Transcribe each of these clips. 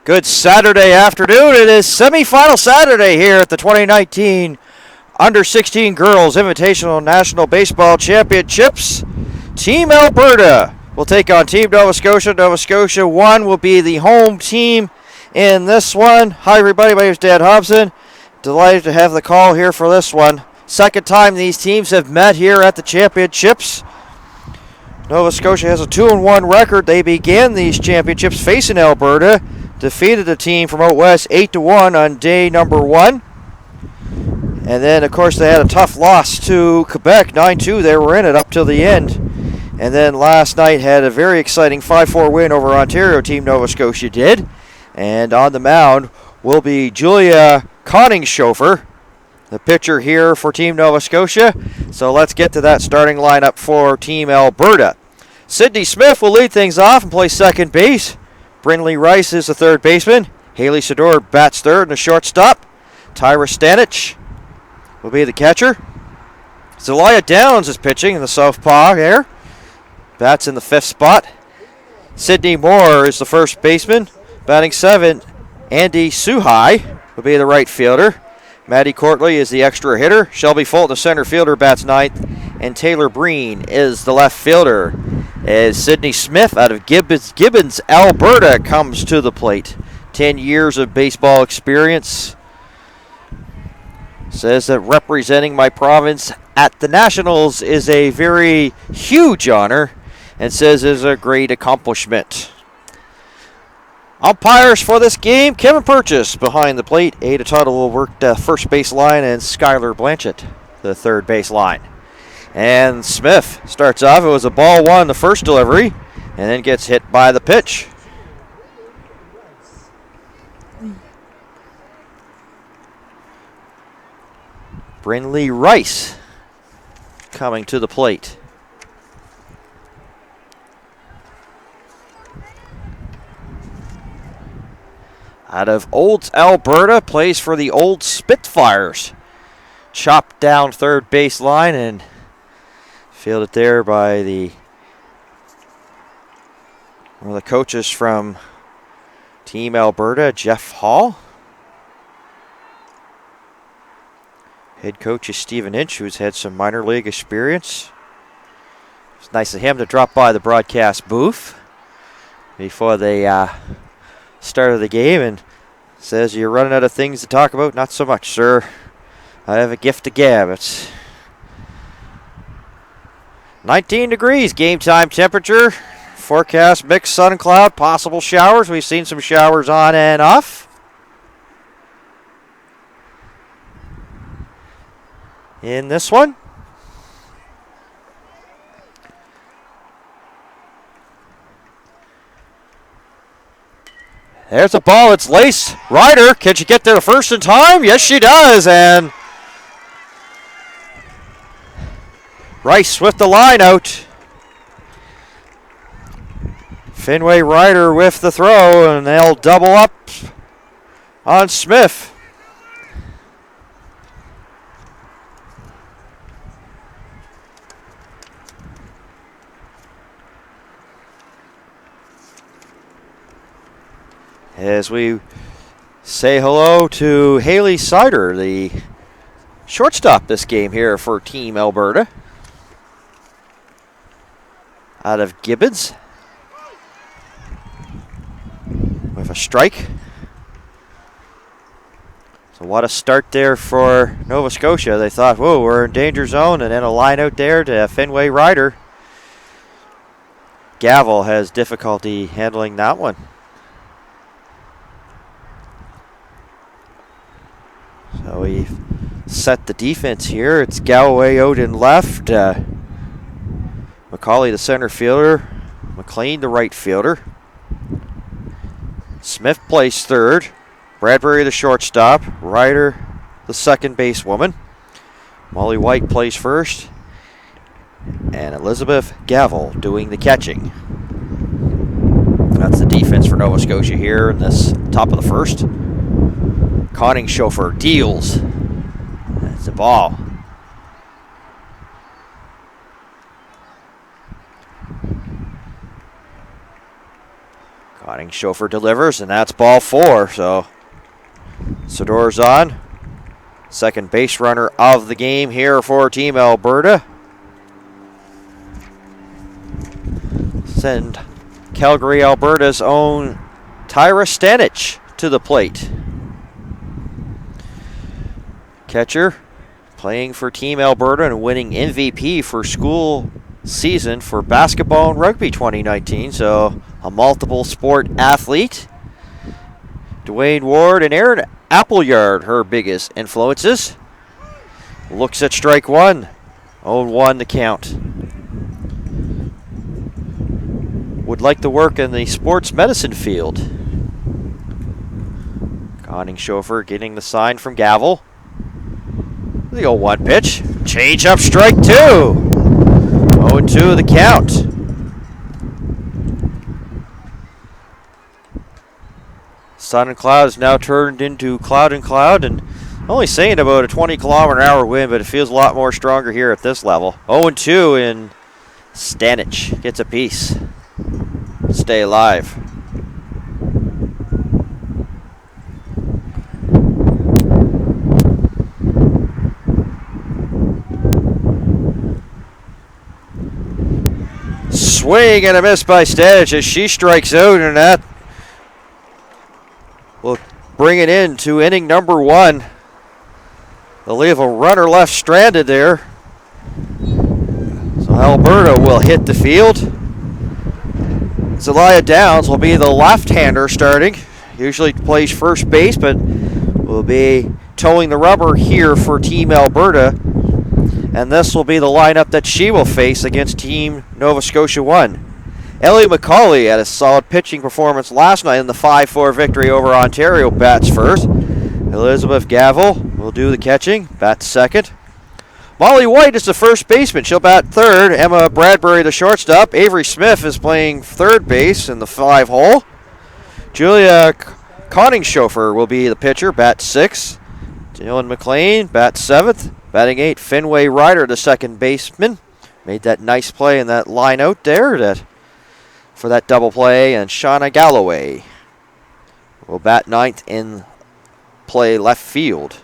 Good Saturday afternoon. It is semifinal Saturday here at the 2019 Under-16 Girls Invitational National Baseball Championships. Team Alberta will take on Team Nova Scotia. Nova Scotia 1 will be the home team in this one. Hi everybody, my name is Dan Hobson. Delighted to have the call here for this one. Second time these teams have met here at the championships. Nova Scotia has a 2-1 record. They began these championships facing Alberta. Defeated the team from out west 8-1 on day number 1. And then, of course, they had a tough loss to Quebec, 9-2. They were in it up till the end. And then last night had a very exciting 5-4 win over Ontario, Team Nova Scotia did. And on the mound will be Julia Coningshofer, the pitcher here for Team Nova Scotia. So let's get to that starting lineup for Team Alberta. Sydney Smith will lead things off and play second base. Brinley Rice is the third baseman. Haley Sador bats third and the shortstop. Tyra Stanich will be the catcher. Zelia Downs is pitching in the southpaw here. Bats in the fifth spot. Sydney Moore is the first baseman. Batting seventh, Andy Suhai will be the right fielder. Maddie Courtley is the extra hitter. Shelby Fulton, the center fielder, bats ninth. And Taylor Breen is the left fielder. As Sydney Smith out of Gibbons, Alberta, comes to the plate. 10 years of baseball experience. Says that representing my province at the Nationals is a very huge honor, and says is a great accomplishment. Umpires for this game, Kevin Purchase behind the plate. Ada Tuttle will work the first base line, and Skylar Blanchett the third base line. And Smith starts off. It was a ball one, the first delivery, and then gets hit by the pitch. Brinley Rice coming to the plate. Out of Olds, Alberta, plays for the Old Spitfires. Chopped down third base line and fielded there by one of the coaches from Team Alberta, Jeff Hall. Head coach is Stephen Inch, who's had some minor league experience. It's nice of him to drop by the broadcast booth before they started the game and says, "You're running out of things to talk about?" "Not so much, sir. I have a gift to gab." It's 19 degrees, game time temperature. Forecast mixed sun and cloud, possible showers. We've seen some showers on and off. In this one. There's a ball, it's Lace Ryder. Can she get there first in time? Yes, she does, and Rice with the line out. Fenway Ryder with the throw, and they'll double up on Smith. As we say hello to Haley Sider, the shortstop this game here for Team Alberta. Out of Gibbons. With a strike. So what a start there for Nova Scotia. They thought, whoa, we're in danger zone, and then a line out there to Fenway Ryder. Gavel has difficulty handling that one. So we've set the defense here. It's Galloway out in left. McCauley the center fielder. McLean the right fielder. Smith plays third. Bradbury the shortstop. Ryder the second base woman. Molly White plays first. And Elizabeth Gavel doing the catching. That's the defense for Nova Scotia here in this top of the first. Coningshofer deals. That's the ball. Conning Chauffeur delivers, and that's ball 4. So Sador's on. Second base runner of the game here for Team Alberta. Send Calgary, Alberta's own Tyra Stanich to the plate. Catcher playing for Team Alberta and winning MVP for school season for basketball and rugby 2019. So a multiple sport athlete. Dwayne Ward and Aaron Appleyard, her biggest influences. Looks at strike 1. 0-1 to count. Would like to work in the sports medicine field. Conning Chauffeur getting the sign from Gavel. The 0-1 pitch. Change up, strike 2. 0-2 the count. Sun and cloud is now turned into cloud and cloud, and only saying about a 20-kilometer-an-hour wind, but it feels a lot more stronger here at this level. 0-2, and Stanich gets a piece. Stay alive. Swing and a miss by Stanich as she strikes out, and that will bring it into inning number 1. They'll leave a runner left stranded there. So Alberta will hit the field. Zelaya Downs will be the left-hander starting. Usually plays first base, but will be towing the rubber here for Team Alberta. And this will be the lineup that she will face against Team Nova Scotia 1. Ellie McCauley had a solid pitching performance last night in the 5-4 victory over Ontario. Bats first. Elizabeth Gavel will do the catching. Bats second. Molly White is the first baseman. She'll bat third. Emma Bradbury the shortstop. Avery Smith is playing third base in the 5-hole. Julia Conning Chauffeur will be the pitcher. Bat 6. Dylan McLean, bat 7th. Batting 8, Finway Ryder, the second baseman. Made that nice play in that line out there for that double play. And Shauna Galloway will bat 9th in play left field.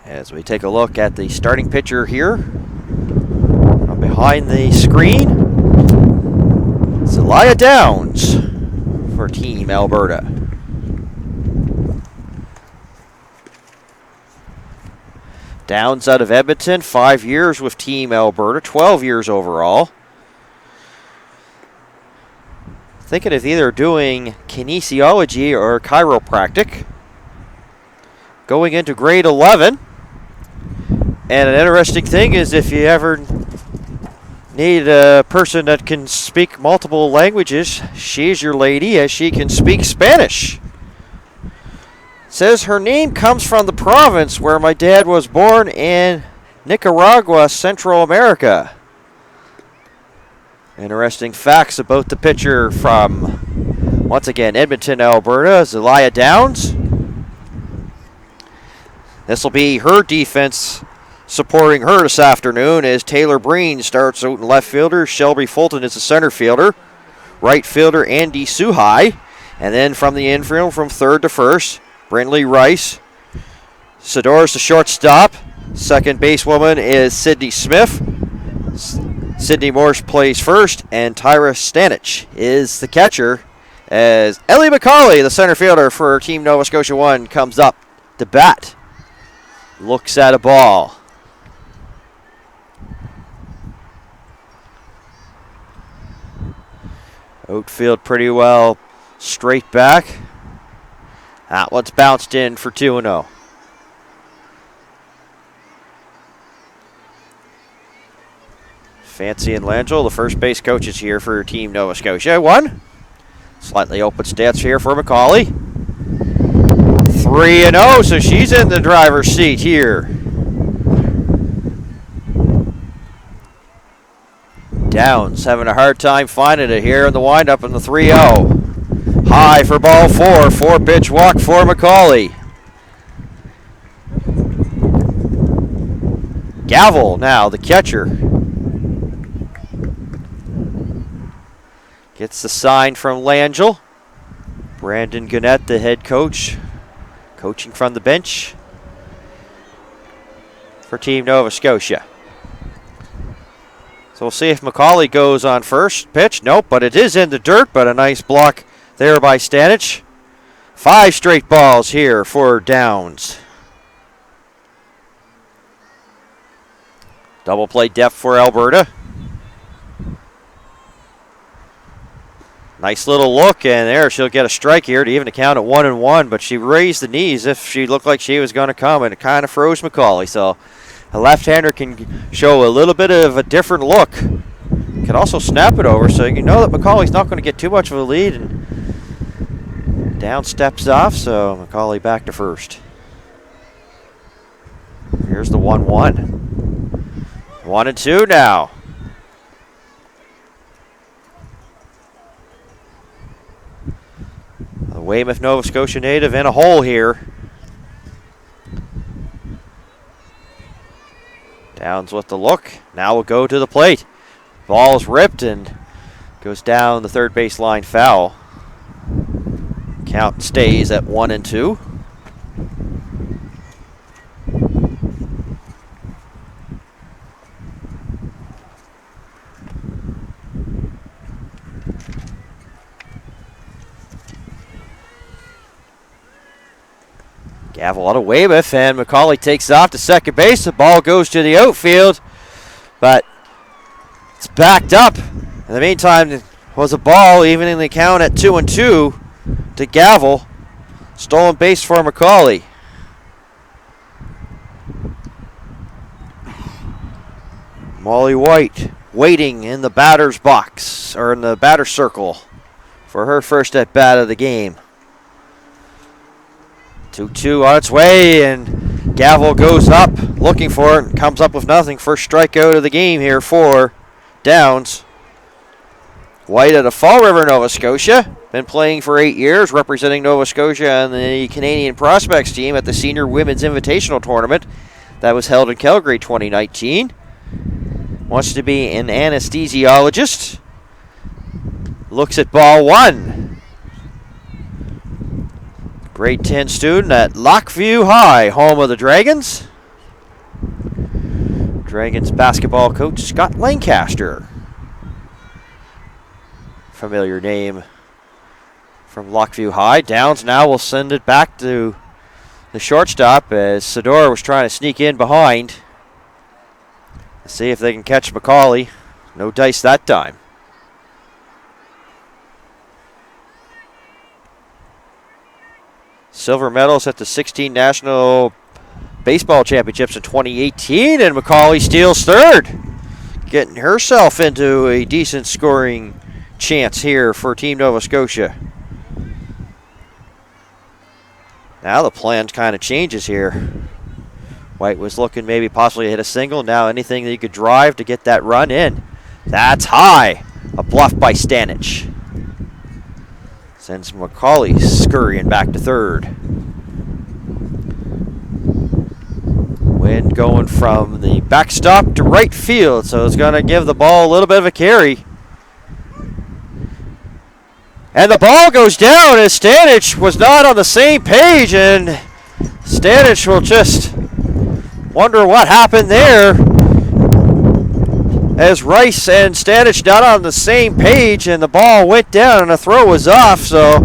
As we take a look at the starting pitcher here from behind the screen, Zelaya Downs for Team Alberta. Downs out of Edmonton, 5 years with Team Alberta, 12 years overall. Thinking of either doing kinesiology or chiropractic. Going into grade 11. And an interesting thing is if you ever need a person that can speak multiple languages, she's your lady, as she can speak Spanish. Says her name comes from the province where my dad was born in Nicaragua, Central America. Interesting facts about the pitcher from, once again, Edmonton, Alberta, Zelaya Downs. This will be her defense supporting her this afternoon as Taylor Breen starts out in left fielder. Shelby Fulton is the center fielder. Right fielder Andy Suhai. And then from the infield from third to first, Brindley Rice. Sador's the shortstop. Second basewoman is Sydney Smith. Sydney Morse plays first, and Tyra Stanich is the catcher as Ellie McCauley, the center fielder for Team Nova Scotia 1, comes up to bat. Looks at a ball. Outfield pretty well straight back. That one's bounced in for 2-0. Fancy and Langell, the first base coaches here for Team Nova Scotia. 1. Slightly open stance here for McCauley. 3-0, so she's in the driver's seat here. Downs having a hard time finding it here in the windup in the 3-0. High for ball 4. 4-pitch walk for McCauley. Gavel now, the catcher. Gets the sign from Langell. Brandon Gannett, the head coach, coaching from the bench for Team Nova Scotia. So we'll see if McCauley goes on first pitch. Nope, but it is in the dirt, but a nice block there by Stanich. 5 straight balls here for Downs. Double play depth for Alberta. Nice little look, and there she'll get a strike here to even the count at 1-1, but she raised the knees if she looked like she was going to come, and it kind of froze McCauley. So a left-hander can show a little bit of a different look. Can also snap it over, so you know that McCauley's not going to get too much of a lead. And down steps off, so McCauley back to first. Here's the 1-1. 1-2 now. The Weymouth, Nova Scotia native in a hole here. Downs with the look. Now we'll go to the plate. Ball's ripped and goes down the third baseline foul. Count stays at 1-2. Gavel out of Weymouth, and McCauley takes off to second base. The ball goes to the outfield, but it's backed up. In the meantime, it was a ball, even in the count at 2-2 to Gavel. Stolen base for McCauley. Molly White waiting in the batter's box, or in the batter's circle, for her first at bat of the game. 2-2 on its way, and Gavel goes up looking for it and comes up with nothing. First strikeout of the game here for Downs. White out of Fall River, Nova Scotia. Been playing for 8 years, representing Nova Scotia and the Canadian Prospects team at the Senior Women's Invitational Tournament that was held in Calgary 2019. Wants to be an anesthesiologist. Looks at ball 1. Grade 10 student at Lockview High, home of the Dragons. Dragons basketball coach Scott Lancaster. Familiar name from Lockview High. Downs now will send it back to the shortstop as Sador was trying to sneak in behind. Let's see if they can catch McCauley. No dice that time. Silver medals at the 16 National Baseball Championships in 2018, and McCauley steals third, getting herself into a decent scoring chance here for Team Nova Scotia. Now the plan kind of changes here. White was looking maybe possibly to hit a single. Now anything that you could drive to get that run in. That's high. A bluff by Stanich. Sends McCauley scurrying back to third. Wind going from the backstop to right field, so it's going to give the ball a little bit of a carry. And the ball goes down as Stanich was not on the same page, and Stanich will just wonder what happened there. As Rice and Stanich not on the same page, and the ball went down and the throw was off, so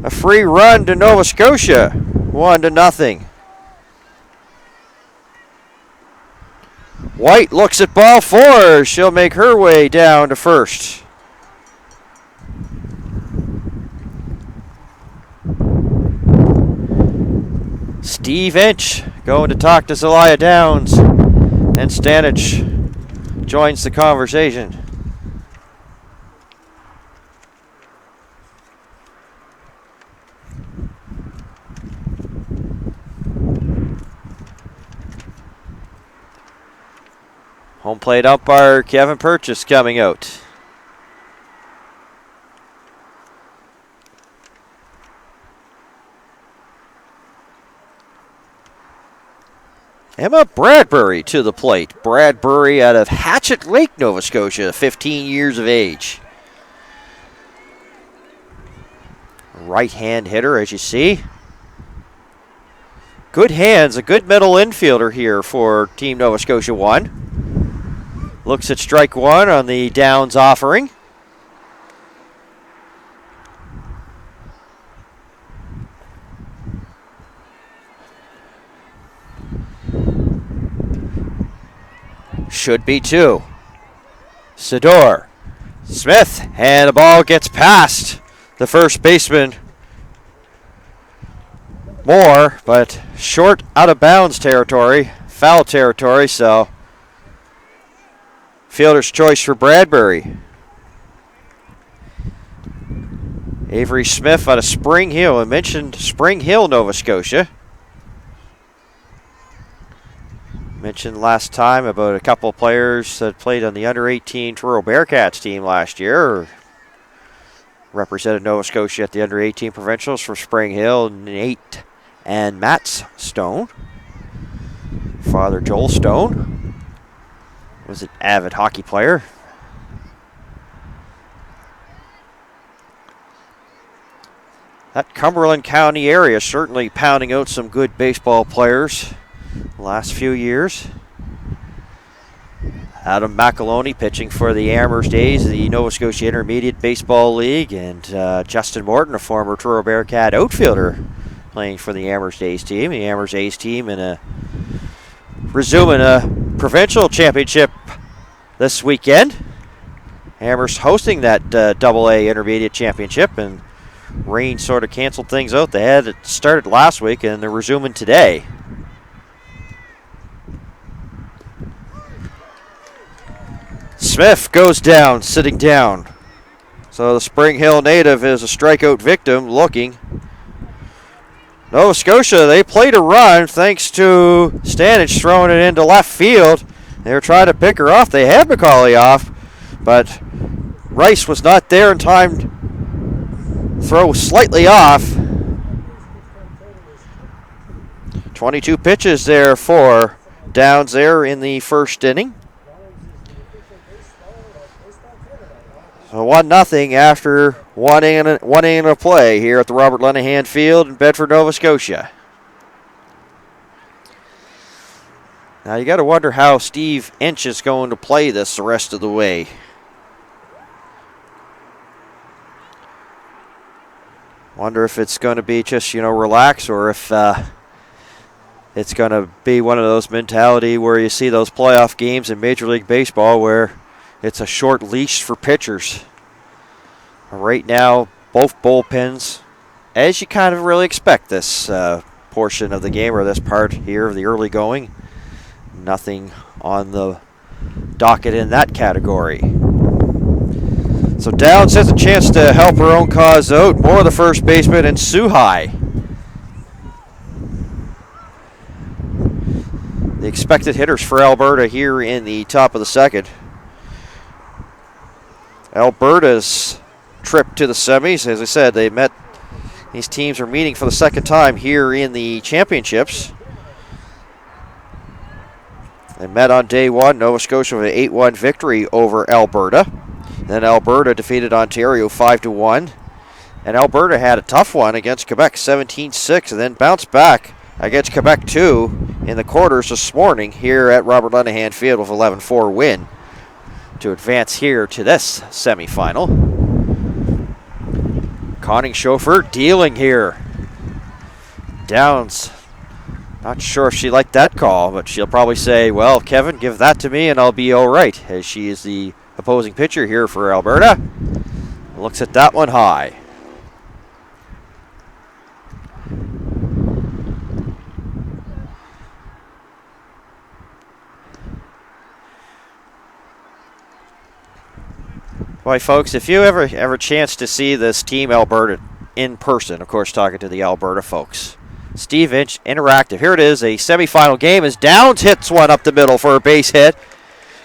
a free run to Nova Scotia, 1-0. White looks at ball 4. She'll make her way down to first. Steve Inch going to talk to Zelaya Downs, and Stanich joins the conversation. Home plate umpire Kevin Purchase coming out. Emma Bradbury to the plate. Bradbury out of Hatchet Lake, Nova Scotia, 15 years of age. right-hand hitter, as you see. Good hands, a good middle infielder here for Team Nova Scotia 1. Looks at strike one on the Downs offering. Should be two. Sador. Smith, and the ball gets past the first baseman. Moore, but short out of bounds territory, foul territory, so fielder's choice for Bradbury. Avery Smith out of Spring Hill. I mentioned Spring Hill, Nova Scotia. Mentioned last time about a couple of players that played on the under-18 Truro Bearcats team last year. Represented Nova Scotia at the under-18 provincials for Spring Hill, Nate and Matt Stone. Father Joel Stone was an avid hockey player. That Cumberland County area certainly pounding out some good baseball players the last few years. Adam McAloney pitching for the Amherst A's, the Nova Scotia Intermediate Baseball League, and Justin Morton, a former Truro Bearcat outfielder, playing for the Amherst A's team. The Amherst A's team resuming a provincial championship this weekend. Amherst hosting that AA Intermediate Championship, and rain sort of canceled things out. They had it started last week, and they're resuming today. Smith goes down, sitting down. So the Spring Hill native is a strikeout victim looking. Nova Scotia, they played a run thanks to Stanich throwing it into left field. They were trying to pick her off. They had McCauley off, but Rice was not there in time to throw slightly off. 22 pitches there for Downs there in the first inning. So 1-0 after one inning of play here at the Robert Lenahan Field in Bedford, Nova Scotia. Now you got to wonder how Steve Inch is going to play this the rest of the way. Wonder if it's going to be just, relax, or if it's going to be one of those mentality where you see those playoff games in Major League Baseball where it's a short leash for pitchers. Right now, both bullpens, as you kind of really expect this portion of the game, or this part here of the early going, nothing on the docket in that category. So Downs has a chance to help her own cause out. More the first baseman, and Suhai. The expected hitters for Alberta here in the top of the second. Alberta's trip to the semis, as I said, these teams are meeting for the second time here in the championships. They met on day one, Nova Scotia with an 8-1 victory over Alberta. Then Alberta defeated Ontario 5-1. And Alberta had a tough one against Quebec 17-6, and then bounced back against Quebec 2 in the quarters this morning here at Robert Lenahan Field with 11-4 win to advance here to this semifinal. Conning Chauffeur dealing here. Downs, not sure if she liked that call, but she'll probably say, well, Kevin, give that to me and I'll be all right, as she is the opposing pitcher here for Alberta. Looks at that one high. Boy, folks, if you ever have a chance to see this Team Alberta in person, of course, talking to the Alberta folks, Steve Inch, interactive. Here it is, a semifinal game as Downs hits one up the middle for a base hit.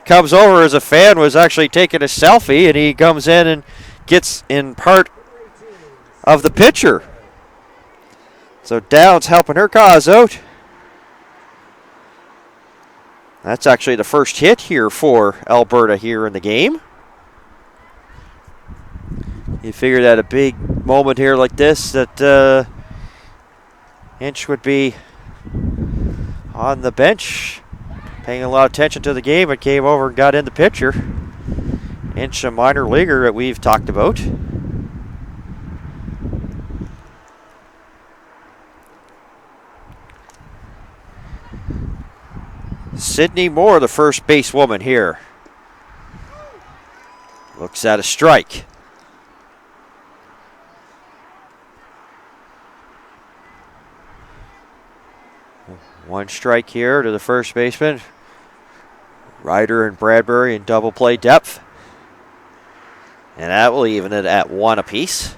Comes over as a fan was actually taking a selfie, and he comes in and gets in part of the pitcher. So Downs helping her cause out. That's actually the first hit here for Alberta here in the game. You figure that a big moment here like this that Inch would be on the bench, paying a lot of attention to the game, but came over and got in the picture. Inch, a minor leaguer that we've talked about. Sydney Moore, the first base woman here. Looks at a strike. One strike here to the first baseman. Ryder and Bradbury in double play depth. And that will even it at 1 apiece.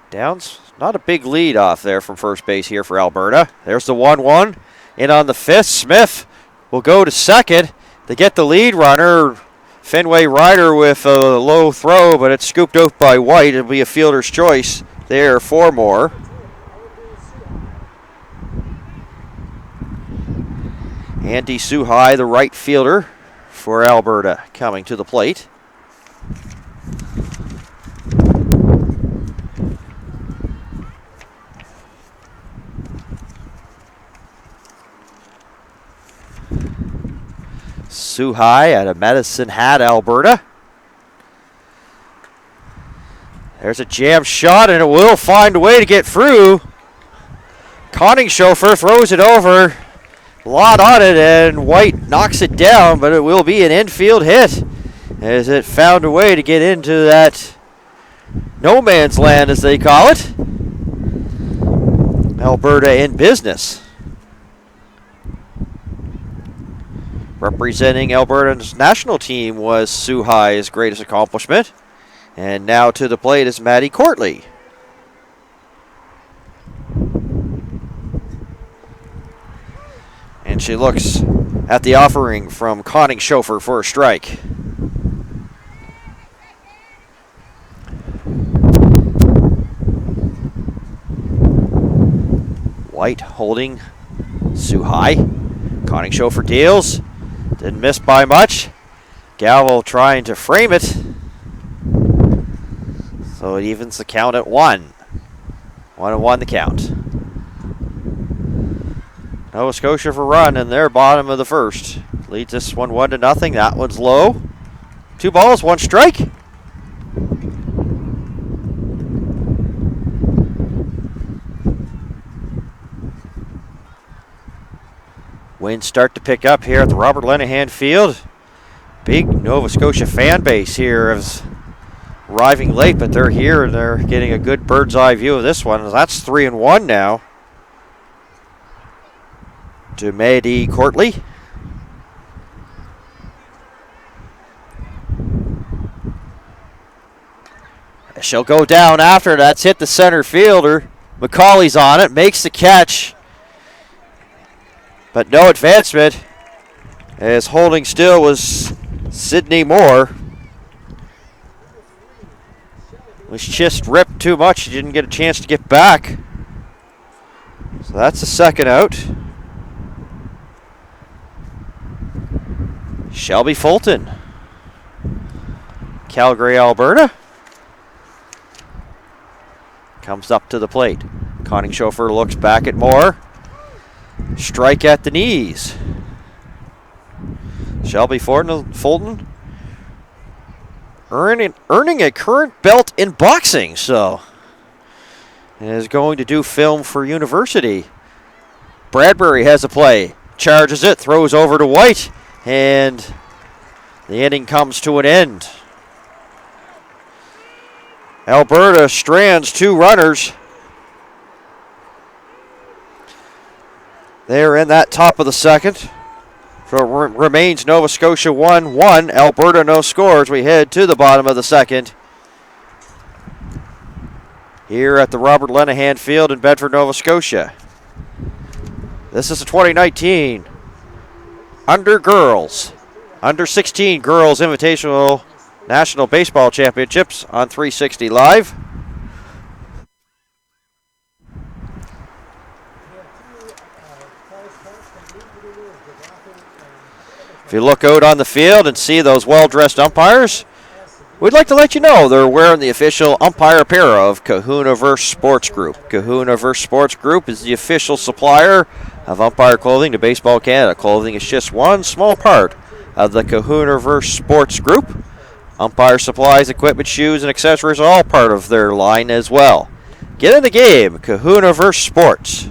Downs, not a big lead off there from first base here for Alberta. There's the 1-1. In on the 5th. Smith will go to second to get the lead runner. Fenway Ryder with a low throw, but it's scooped out by White. It'll be a fielder's choice there for Moore. Andy Suhai, the right fielder for Alberta, coming to the plate. Suhai out of Medicine Hat, Alberta. There's a jam shot, and it will find a way to get through. Coningshofer throws it over. A lot on it, and White knocks it down, but it will be an infield hit as it found a way to get into that no man's land, as they call it. Alberta in business. Representing Alberta's national team was Suhai's greatest accomplishment. And now to the plate is Maddie Courtley. And she looks at the offering from Coningshofer for a strike. White holding Suhai. Coningshofer deals. Didn't miss by much. Galvo trying to frame it. So it evens the count at 1. 1-1 the count. Nova Scotia for run in their bottom of the first. Leads this one 1-0. That one's low. 2 balls, 1 strike. Winds start to pick up here at the Robert Lenahan Field. Big Nova Scotia fan base here is arriving late, but they're here and they're getting a good bird's eye view of this one. That's 3-1 now to Maddie Courtley. She'll go down after. That's hit the center fielder. McCauley's on it, makes the catch. But no advancement, as holding still was Sydney Moore. Was just ripped too much. He didn't get a chance to get back. So that's the second out. Shelby Fulton, Calgary, Alberta, comes up to the plate. Coningshofer looks back at Moore. Strike at the knees. Shelby Fulton earning a current belt in boxing, so is going to do film for university. Bradbury has a play, charges it, throws over to White, and the inning comes to an end. Alberta strands 2 runners. They're in that top of the second. So it remains Nova Scotia 1-1. Alberta no scores. We head to the bottom of the second. Here at the Robert Lenahan Field in Bedford, Nova Scotia. This is the 2019 Under 16 Girls Invitational National Baseball Championships on 360 Live. If you look out on the field and see those well-dressed umpires, we'd like to let you know they're wearing the official umpire apparel of Kahunaverse Sports Group. Kahunaverse Sports Group is the official supplier of umpire clothing to Baseball Canada. Clothing is just one small part of the Kahunaverse Sports Group. Umpire supplies, equipment, shoes, and accessories are all part of their line as well. Get in the game, Kahunaverse Sports.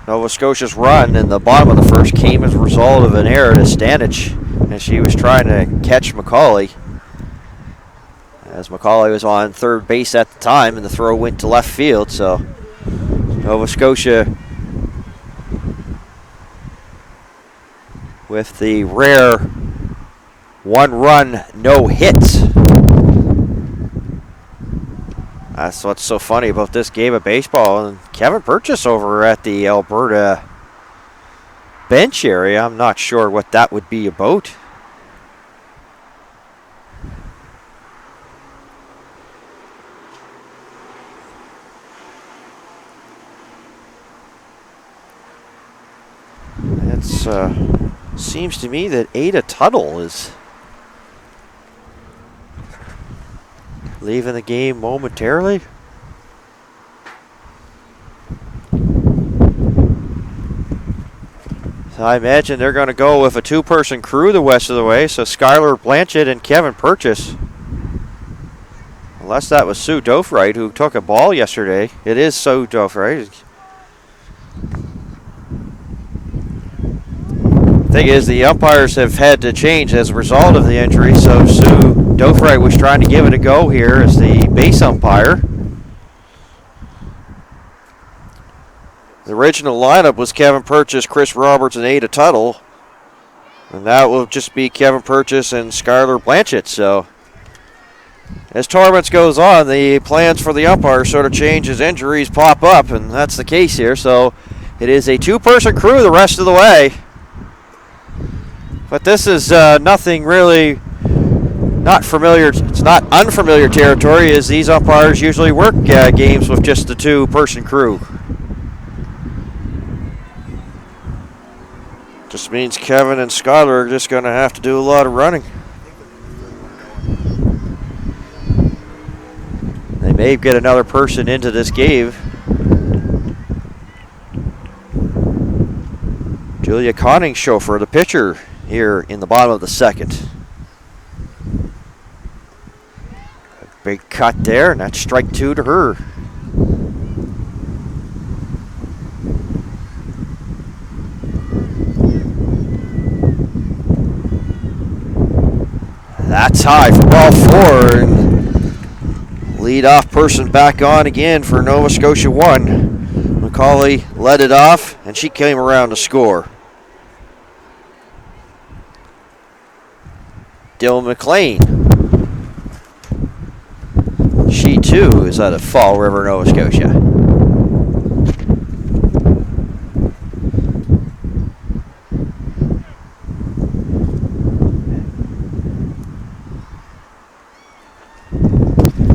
Nova Scotia's run in the bottom of the first came as a result of an error to Stanich as she was trying to catch McCauley. As McCauley was on third base at the time and the throw went to left field, so Nova Scotia with the rare one-run no-hit. That's what's so funny about this game of baseball. And Kevin Purchase over at the Alberta bench area, I'm not sure what that would be about. It seems to me that Ada Tuttle is leaving the game momentarily. So I imagine they're going to go with a two-person crew the rest of the way. So Skylar Blanchett and Kevin Purchase. Unless that was Sue Dofright who took a ball yesterday. It is Sue Dofright. Thing is, the umpires have had to change as a result of the injury, so Sue Dofright was trying to give it a go here as the base umpire. The original lineup was Kevin Purchase, Chris Roberts, and Ada Tuttle. And that will just be Kevin Purchase and Skylar Blanchett. So as tournaments goes on, the plans for the umpires sort of change as injuries pop up, and that's the case here. So it is a two-person crew the rest of the way. But this is nothing really not familiar. It's not unfamiliar territory, as these umpires usually work games with just the two-person crew. Just means Kevin and Skylar are just going to have to do a lot of running. They may get another person into this game. Julia Coningshofer, the pitcher, here in the bottom of the second. A big cut there, and that's strike two to her. That's high for ball four, and lead-off person back on again for Nova Scotia 1. McCauley led it off, and she came around to score. Dylan McLean. She too is out of Fall River, Nova Scotia.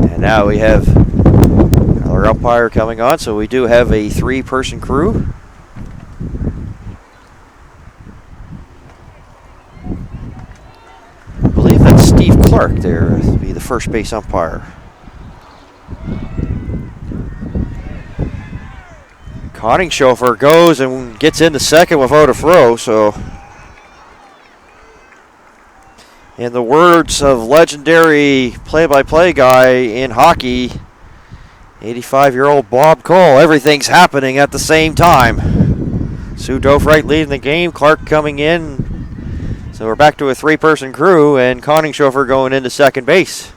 And now we have another umpire coming on, so we do have a three-person crew. I believe that's Steve Clark there to be the first base umpire. Coningshofer goes and gets into second without a throw, so in the words of legendary play-by-play guy in hockey, 85-year-old Bob Cole, everything's happening at the same time. Sue Dofright leading the game, Clark coming in. So we're back to a three-person crew, and Coningshofer going into second base.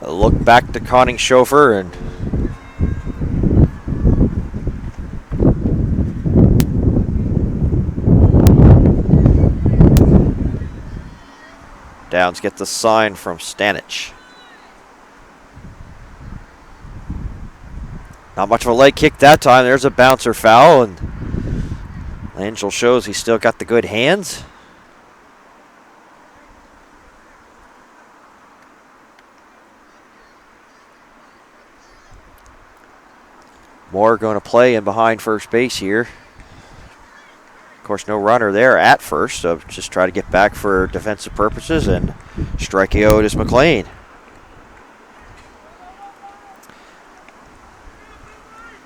A look back to Conning Chauffeur, and Downs gets the sign from Stanich. Not much of a leg kick that time. There's a bouncer foul, and Angel shows he's still got the good hands. Moore going to play in behind first base here. Of course, no runner there at first, so just try to get back for defensive purposes, and striking out is McLean.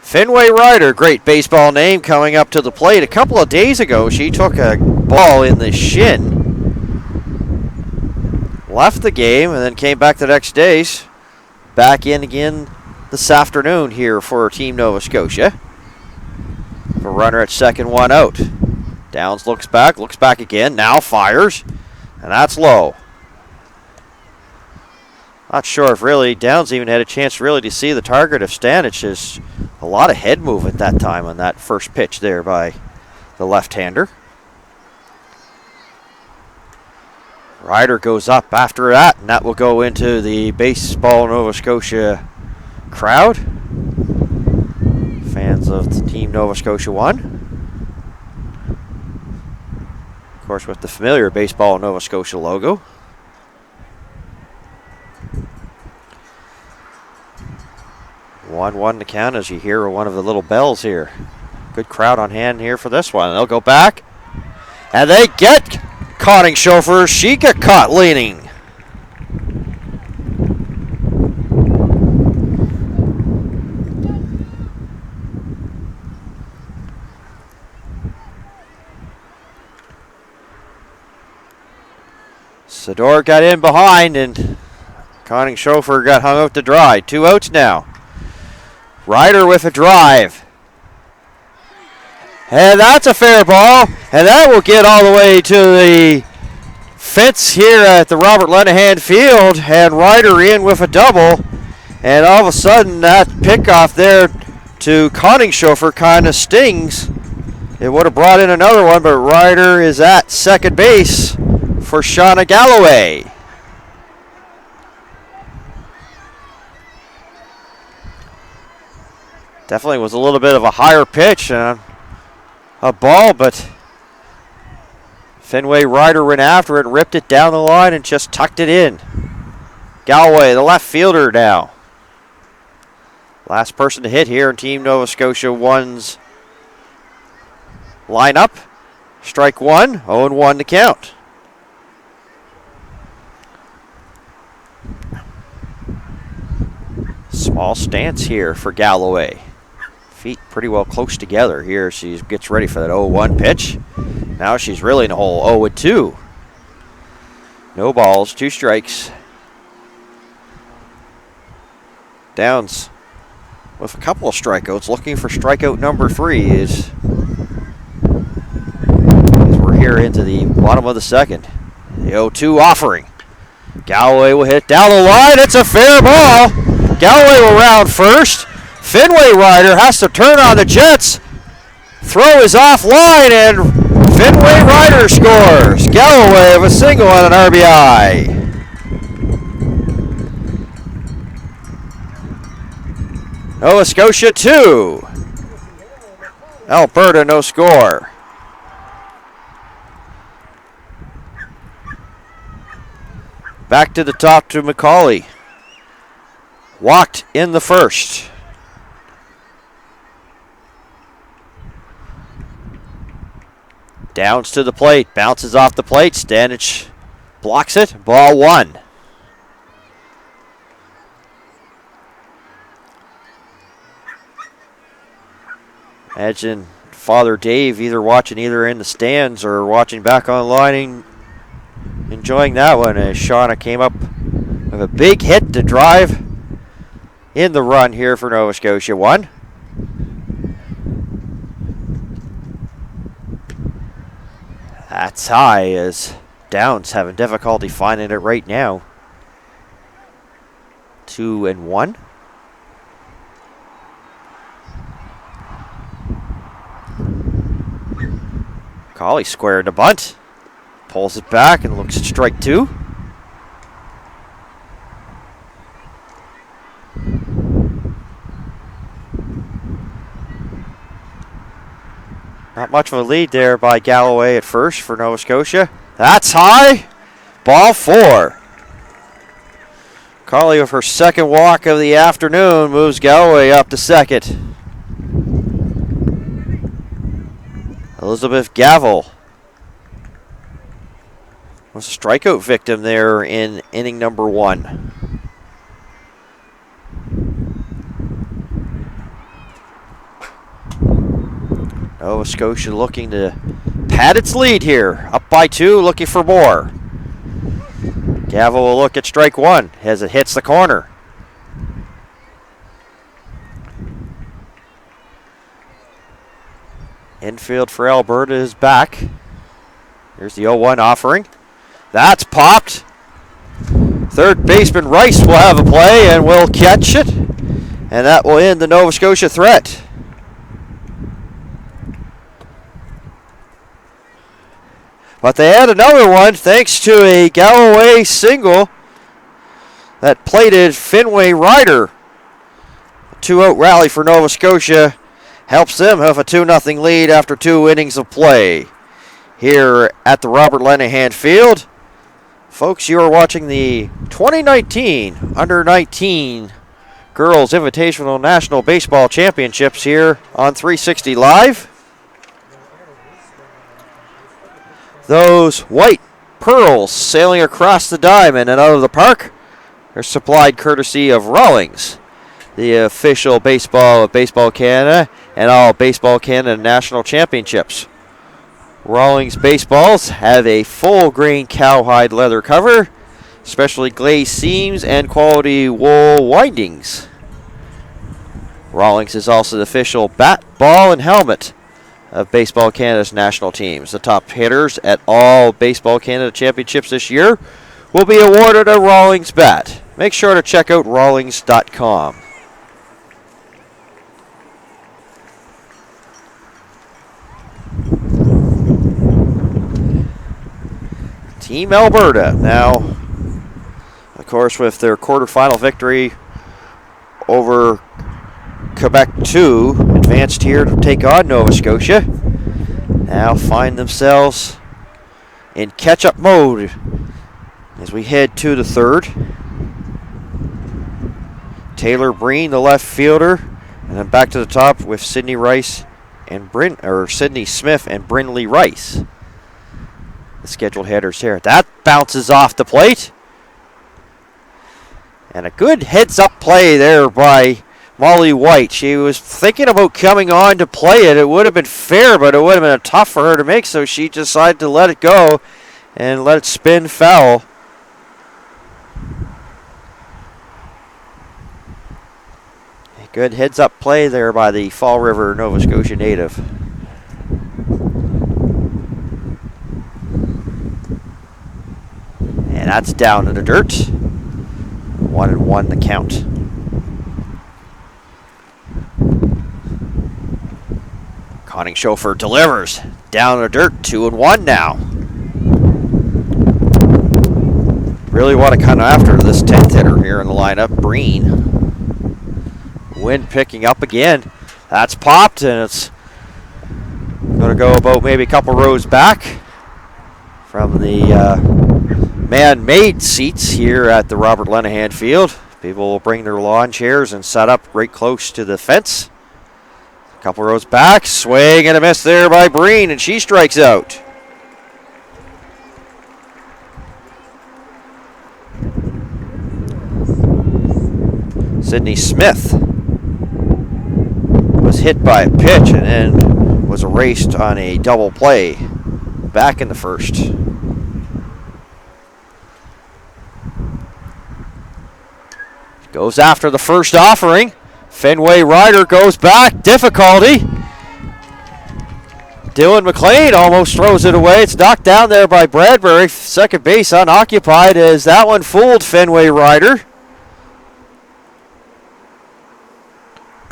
Fenway Ryder, great baseball name, coming up to the plate. A couple of days ago, she took a ball in the shin, left the game, and then came back the next day. Back in again this afternoon here for Team Nova Scotia. A runner at second, one out. Downs looks back again, now fires, and that's low. Not sure if really Downs even had a chance really to see the target of Stanich. Is a lot of head movement that time on that first pitch there by the left-hander. Ryder goes up after that, and that will go into the Baseball Nova Scotia crowd. Fans of the Team Nova Scotia 1. Of course, with the familiar Baseball Nova Scotia logo. One to count as you hear one of the little bells here. Good crowd on hand here for this one. They'll go back, and they get Conning Chauffeur. She got caught leaning. Sador got in behind, and Conning Chauffeur got hung out to dry. 2 outs now. Ryder with a drive. And that's a fair ball. And that will get all the way to the fence here at the Robert Lenahan Field. And Ryder in with a double. And all of a sudden that pickoff there to Conning Chauffeur kind of stings. It would have brought in another one, but Ryder is at second base for Shauna Galloway. Definitely was a little bit of a higher pitch and a ball, but Fenway Ryder went after it and ripped it down the line and just tucked it in. Galloway, the left fielder now. Last person to hit here in Team Nova Scotia 1's lineup. Strike one, 0-1 to count. Small stance here for Galloway. Feet pretty well close together here. She gets ready for that 0-1 pitch. Now she's really in the hole. 0-2. No balls, 2 strikes. Downs with a couple of strikeouts, looking for strikeout number 3 as we're here into the bottom of the second. The 0-2 offering. Galloway will hit down the line. It's a fair ball. Galloway will round first. Fenway Ryder has to turn on the Jets. Throw is offline, and Fenway Ryder scores. Galloway with a single and an RBI. Nova Scotia 2. Alberta no score. Back to the top to McCauley. Walked in the first. Downs to the plate, bounces off the plate. Stanich blocks it. Ball 1. Imagine Father Dave either watching either in the stands or watching back online, enjoying that one as Shauna came up with a big hit to drive in the run here for Nova Scotia 1. That's high as Downs having difficulty finding it right now. 2-1. Collie squared the bunt. Pulls it back and looks at strike 2. Not much of a lead there by Galloway at first for Nova Scotia. That's high. Ball 4. Carly with her second walk of the afternoon moves Galloway up to second. Elizabeth Gavel was a strikeout victim there in inning number 1. Nova Scotia looking to pad its lead here. Up by 2, looking for more. Gavel will look at strike 1 as it hits the corner. Infield for Alberta is back. Here's the 0-1 offering. That's popped. Third baseman Rice will have a play and will catch it. And that will end the Nova Scotia threat. But they had another one thanks to a Galloway single that plated Fenway Ryder. A 2-out rally for Nova Scotia helps them have a 2-0 lead after 2 innings of play here at the Robert Lenahan Field. Folks, you are watching the 2019 Under-19 Girls Invitational National Baseball Championships here on 360 Live. Those white pearls sailing across the diamond and out of the park are supplied courtesy of Rawlings, the official baseball of Baseball Canada and all Baseball Canada National Championships. Rawlings baseballs have a full grain cowhide leather cover, specially glazed seams, and quality wool windings. Rawlings is also the official bat, ball, and helmet of Baseball Canada's national teams. The top hitters at all Baseball Canada championships this year will be awarded a Rawlings bat. Make sure to check out rawlings.com. Team Alberta now, of course, with their quarterfinal victory over Quebec 2, advanced here to take on Nova Scotia. Now find themselves in catch-up mode as we head to the third. Taylor Breen, the left fielder, and then back to the top with Sydney Rice and Sydney Smith and Brinley Rice. The scheduled hitters here. That bounces off the plate. And a good heads-up play there by Molly White. She was thinking about coming on to play it. It would have been fair, but it would have been tough for her to make, so she decided to let it go and let it spin foul. A good heads-up play there by the Fall River, Nova Scotia native. And that's down in the dirt. 1-1 the count. Conning Chauffeur delivers. Down in the dirt, 2-1 now. Really want to come after this 10th hitter here in the lineup, Breen. Wind picking up again. That's popped, and it's going to go about maybe a couple rows back from the man-made seats here at the Robert Lenahan Field. People will bring their lawn chairs and set up right close to the fence. A couple rows back, swing and a miss there by Breen, and she strikes out. Sydney Smith was hit by a pitch and then was erased on a double play back in the first. Goes after the first offering. Fenway Ryder goes back. Difficulty. Dylan McLean almost throws it away. It's knocked down there by Bradbury. Second base unoccupied as that one fooled Fenway Ryder.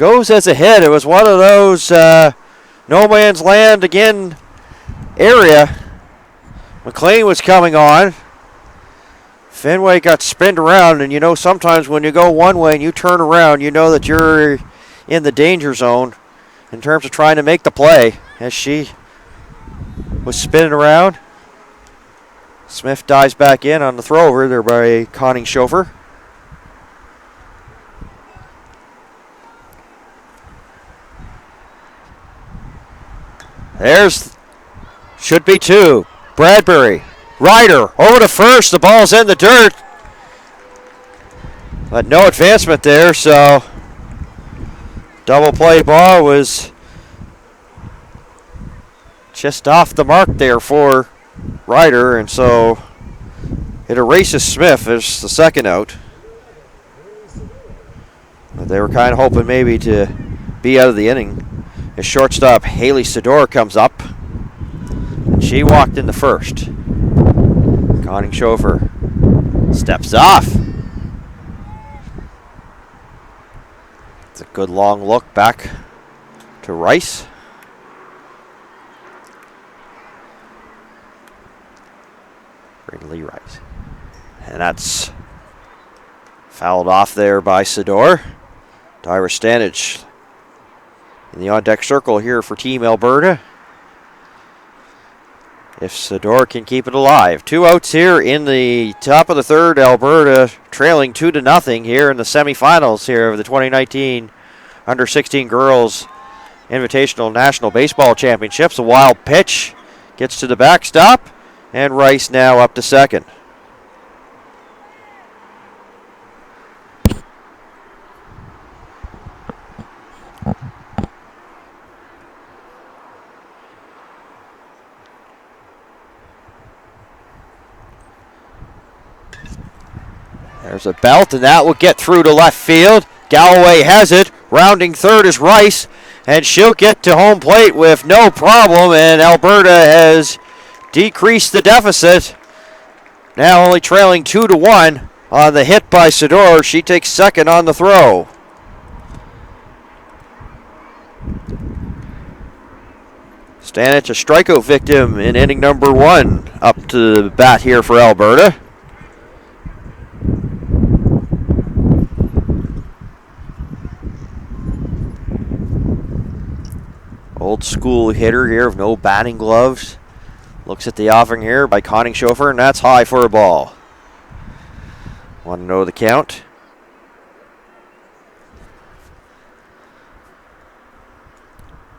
goes as a hit. It was one of those no man's land again area. McLean was coming on. Fenway got spinned around, and you know sometimes when you go one way and you turn around, you know that you're in the danger zone in terms of trying to make the play. As she was spinning around, Smith dives back in on the throw over there by Conning Schofer. There's, should be two. Bradbury, Ryder, over to first. The ball's in the dirt. But no advancement there, so double play ball was just off the mark there for Ryder, and so it erases Smith as the second out. But they were kind of hoping maybe to be out of the inning. As shortstop Haley Sador comes up, and she walked in the first. Conning Schofer steps off. It's a good long look back to Rice. Lee Rice. And that's fouled off there by Sador. Tyra Stanage in the on-deck circle here for Team Alberta. If Sador can keep it alive. 2 outs here in the top of the third. Alberta trailing 2-0 here in the semifinals here of the 2019 Under-16 Girls Invitational National Baseball Championships. A wild pitch gets to the backstop, and Rice now up to second. There's a belt, and that will get through to left field. Galloway has it. Rounding third is Rice, and she'll get to home plate with no problem, and Alberta has decreased the deficit. Now only trailing 2-1 on the hit by Sador. She takes second on the throw. Stanich, a strikeout victim in inning number 1, up to the bat here for Alberta. Old school hitter here with no batting gloves. Looks at the offering here by Conning Schofer, and that's high for a ball. Want to know the count?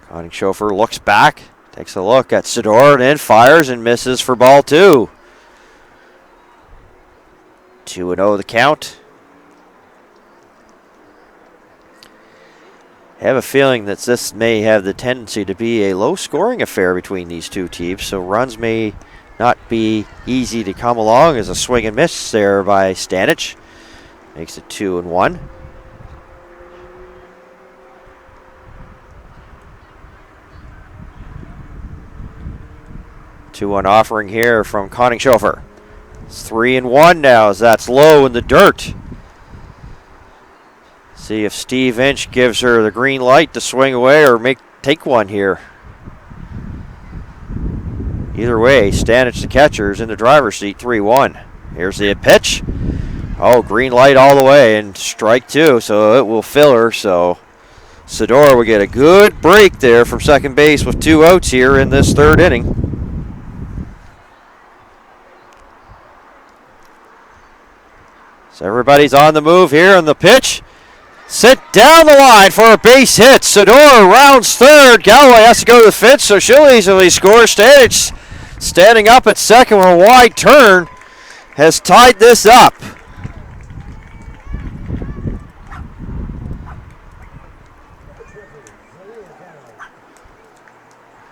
Conning Schofer looks back, takes a look at Sador, and then fires and misses for ball 2. 2-0 the count. I have a feeling that this may have the tendency to be a low-scoring affair between these two teams, so runs may not be easy to come along as a swing and miss there by Stanich. Makes it 2-1. Two-one offering here from Conning Schofer. It's 3-1 now as that's low in the dirt. See if Steve Inch gives her the green light to swing away or take one here. Either way, Stanich, the catcher, is in the driver's seat, 3-1. Here's the pitch. Oh, green light all the way, and strike 2, so it will fill her. So Sador will get a good break there from second base with 2 outs here in this third inning. So everybody's on the move here on the pitch. Sent down the line for a base hit. Sador rounds third. Galloway has to go to the fence, so she'll easily score. Stanich standing up at second with a wide turn has tied this up.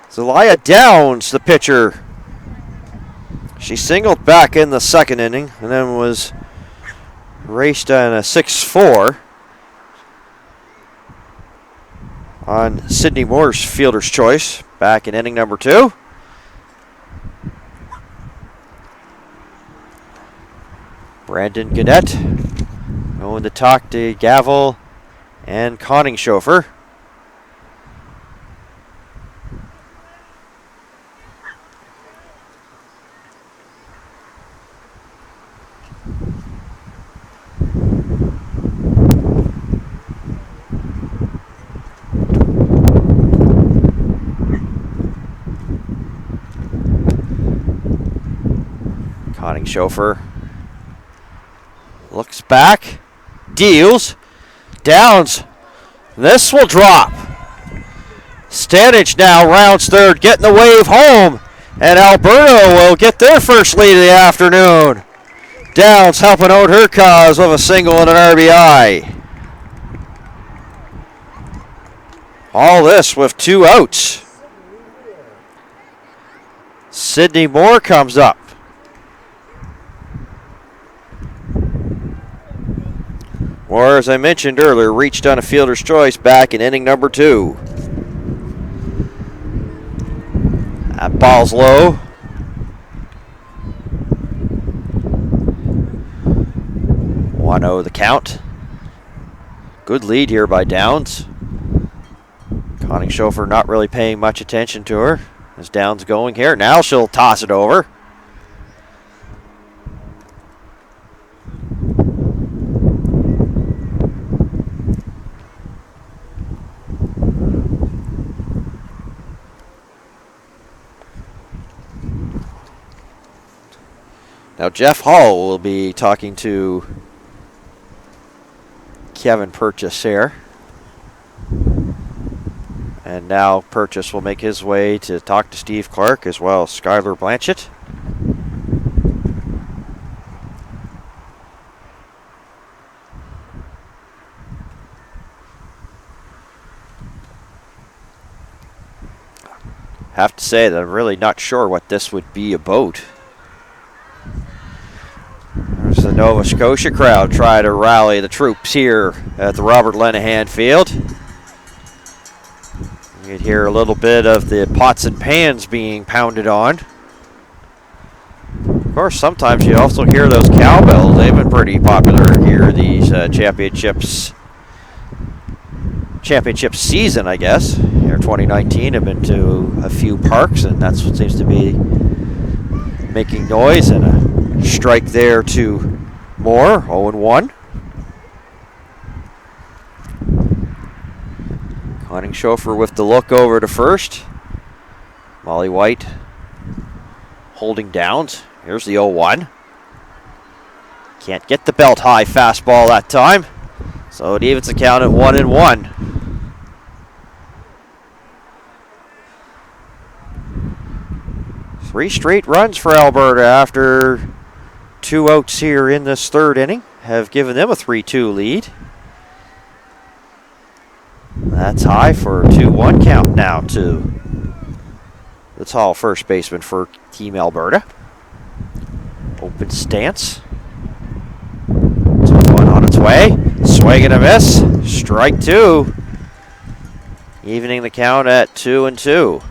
Zelaya Downs, the pitcher. She singled back in the second inning and then was raced on a 6-4. On Sydney Moore's fielder's choice back in inning number 2. Brandon Gannett going to talk to Gavel and Conning Chauffeur. Conning Chauffeur looks back, deals, Downs. This will drop. Stanage now rounds third, getting the wave home, and Alberta will get their first lead of the afternoon. Downs helping out her cause with a single and an RBI. All this with 2 outs. Sydney Moore comes up. Moore, as I mentioned earlier, reached on a fielder's choice back in inning number 2. That ball's low. 1-0 the count. Good lead here by Downs. Conning Chauffeur not really paying much attention to her. As Downs going here. Now she'll toss it over. Now Jeff Hall will be talking to Kevin Purchase here. And now Purchase will make his way to talk to Steve Clark as well as Skylar Blanchett. Have to say that I'm really not sure what this would be about. There's the Nova Scotia crowd try to rally the troops here at the Robert Lenahan Field. You can hear a little bit of the pots and pans being pounded on. Of course, sometimes you also hear those cowbells. They've been pretty popular here these championship season, I guess. Here 2019, I've been to a few parks, and that's what seems to be making noise. And a strike there to Moore, 0-1. Conning Chauffeur with the look over to first. Molly White holding Downs. Here's the 0-1. Can't get the belt high fastball that time. So it evens the count at 1-1. Three straight runs for Alberta after 2 outs here in this third inning have given them a 3-2 lead. That's high for a 2-1 count now to the tall first baseman for Team Alberta. Open stance. 2-1 on its way. Swing and a miss. Strike 2. Evening the count at 2-2.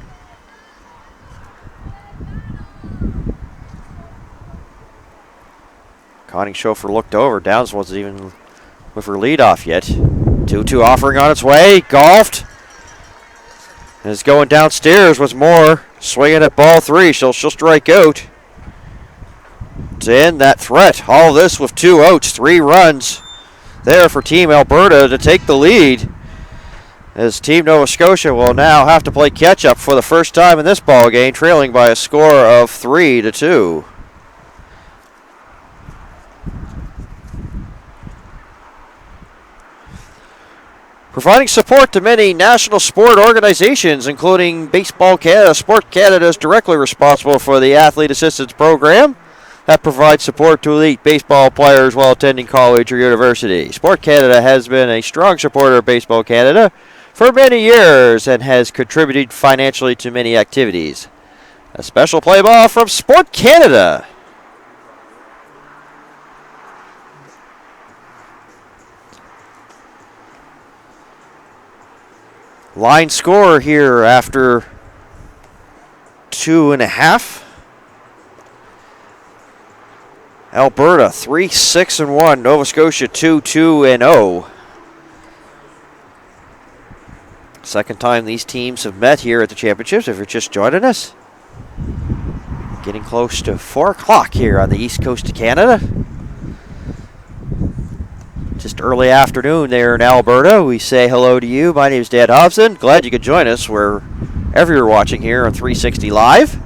Conning Chauffeur looked over. Downs wasn't even with her lead off yet. 2-2 offering on its way. Golfed. And it's going downstairs with Moore. Swinging at ball 3. She'll strike out to end that threat. All this with 2 outs. 3 runs there for Team Alberta to take the lead. As Team Nova Scotia will now have to play catch-up for the first time in this ball game, trailing by a score of 3-2. Providing support to many national sport organizations, including Baseball Canada. Sport Canada is directly responsible for the Athlete Assistance Program that provides support to elite baseball players while attending college or university. Sport Canada has been a strong supporter of Baseball Canada for many years and has contributed financially to many activities. A special play ball from Sport Canada. Line score here after 2.5. Alberta 3-6-1. Nova Scotia 2-2-0. Second time these teams have met here at the championships, if you're just joining us. Getting close to 4 o'clock here on the east coast of Canada. Just early afternoon there in Alberta. We say hello to you. My name is Dan Hobson. Glad you could join us wherever you're watching here on 360 Live.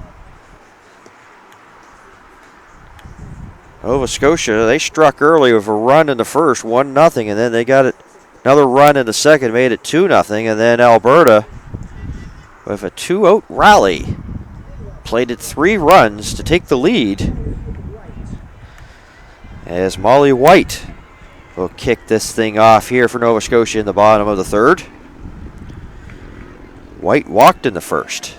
Nova Scotia, they struck early with a run in the first, 1-0, and then they got it. Another run in the second, made it 2-0, and then Alberta with a 2-out rally. Played it 3 runs to take the lead. As Molly White will kick this thing off here for Nova Scotia in the bottom of the third. White walked in the first.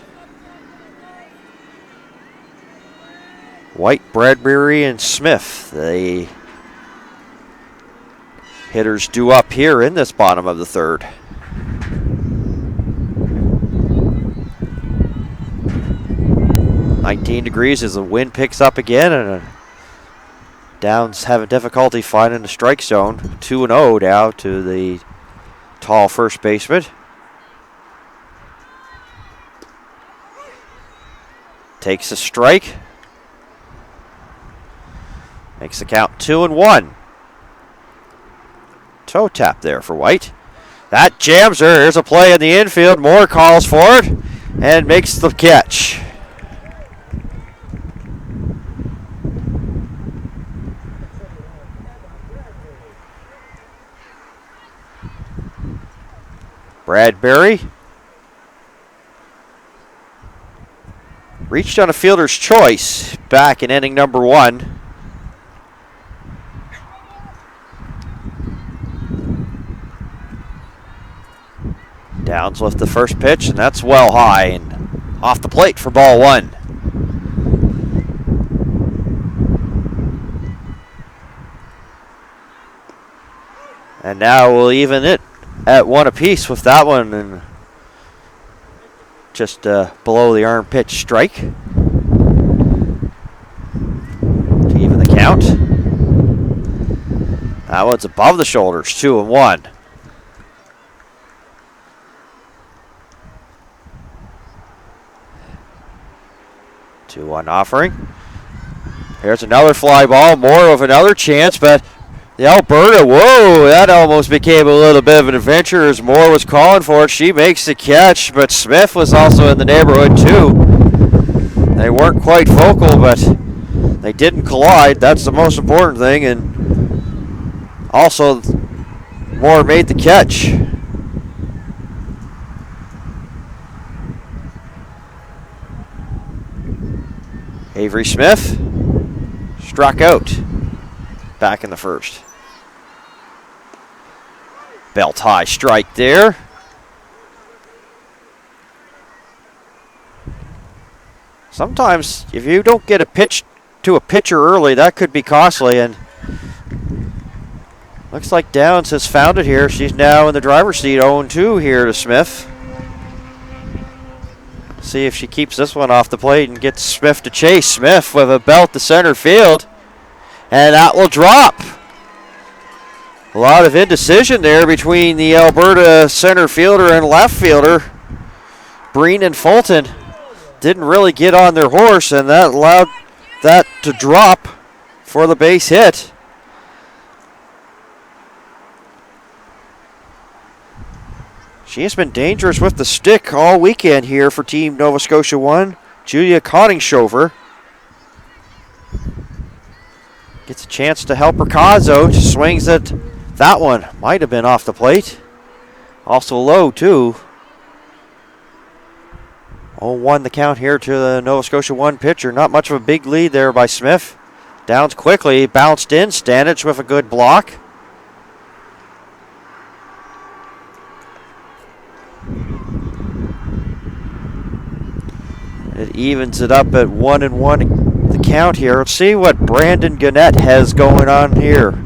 White, Bradbury, and Smith, the hitters due up here in this bottom of the third. "19 degrees as the wind picks up again, and Downs having difficulty finding the strike zone. 2-0 now to the tall first baseman. Takes a strike. Makes the count 2-1. Toe tap there for White. That jams her. Here's a play in the infield. Moore calls for it and makes the catch. Bradbury reached on a fielder's choice back in inning number 1. Downs with the first pitch, and that's well high and off the plate for ball 1. And now we'll even it at 1 apiece with that one, and just below the arm pitch strike to even the count. That one's above the shoulders, 2-1. 2-1 offering. Here's another fly ball. More of another chance, but the Alberta, whoa, that almost became a little bit of an adventure as Moore was calling for it. She makes the catch, but Smith was also in the neighborhood too. They weren't quite focal, but they didn't collide. That's the most important thing, and also Moore made the catch. Avery Smith struck out back in the first. Belt high strike there. Sometimes if you don't get a pitch to a pitcher early, that could be costly, and looks like Downs has found it here. She's now in the driver's seat, 0-2 here to Smith. See if she keeps this one off the plate and gets Smith to chase. Smith with a belt to center field, and that will drop. A lot of indecision there between the Alberta center fielder and left fielder. Breen and Fulton didn't really get on their horse, and that allowed that to drop for the base hit. She has been dangerous with the stick all weekend here for Team Nova Scotia 1. Julia Coningshover gets a chance to help her cause out. Swings at that one. Might have been off the plate. Also low, too. 0-1 the count here to the Nova Scotia 1 pitcher. Not much of a big lead there by Smith. Downs quickly, bounced in. Stanich with a good block. It evens it up at 1-1 the count here. Let's see what Brandon Gannett has going on here.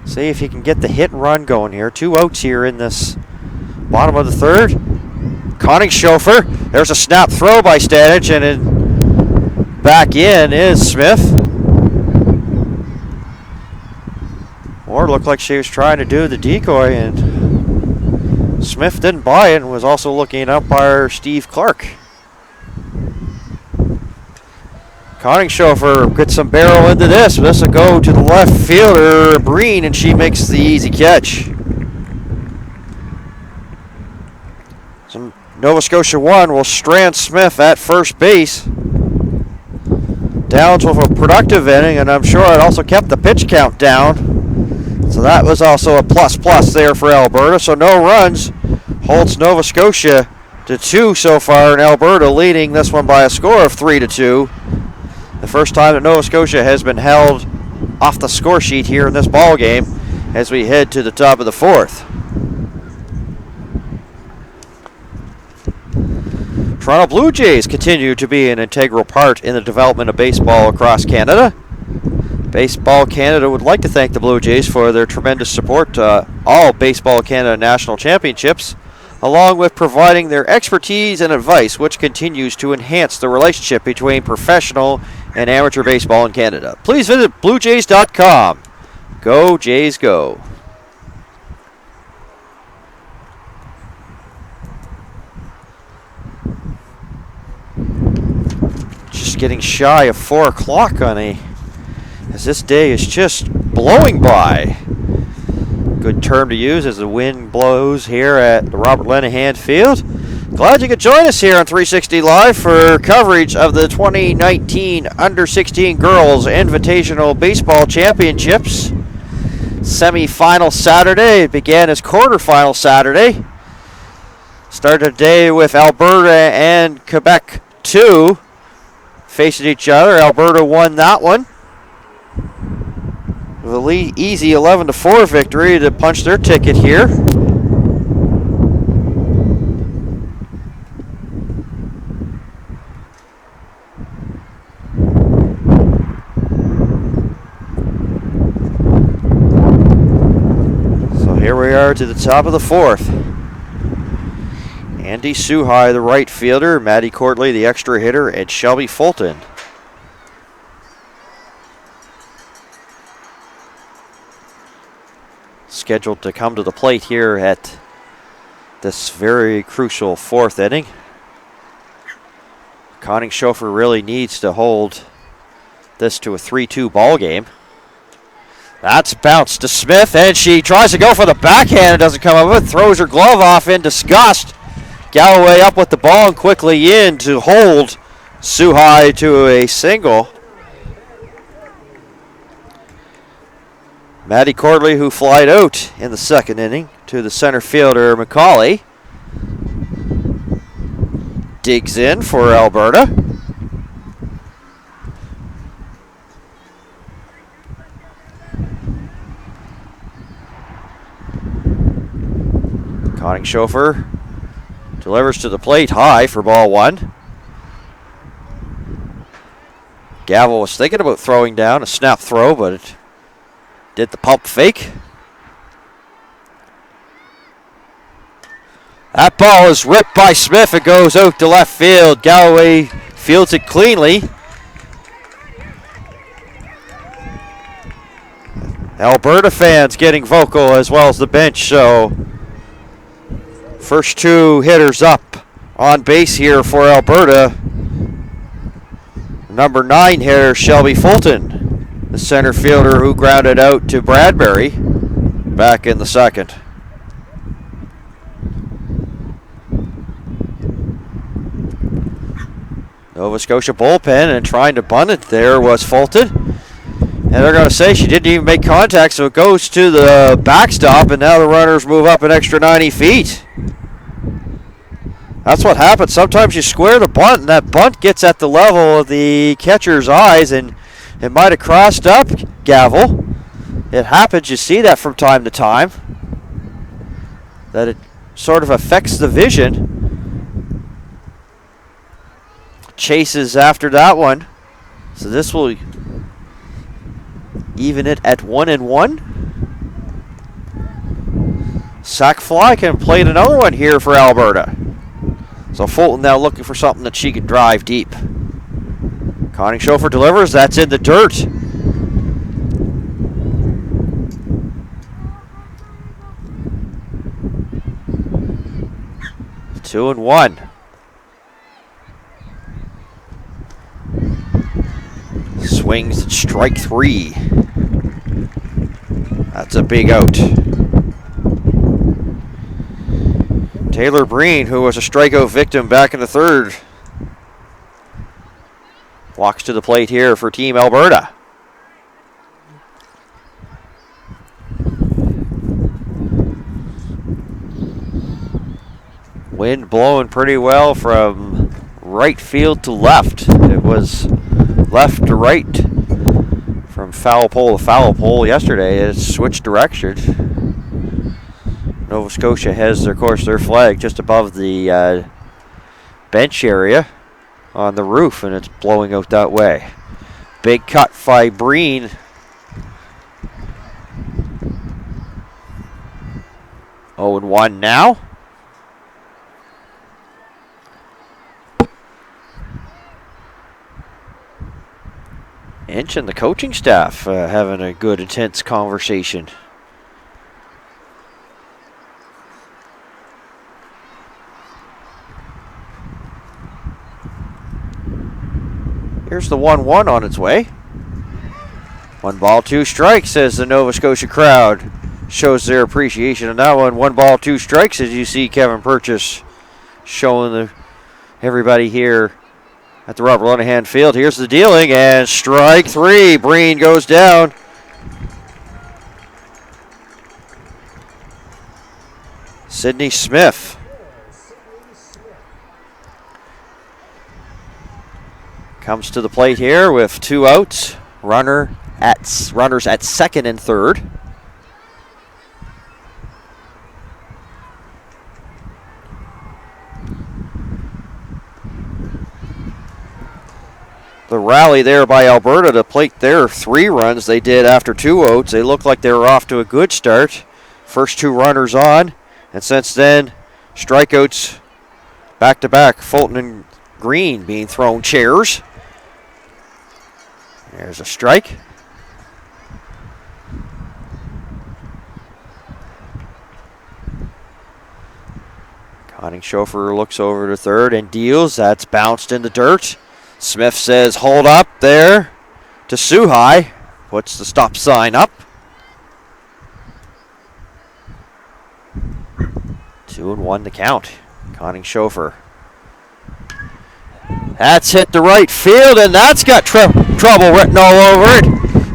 See if he can get the hit and run going here. 2 outs here in this bottom of the third. Coningshofer. There's a snap throw by Stanich, and then back in is Smith. Or looked like she was trying to do the decoy, and Smith didn't buy it and was also looking at umpire Steve Clark. Coningshofer gets some barrel into this. This will go to the left fielder, Breen, and she makes the easy catch. So Nova Scotia 1 will strand Smith at first base. Downs with a productive inning, and I'm sure it also kept the pitch count down. So that was also a plus there for Alberta. So no runs holds Nova Scotia to 2 so far, and Alberta leading this one by a score of 3-2. The first time that Nova Scotia has been held off the score sheet here in this ball game as we head to the top of the 4th. Toronto Blue Jays continue to be an integral part in the development of baseball across Canada. Baseball Canada would like to thank the Blue Jays for their tremendous support to all Baseball Canada National Championships, along with providing their expertise and advice, which continues to enhance the relationship between professional and amateur baseball in Canada. Please visit bluejays.com. Go Jays go. Just getting shy of 4 o'clock on as this day is just blowing by. Good term to use as the wind blows here at the Robert Lenahan Field. Glad you could join us here on 360 Live for coverage of the 2019 Under-16 Girls Invitational Baseball Championships. Semi-final Saturday. It began as quarterfinal Saturday. Started the day with Alberta and Quebec 2 facing each other. Alberta won that one with an easy 11-4 victory to punch their ticket here. So here we are to the top of the 4th. Andy Suhai, the right fielder, Maddie Courtley, the extra hitter, and Shelby Fulton. Scheduled to come to the plate here at this very crucial 4th inning. Coningshofer really needs to hold this to a 3-2 ball game. That's bounced to Smith, and she tries to go for the backhand. It doesn't come up with it. Throws her glove off in disgust. Galloway up with the ball and quickly in to hold Suhai to a single. Maddie Courtley, who flied out in the 2nd inning to the center fielder McCauley, digs in for Alberta. Coningshofer delivers to the plate high for ball 1. Gavel was thinking about throwing down a snap throw, but it did the pump fake. That ball is ripped by Smith. It goes out to left field. Galloway fields it cleanly. Alberta fans getting vocal as well as the bench, so first 2 hitters up on base here for Alberta. Number 9 hitter, Shelby Fulton, the center fielder who grounded out to Bradbury back in the 2nd. Nova Scotia bullpen, and trying to bunt it there was Fulton. And they're going to say she didn't even make contact, so it goes to the backstop, and now the runners move up an extra 90 feet. That's what happens. Sometimes you square the bunt, and that bunt gets at the level of the catcher's eyes, and it might have crossed up Gavel. It happens. You see that from time to time, that it sort of affects the vision. Chases after that one. So this will even it at 1-1. Sack fly can play another one here for Alberta. So Fulton now looking for something that she can drive deep. Coningshofer delivers. That's in the dirt. 2-1. Swings at strike 3. That's a big out. Taylor Breen, who was a strikeout victim back in the third, walks to the plate here for Team Alberta. Wind blowing pretty well from right field to left. It was left to right from foul pole to foul pole yesterday. It switched directions. Nova Scotia has, of course, their flag just above the bench area on the roof, and it's blowing out that way. Big cut by Breen. Oh, and 1 now. Inch and the coaching staff having a good, intense conversation. Here's the 1-1 on its way. 1 ball, 2 strikes as the Nova Scotia crowd shows their appreciation on that one. 1 ball, 2 strikes as you see Kevin Purchase showing everybody here at the Robert Lenahan Field. Here's the dealing, and strike 3. Breen goes down. Sidney Smith. Comes to the plate here with 2 outs. Runners at second and third. The rally there by Alberta to plate their 3 runs they did after 2 outs. They looked like they were off to a good start. First 2 runners on, and since then, strikeouts back-to-back. Fulton and Green being thrown chairs. There's a strike. Conning Chauffeur looks over to third and deals. That's bounced in the dirt. Smith says, hold up there to Suhai. Puts the stop sign up. 2-1 the count. Conning Chauffeur. That's hit the right field, and that's got trouble written all over it.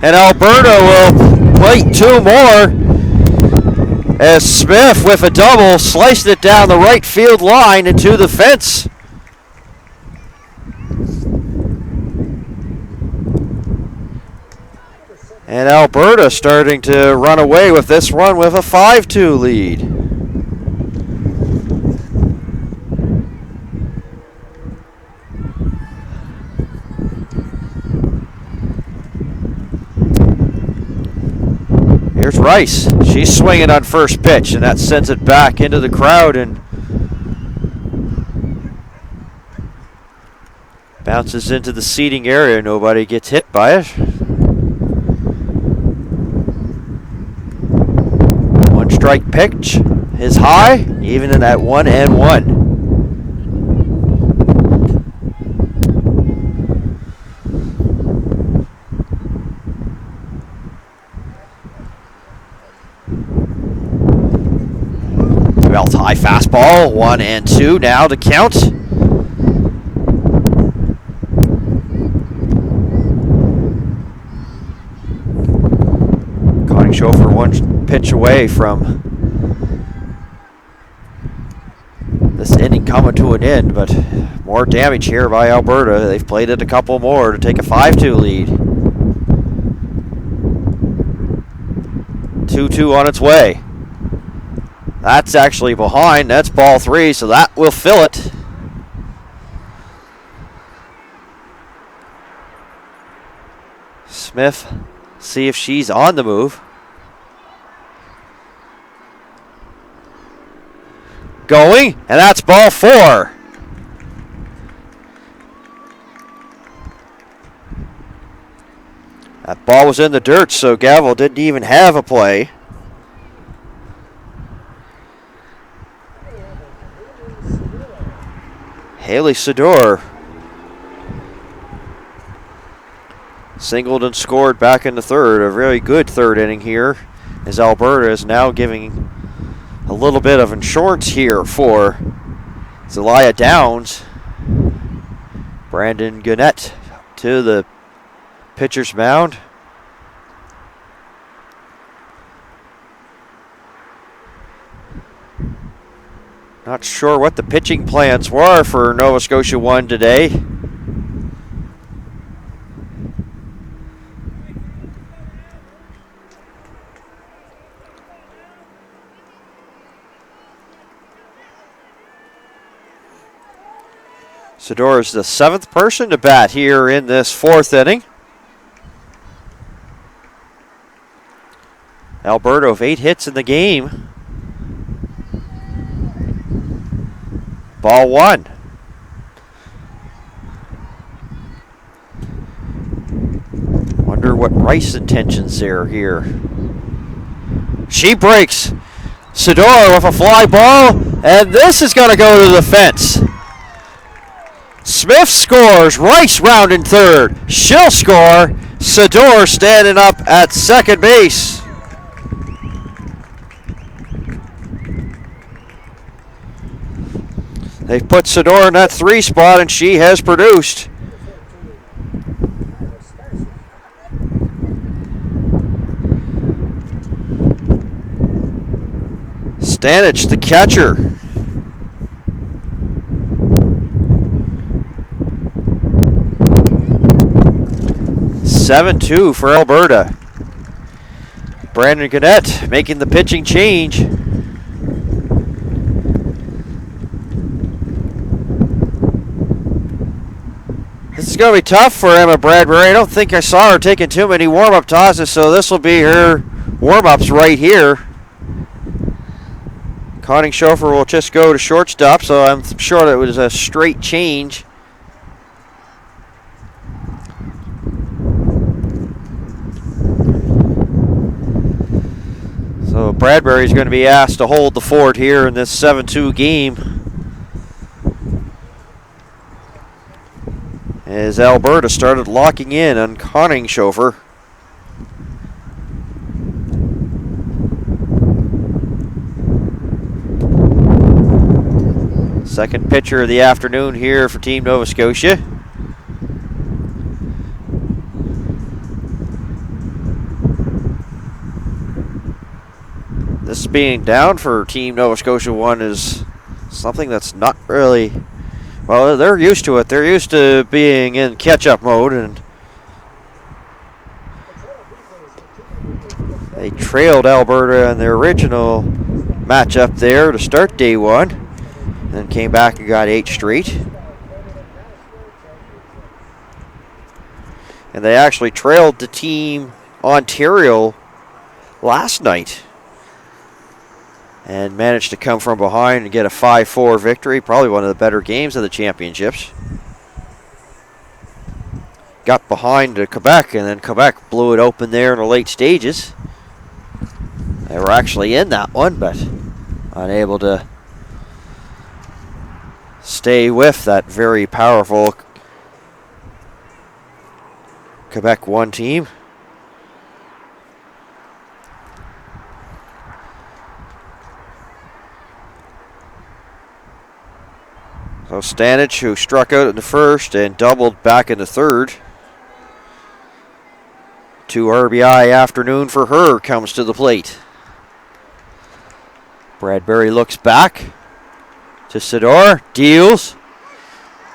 And Alberta will plate 2 more as Smith, with a double, sliced it down the right field line into the fence. And Alberta starting to run away with this one with a 5-2 lead. Here's Rice. She's swinging on first pitch, and that sends it back into the crowd and bounces into the seating area. Nobody gets hit by it. Strike pitch is high, even in at 1-1. Belt high fastball, 1-2 now to count. Conning Chauffeur 1 pitch away from this inning coming to an end, but more damage here by Alberta. They've played it a couple more to take a 5-2 lead. 2-2 on its way. That's actually behind. That's ball 3, so that will fill it. Smith, see if she's on the move. Going, and that's ball 4. That ball was in the dirt, so Gavel didn't even have a play. Haley Sador singled and scored back in the third. A very good third inning here, as Alberta is now giving a little bit of insurance here for Zelaya Downs. Brandon Gannett to the pitcher's mound. Not sure what the pitching plans were for Nova Scotia 1 today. Sador is the 7th person to bat here in this 4th inning. Alberta with 8 hits in the game. Ball 1. Wonder what Rice's intentions there here. She breaks. Sador with a fly ball, and this is going to go to the fence. Smith scores. Rice rounding third. She'll score. Sador standing up at second base. They've put Sador in that 3 spot, and she has produced. Stanich, the catcher. (7-2) for Alberta. Brandon Gannett making the pitching change. This is going to be tough for Emma Bradbury. I don't think I saw her taking too many warm-up tosses, so this will be her warm-ups right here. Conning Schofer will just go to shortstop, so I'm sure that it was a straight change. So Bradbury's going to be asked to hold the fort here in this 7-2 game, as Alberta started locking in on Conning Schofer. Second pitcher of the afternoon here for Team Nova Scotia. This being down for Team Nova Scotia 1 is something that's not really, well, they're used to it. They're used to being in catch-up mode, and they trailed Alberta in their original matchup there to start day 1, then came back and got 8 straight. And they actually trailed the Team Ontario last night and managed to come from behind and get a 5-4 victory. Probably one of the better games of the championships. Got behind to Quebec, and then Quebec blew it open there in the late stages. They were actually in that one, but unable to stay with that very powerful Quebec 1 team. So Stanich, who struck out in the first and doubled back in the third. 2 RBI afternoon for her comes to the plate. Bradbury looks back to Sador, deals.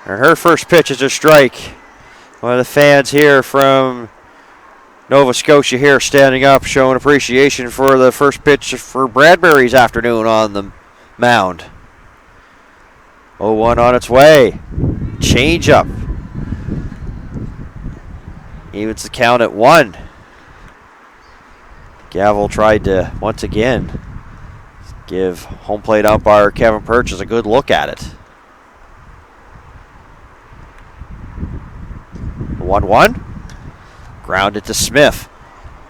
And her first pitch is a strike. One of the fans here from Nova Scotia here standing up, showing appreciation for the first pitch for Bradbury's afternoon on the mound. 0-1 on its way. Change up. Evens the count at 1. Gavel tried to, once again, give home plate umpire Kevin Purchase a good look at it. 1-1. Grounded to Smith.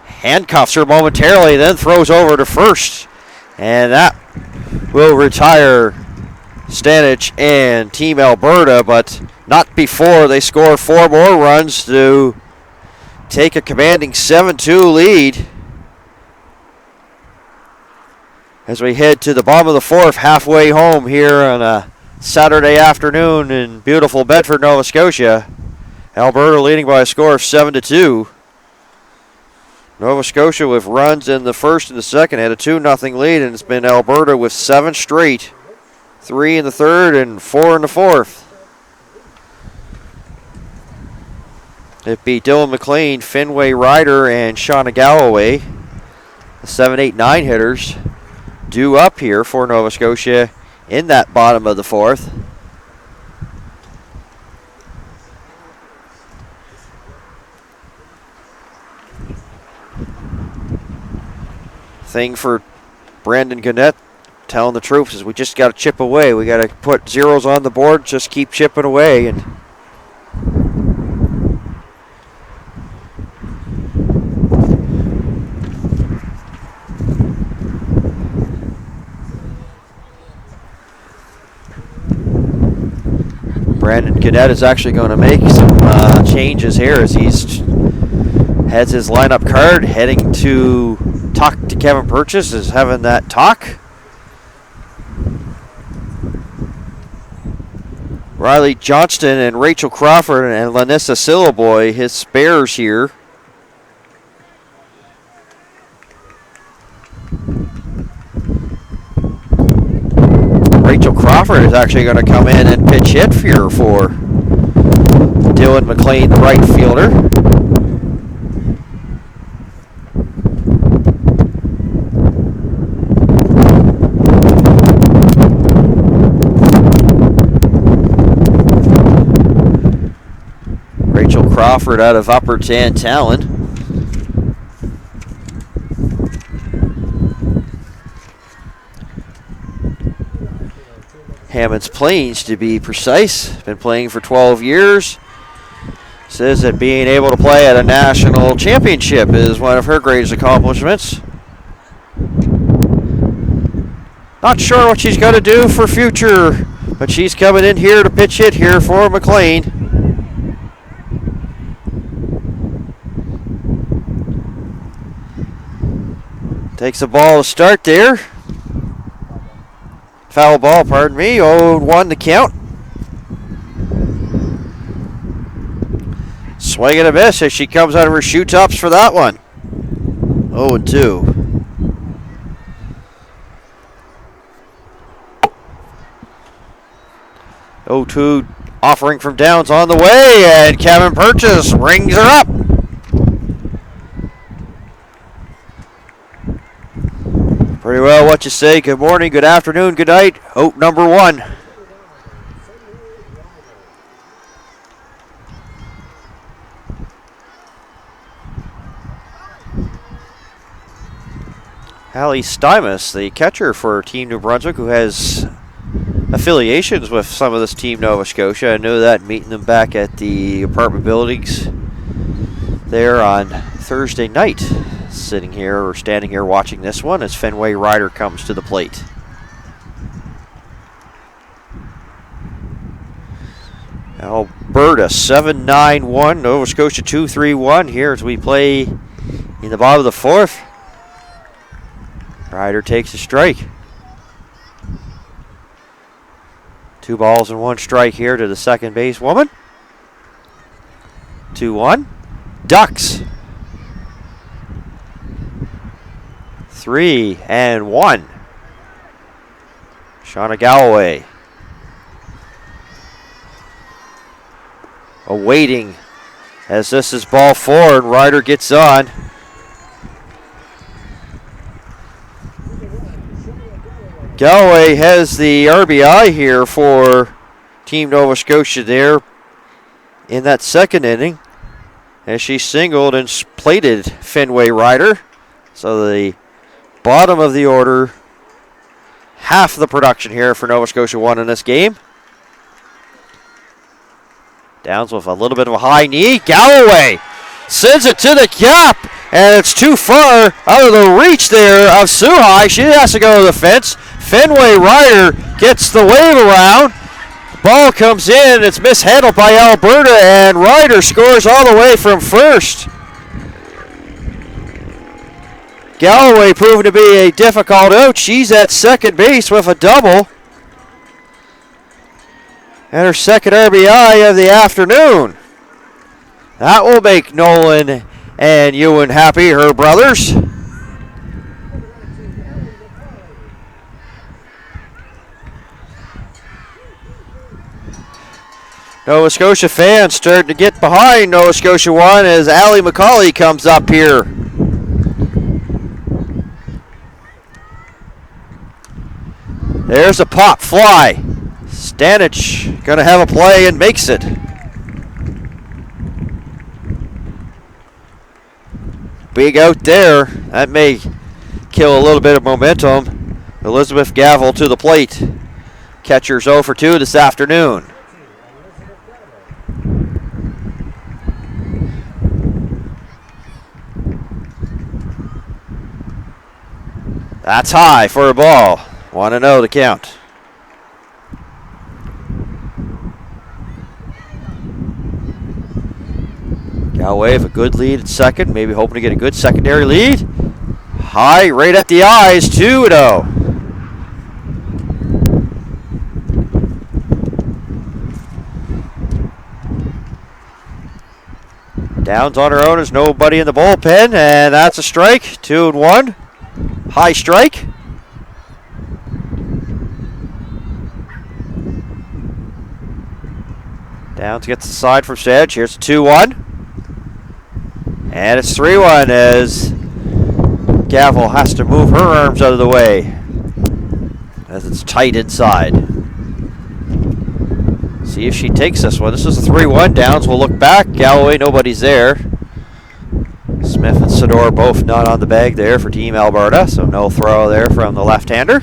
Handcuffs her momentarily, then throws over to first. And that will retire Stanich and Team Alberta, but not before they score 4 more runs to take a commanding 7-2 lead. As we head to the bottom of the 4th, halfway home here on a Saturday afternoon in beautiful Bedford, Nova Scotia. Alberta leading by a score of 7-2. Nova Scotia with runs in the first and the second had a 2-0 lead, and it's been Alberta with 7 straight. 3 in the third and 4 in the fourth. It beat Dylan McLean, Fenway Ryder, and Shauna Galloway. The 7, 8, 9 hitters due up here for Nova Scotia in that bottom of the 4th. Thing for Brandon Gannett telling the troops is we just got to chip away. We got to put zeros on the board, just keep chipping away. And Brandon Gannett is actually going to make some changes here as he's heads his lineup card, heading to talk to Kevin Purchase, is having that talk. Riley Johnston and Rachel Crawford and Lanissa Sillaboy, his spares here. Rachel Crawford is actually going to come in and pitch hit here for Dylan McLean, the right fielder. Rachel Crawford out of Upper Tantallon. Hammonds Plains, to be precise. Been playing for 12 years. Says that being able to play at a national championship is one of her greatest accomplishments. Not sure what she's going to do for future, but she's coming in here to pitch hit here for McLean. Takes the ball to start there. Foul ball, pardon me. 0-1 to count. Swing and a miss as she comes out of her shoe tops for that one. 0-2. Offering from Downs on the way, and Kevin Purchase rings her up. Pretty well what you say. Good morning, good afternoon, good night. Number 1. Hallie Stymus, the catcher for Team New Brunswick, who has affiliations with some of this Team Nova Scotia. I know that meeting them back at the apartment buildings there on Thursday night. Sitting here or standing here watching this one as Fenway Ryder comes to the plate. Alberta 7-9-1, Nova Scotia 2-3-1 here as we play in the bottom of the 4th. Ryder takes a strike. 2 balls and 1 strike here to the second base woman. 2-1. Ducks. 3-1. Shauna Galloway awaiting as this is ball 4 and Ryder gets on. Galloway has the RBI here for Team Nova Scotia there in that second inning as she singled and plated Fenway Ryder. So the bottom of the order, half the production here for Nova Scotia 1 in this game. Downs with a little bit of a high knee. Galloway sends it to the gap, and it's too far out of the reach there of Suhai. She has to go to the fence. Fenway Ryder gets the wave around. Ball comes in. It's mishandled by Alberta, and Ryder scores all the way from first. Galloway proving to be a difficult out. She's at second base with a double. And her second RBI of the afternoon. That will make Nolan and Ewan happy, her brothers. Nova Scotia fans starting to get behind Nova Scotia 1 as Allie McCauley comes up here. There's a pop fly. Stanich going to have a play and makes it. Big out there. That may kill a little bit of momentum. Elizabeth Gavel to the plate. Catcher's 0 for 2 this afternoon. That's high for a ball. 1-0 to count. Galloway have a good lead at second. Maybe hoping to get a good secondary lead. High, right at the eyes. 2-0. Downs on her own. There's nobody in the bullpen, and that's a strike. 2-1. High strike. Downs gets the side from Sedge. Here's a 2-1. And it's 3-1 as Gavel has to move her arms out of the way as it's tight inside. See if she takes this one. This is a 3-1. Downs will look back. Galloway, nobody's there. Smith and Sador both not on the bag there for Team Alberta, so no throw there from the left-hander.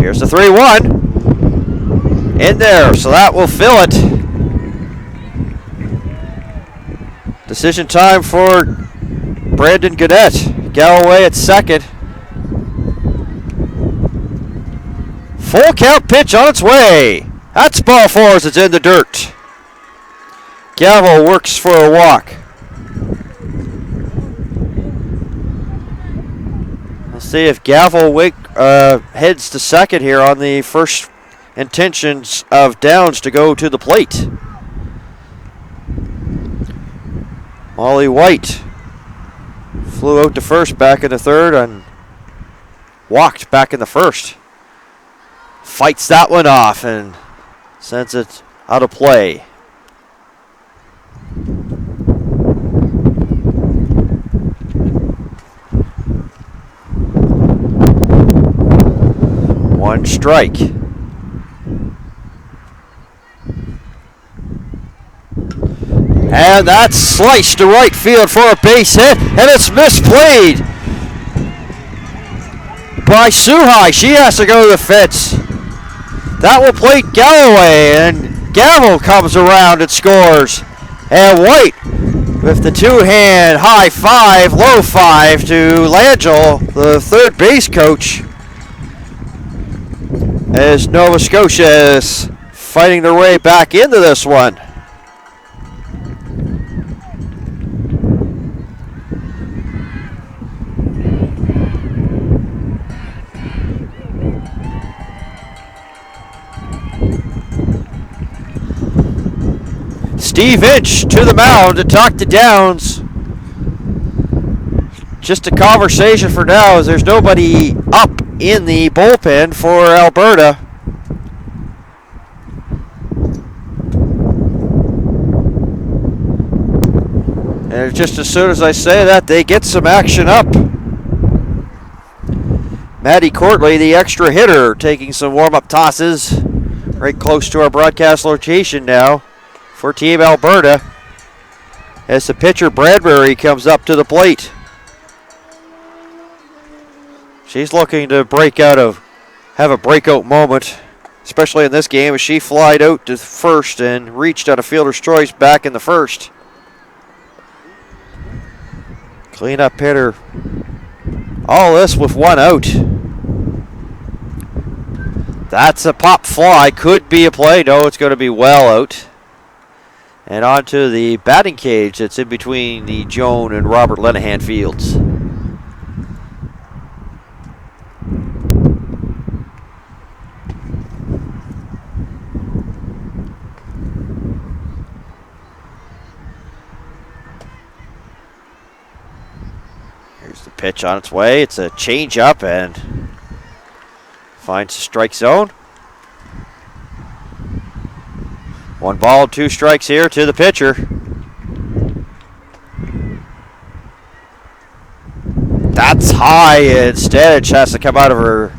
Here's the 3-1. In there, so that will fill it. Decision time for Brandon Gannett. Galloway at second. Full count pitch on its way. That's ball 4 as it's in the dirt. Gavel works for a walk. Let's see if Gavel heads to second here on the first intentions of Downs to go to the plate. Molly White flew out to first back in the third and walked back in the first. Fights that one off and sends it out of play. One strike. And that's sliced to right field for a base hit, and it's misplayed by Suhai. She has to go to the fence. That will plate Galloway, and Gavel comes around and scores. And White with the two-hand high five, low five to Langell, the third base coach, as Nova Scotia is fighting their way back into this one. Steve Inch to the mound to talk to Downs. Just a conversation for now as there's nobody up in the bullpen for Alberta. And just as soon as I say that, they get some action up. Maddie Courtley, the extra hitter, taking some warm-up tosses right close to our broadcast location now for Team Alberta as the pitcher Bradbury comes up to the plate. She's looking to have a breakout moment, especially in this game as she flied out to first and reached on a fielder's choice back in the first. Cleanup hitter All this with 1 out. That's a pop fly. Could be a play. No, it's going to be well out. And on to the batting cage that's in between the Joan and Robert Lenahan fields. Here's the pitch on its way. It's a change-up and finds the strike zone. 1 ball, 2 strikes here to the pitcher. That's high. Instead, she has to come out of her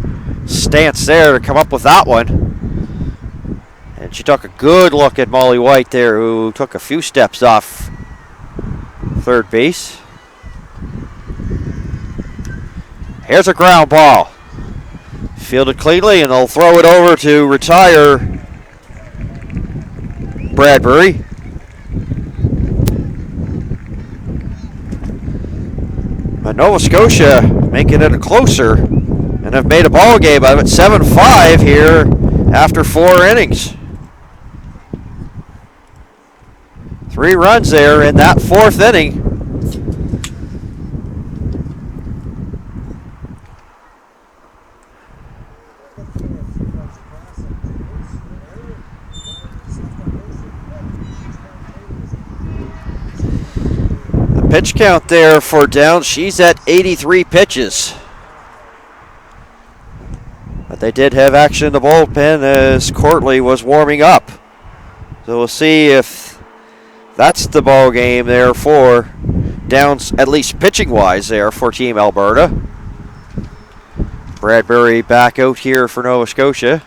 stance there to come up with that one. And she took a good look at Molly White there, who took a few steps off third base. Here's a ground ball. Fielded cleanly, and they'll throw it over to retire Bradbury. But Nova Scotia making it a closer and have made a ball game out of it. 7-5 here after 4 innings. 3 runs there in that 4th inning. Pitch count there for Downs. She's at 83 pitches. But they did have action in the bullpen as Courtley was warming up. So we'll see if that's the ball game there for Downs, at least pitching-wise there for Team Alberta. Bradbury back out here for Nova Scotia.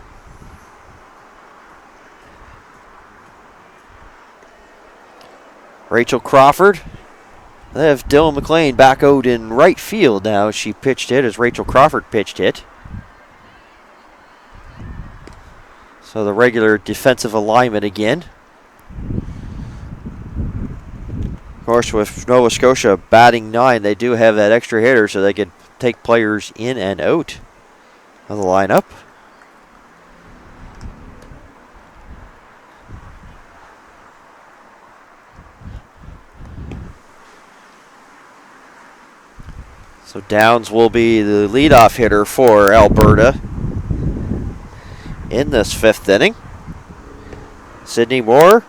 Rachel Crawford. They have Dylan McLean back out in right field now. She pitched hit as Rachel Crawford pitched hit. So the regular defensive alignment again. Of course, with Nova Scotia batting 9, they do have that extra hitter so they can take players in and out of the lineup. So Downs will be the leadoff hitter for Alberta in this 5th inning. Sydney Moore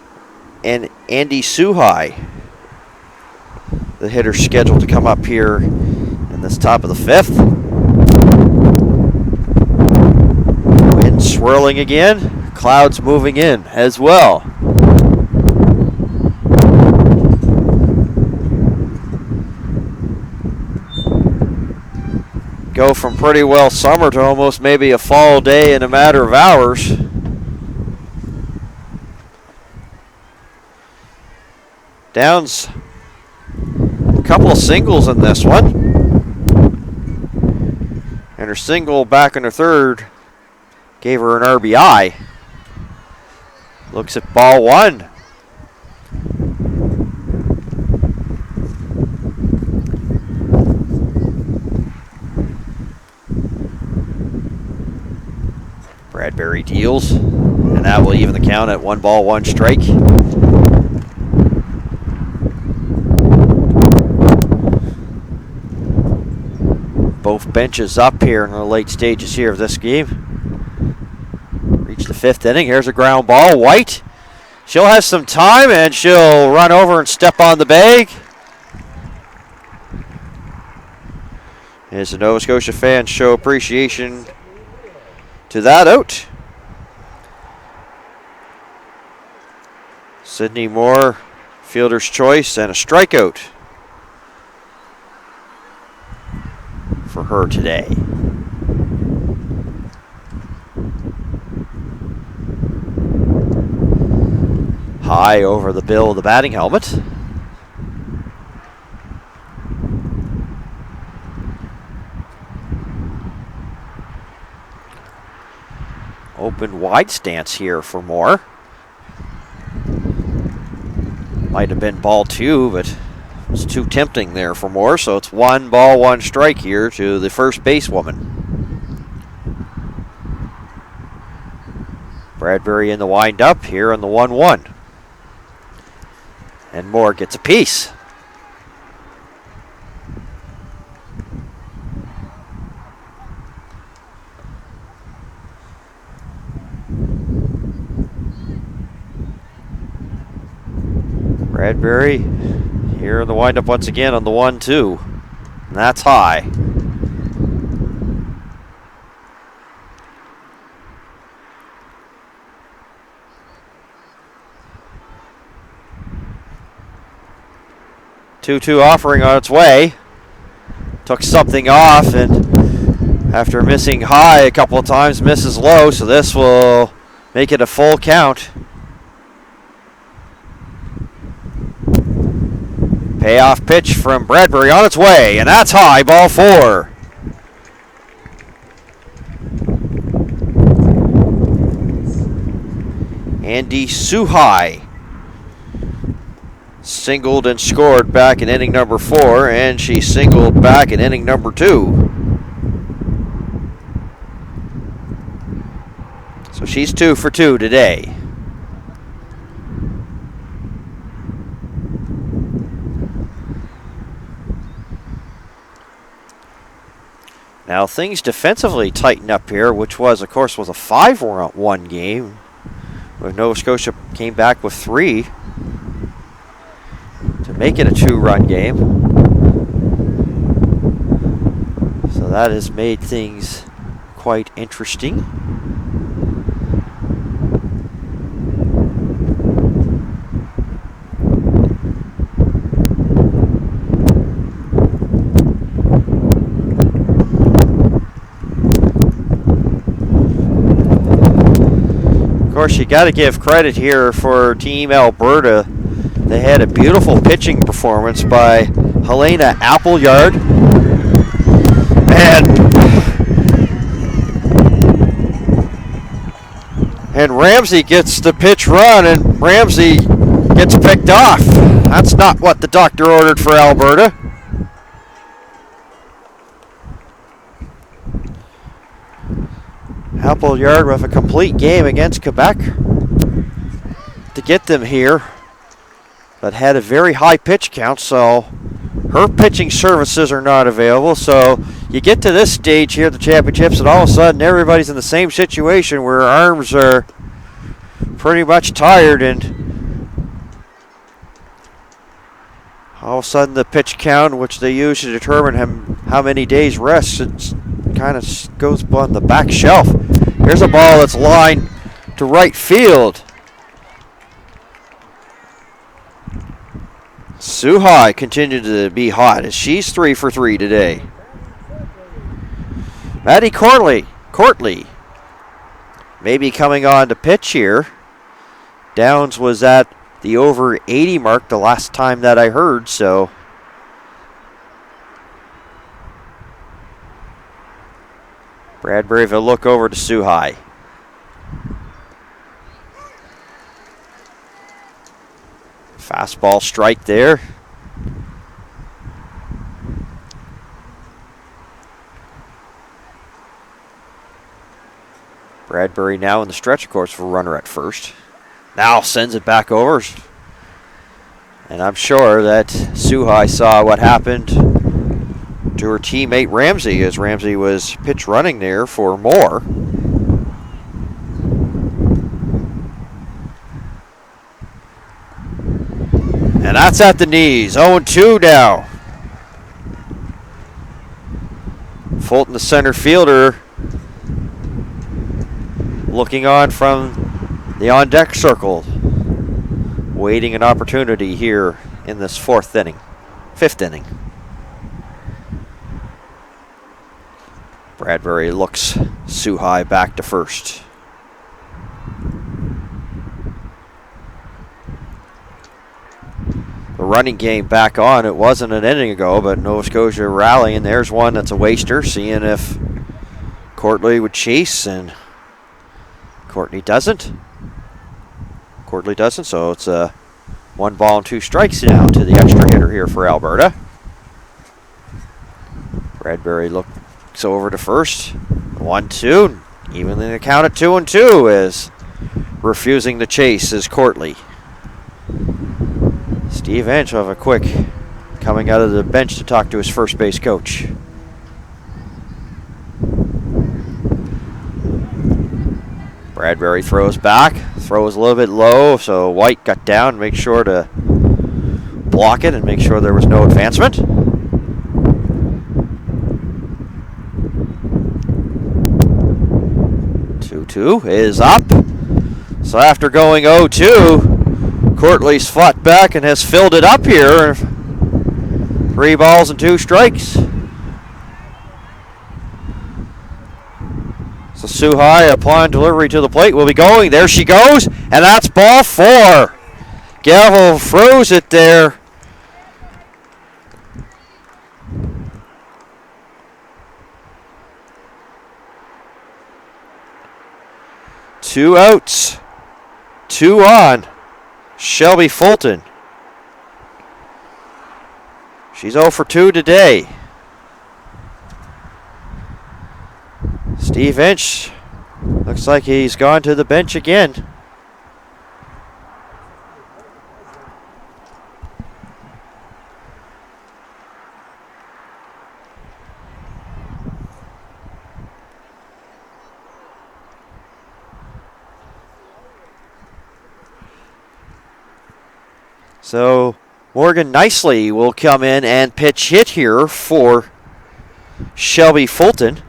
and Andy Suhai, the hitters scheduled to come up here in this top of the 5th. Wind swirling again, clouds moving in as well. Go from pretty well summer to almost maybe a fall day in a matter of hours. Downs, a couple of singles in this one. And her single back in her 3rd gave her an RBI. Looks at ball 1. Bradbury deals, and that will even the count at 1 ball, 1 strike. Both benches up here in the late stages here of this game. Reach the 5th inning. Here's a ground ball. White. She'll have some time, and she'll run over and step on the bag. As the Nova Scotia fans show appreciation to that out. Sydney Moore, fielder's choice, and a strikeout for her today. High over the bill of the batting helmet. Open wide stance here for Moore. Might have been ball 2, but It's too tempting there for Moore, so it's 1 ball, 1 strike here to the first basewoman. Bradbury in the wind-up here on the 1-1. And Moore gets a piece. Bradbury here in the windup once again on the 1-2. And that's high. Two offering on its way. Took something off, and after missing high a couple of times, misses low, so this will make it a full count. Payoff pitch from Bradbury on its way, and that's high, ball 4. Andy Suhai singled and scored back in inning number 4, and she singled back in inning number 2. So she's 2 for 2 today. Now things defensively tighten up here, which was, of course, was a 5-1 game, where Nova Scotia came back with 3 to make it a 2-run game. So that has made things quite interesting. Of course, you got to give credit here for Team Alberta. They had a beautiful pitching performance by Helena Appleyard. And Ramsey gets the pitch run, and Ramsey gets picked off. That's not what the doctor ordered for Alberta. Appleyard with a complete game against Quebec to get them here, but had a very high pitch count, so her pitching services are not available. So you get to this stage here at the championships, and all of a sudden everybody's in the same situation where arms are pretty much tired, and all of a sudden the pitch count, which they use to determine how many days rest, it kind of goes on the back shelf. Here's a ball that's lined to right field. Suhai continued to be hot as she's 3 for 3 today. Maddie Courtley maybe coming on to pitch here. Downs was at the over 80 mark the last time that I heard, so Bradbury will look over to Suhai. Fastball strike there. Bradbury now in the stretch, of course, for runner at first. Now sends it back over. And I'm sure that Suhai saw what happened to her teammate Ramsey, as Ramsey was pitch running there for Moore. And that's at the knees. 0-2 now. Fulton, the center fielder, looking on from the on-deck circle, waiting an opportunity here in this fifth inning. Bradbury looks Suhai back to first. The running game back on. It wasn't an inning ago, but Nova Scotia rallying. There's one that's a waster, seeing if Courtley would chase, and Courtley doesn't, so it's a 1 ball and 2 strikes now to the extra hitter here for Alberta. Bradbury looks over to first. 1-2. Evenly the count at 2-2 is refusing to chase is Courtley. Steve Inch will have a quick coming out of the bench to talk to his first base coach. Bradbury throws back, throws a little bit low, so White got down, make sure to block it and make sure there was no advancement. 2-2 is up. So after going 0-2, Courtley's fought back and has filled it up here. 3 balls and 2 strikes. So Suhai upon delivery to the plate will be going. There she goes, and that's ball 4. Gavel froze it there. Two outs, 2 on. Shelby Fulton. She's 0 for 2 today. Steve Inch looks like he's gone to the bench again. So Morgan Nicely will come in and pitch hit here for Shelby Fulton.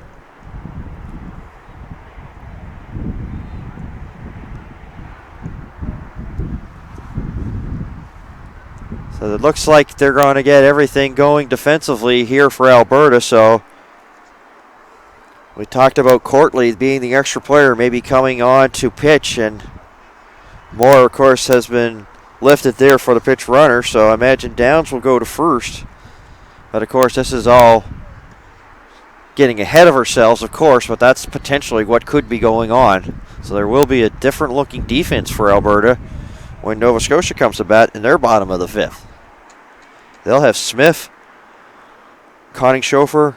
So it looks like they're going to get everything going defensively here for Alberta. So we talked about Courtley being the extra player, maybe coming on to pitch, and Moore, of course, has been lifted there for the pitch runner. So I imagine Downs will go to first. But of course, this is all getting ahead of ourselves, of course, but that's potentially what could be going on. So there will be a different looking defense for Alberta when Nova Scotia comes to bat in their bottom of the 5th. They'll have Smith, Conning-Schofer,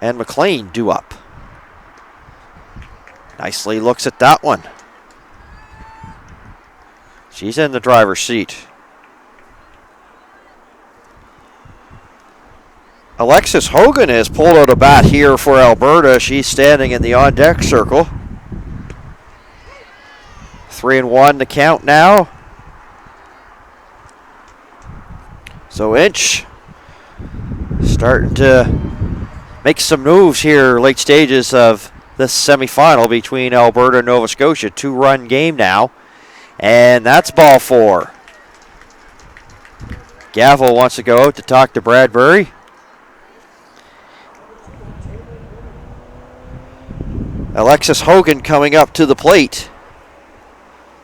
and McLean due up. Nicely looks at that one. She's in the driver's seat. Alexis Hogan has pulled out a bat here for Alberta. She's standing in the on-deck circle. 3-1 to count now. So Inch starting to make some moves here, late stages of this semifinal between Alberta and Nova Scotia. 2-run game now. And that's ball 4. Gavel wants to go out to talk to Bradbury. Alexis Hogan coming up to the plate.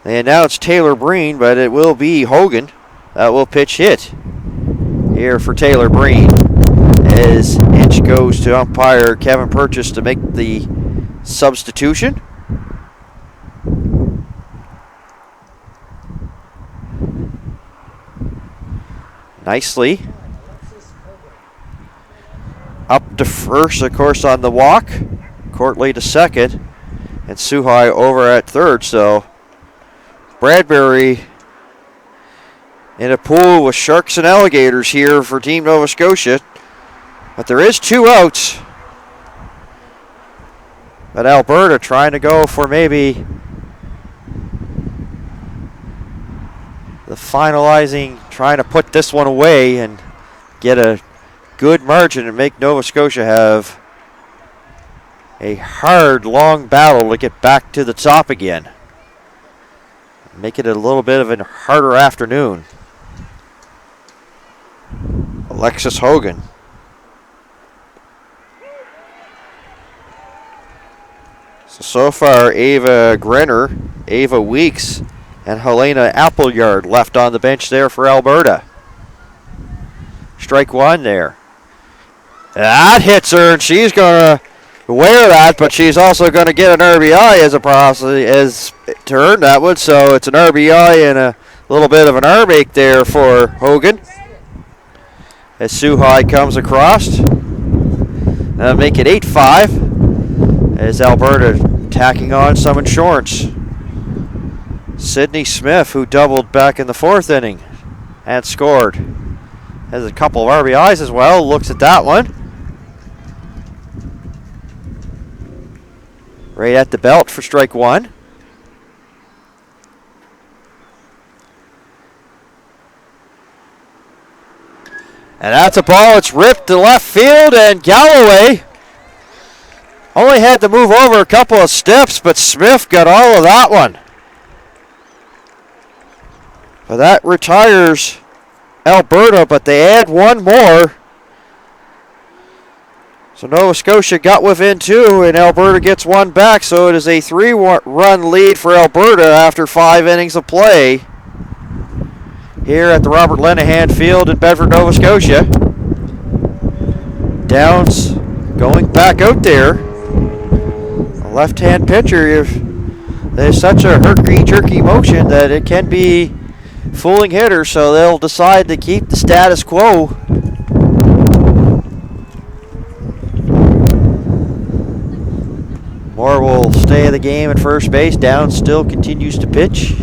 They announced Taylor Breen, but it will be Hogan that will pitch hit here for Taylor Breen, as Inch goes to umpire Kevin Purchase to make the substitution. Nicely up to first, of course, on the walk. Courtley to second, and Suhai over at third. So Bradbury in a pool with sharks and alligators here for Team Nova Scotia. But there is 2 outs. But Alberta trying to go for maybe the finalizing, trying to put this one away and get a good margin and make Nova Scotia have a hard, long battle to get back to the top again. Make it a little bit of a harder afternoon. Alexis Hogan. So far, Ava Grenner, Ava Weeks, and Helena Appleyard left on the bench there for Alberta. Strike 1 there. That hits her, and she's going to wear that, but she's also going to get an RBI as a process as to earn that one. So it's an RBI and a A little bit of an arm ache there for Hogan. As Suhai comes across. That'll make it 8-5. As Alberta tacking on some insurance. Sidney Smith, who doubled back in the 4th inning and scored. Has a couple of RBIs as well. Looks at that one. Right at the belt for strike 1. And that's a ball. It's ripped to left field, and Galloway only had to move over a couple of steps, but Smith got all of that one. But that retires Alberta, but they add one more. So Nova Scotia got within 2, and Alberta gets one back, so it is a 3-run lead for Alberta after 5 innings of play here at the Robert Lenahan Field in Bedford, Nova Scotia. Downs going back out there. A left-hand pitcher, there's such a herky-jerky motion that it can be fooling hitters, so they'll decide to keep the status quo. Moore will stay in the game at first base. Downs still continues to pitch.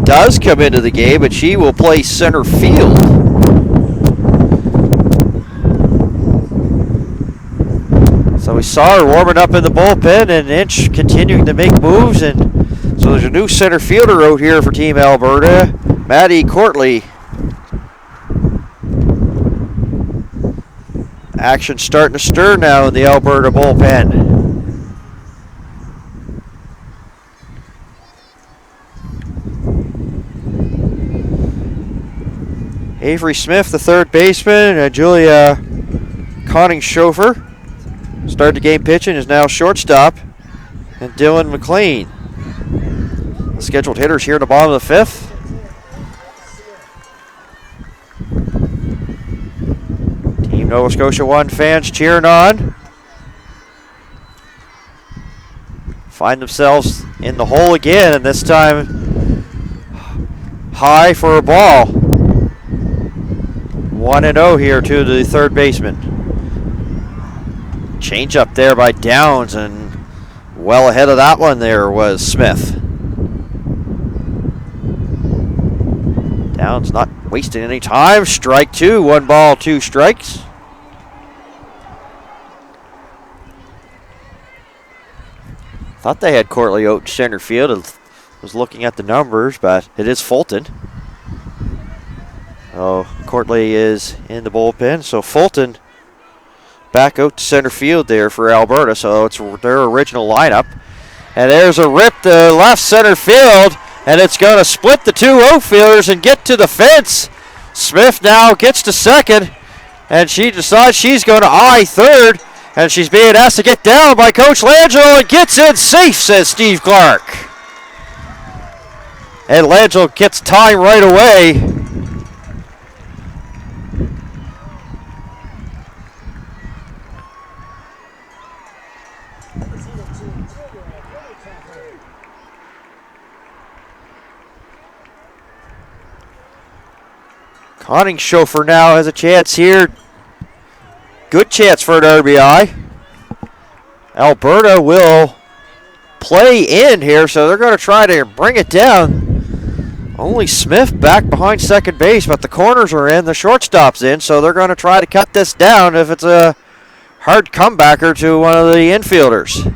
Does come into the game, but she will play center field. So we saw her warming up in the bullpen, and Inch continuing to make moves, and so there's a new center fielder out here for Team Alberta, Maddie Courtley. Action starting to stir now in the Alberta bullpen. Avery Smith, the 3rd baseman, and Julia Conning-Schofer, started the game pitching, is now shortstop, and Dylan McLean. The scheduled hitters here at the bottom of the 5th. Team Nova Scotia 1 fans cheering on. Find themselves in the hole again, and this time high for a ball. 1-0 here to the 3rd baseman. Change up there by Downs, and well ahead of that one there was Smith. Downs not wasting any time. Strike 2, 1 ball, 2 strikes. Thought they had Courtley out in center field. I was looking at the numbers, but it is Fulton. Oh, Courtley is in the bullpen, so Fulton back out to center field there for Alberta, so it's their original lineup. And there's a rip to left center field, and it's going to split the 2 outfielders and get to the fence. Smith now gets to second, and she decides she's going to eye third, and she's being asked to get down by Coach Langelo, and gets in safe, says Steve Clark. And Langelo gets time right away. Conning-Schofer now has a chance here. Good chance for an RBI. Alberta will play in here, so they're going to try to bring it down. Only Smith back behind second base, but the corners are in, the shortstop's in, so they're going to try to cut this down if it's a hard comebacker to one of the infielders.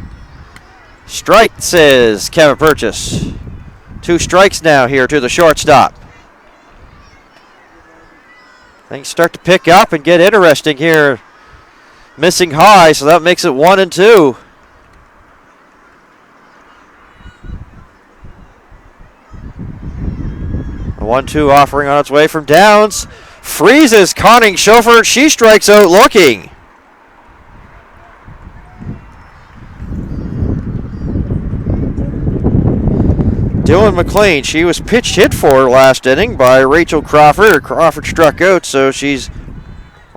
Strike, says Kevin Purchase. 2 strikes now here to the shortstop. Things start to pick up and get interesting here. Missing high, so that makes it 1-2. A 1-2 offering on its way from Downs. freezes Conning Chauffeur. She strikes out looking. Dylan McLean, she was pitch hit for last inning by Rachel Crawford. Crawford struck out, so she's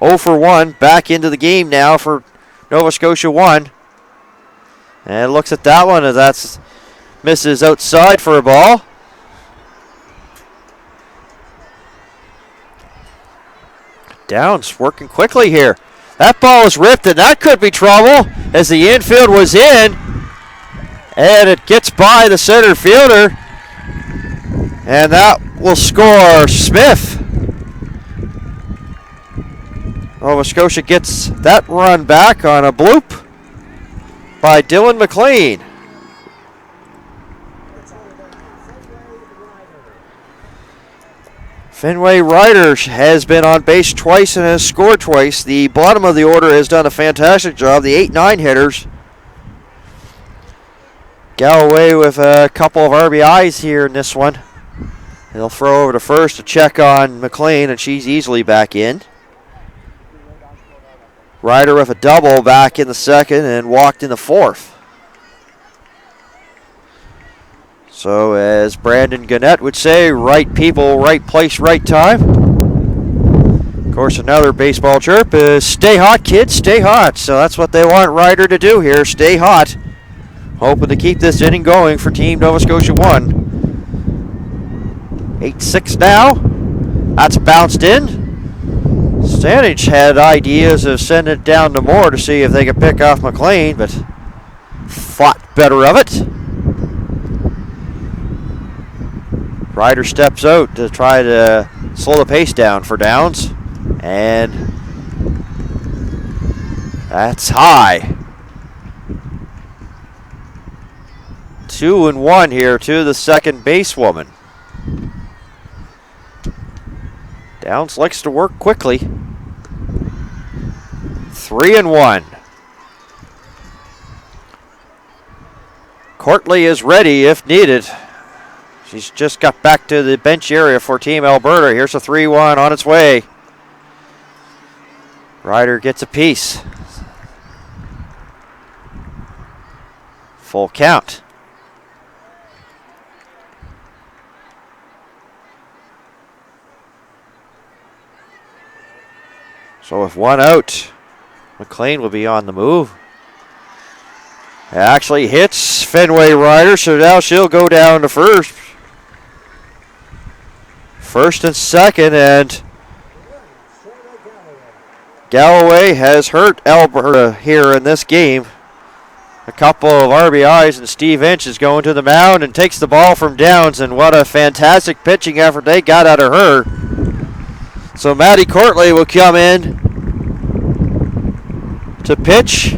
0 for 1. Back into the game now for Nova Scotia 1. And looks at that one as that's misses outside for a ball. Downs working quickly here. That ball is ripped, and that could be trouble as the infield was in. And it gets by the center fielder. And that will score Smith. Nova Scotia gets that run back on a bloop by Dylan McLean. Fenway Ryder has been on base twice and has scored twice. The bottom of the order has done a fantastic job. The 8-9 hitters. Galloway with a couple of RBIs here in this one. He'll throw over to first to check on McLean, and she's easily back in. Ryder with a double back in the second and walked in the fourth. So as Brandon Gannett would say, right people, right place, right time. Of course, another baseball chirp is stay hot, kids, stay hot. So that's what they want Ryder to do here, stay hot. Hoping to keep this inning going for Team Nova Scotia 1. 8-6 now. That's bounced in. Stanage had ideas of sending it down to Moore to see if they could pick off McLean, but thought better of it. Ryder steps out to try to slow the pace down for Downs, and that's high. 2-1 here to the second basewoman. Downs likes to work quickly. 3-1. Courtley is ready if needed. She's just got back to the bench area for Team Alberta. Here's a 3-1 on its way. Ryder gets a piece. Full count. So with one out, McLean will be on the move. Actually hits Fenway Ryder, so now she'll go down to first. First and second, and Galloway has hurt Alberta here in this game. A couple of RBIs, and Steve Inch is going to the mound and takes the ball from Downs, and what a fantastic pitching effort they got out of her. So Maddie Courtley will come in to pitch,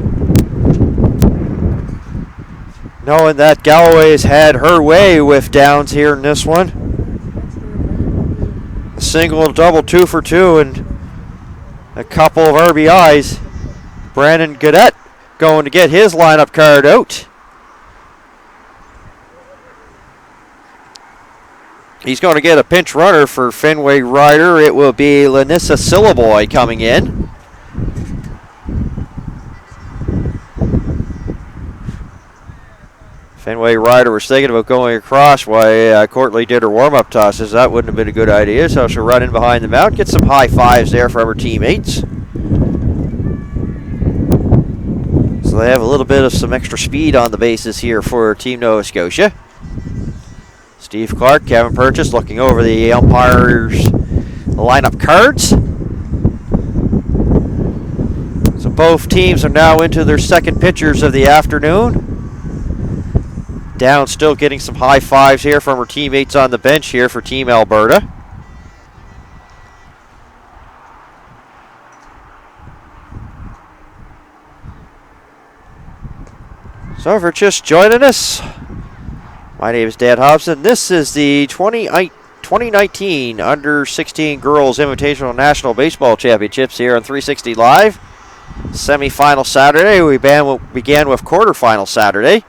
knowing that Galloway has had her way with Downs here in this one. A single, double, 2 for 2, and a couple of RBIs. Brandon Gannett going to get his lineup card out. He's going to get a pinch runner for Fenway Ryder. It will be Lanissa Sillaboy coming in. Fenway Ryder was thinking about going across while Courtley did her warm-up tosses. That wouldn't have been a good idea, so she'll run in behind the mound, get some high fives there from her teammates. So they have a little bit of some extra speed on the bases here for Team Nova Scotia. Steve Clark, Kevin Purchase looking over the umpires' lineup cards. So both teams are now into their second pitchers of the afternoon. Downs still getting some high fives here from her teammates on the bench here for Team Alberta. So if you're just joining us, my name is Dan Hobson. This is the 2019 Under-16 Girls Invitational National Baseball Championships here on 360 Live. Semi-final Saturday. We began with quarterfinal Saturday.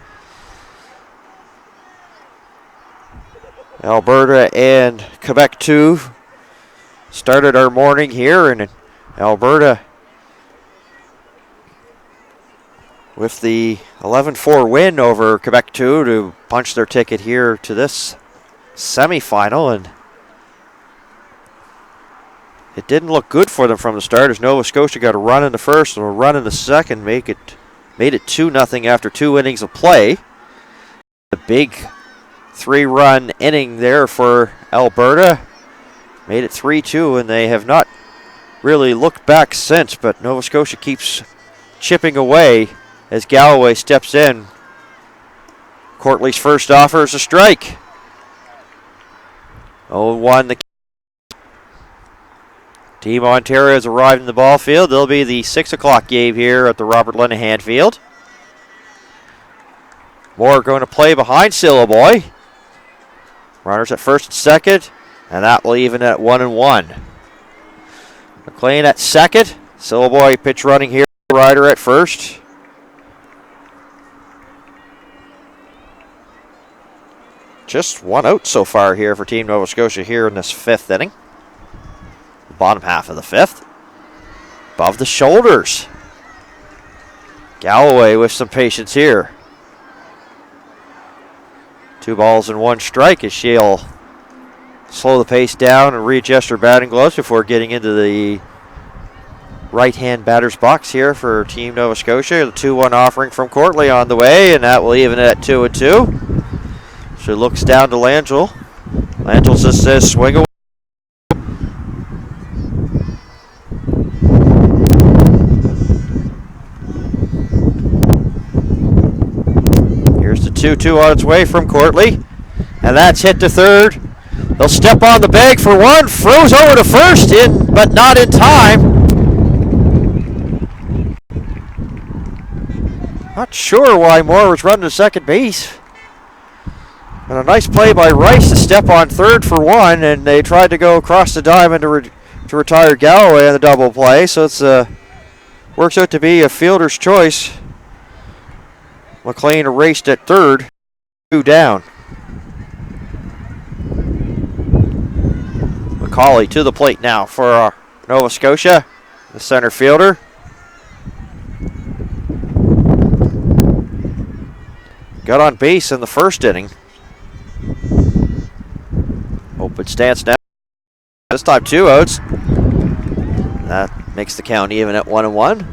Alberta and Quebec 2 started our morning here in Alberta with the 11-4 win over Quebec 2 to punch their ticket here to this semifinal, and it didn't look good for them from the start as Nova Scotia got a run in the first and a run in the second, made it 2-0 after 2 innings of play. A big 3-run inning there for Alberta made it 3-2, and they have not really looked back since, but Nova Scotia keeps chipping away as Galloway steps in. Courtley's first offer is a strike. 0-1 the Team Ontario has arrived in the ball field. They'll be the 6 o'clock game here at the Robert Lenahan Field. Moore going to play behind Syllaboy. Runners at first and second, and that will even at 1-1. McLean at second. Syllaboy pitch running here. Ryder at first. Just 1 out so far here for Team Nova Scotia here in this 5th inning. Bottom half of the 5th. Above the shoulders. Galloway with some patience here. 2 balls and 1 strike as she'll slow the pace down and readjust her batting gloves before getting into the right-hand batter's box here for Team Nova Scotia. The 2-1 offering from Courtley on the way, and that will even it at 2-2. She looks down to Langell. Langell just says swing away. Here's the 2-2 on its way from Courtley. And that's hit to third. They'll step on the bag for one. Froze over to first, but not in time. Not sure why Moore was running to second base. And a nice play by Rice to step on third for one, and they tried to go across the diamond to retire Galloway on the double play. So it's works out to be a fielder's choice. McLean erased at third, 2 down. McCauley to the plate now for Nova Scotia, the center fielder. Got on base in the first inning. Open stance now. This time 2 outs. That makes the count even at 1-1.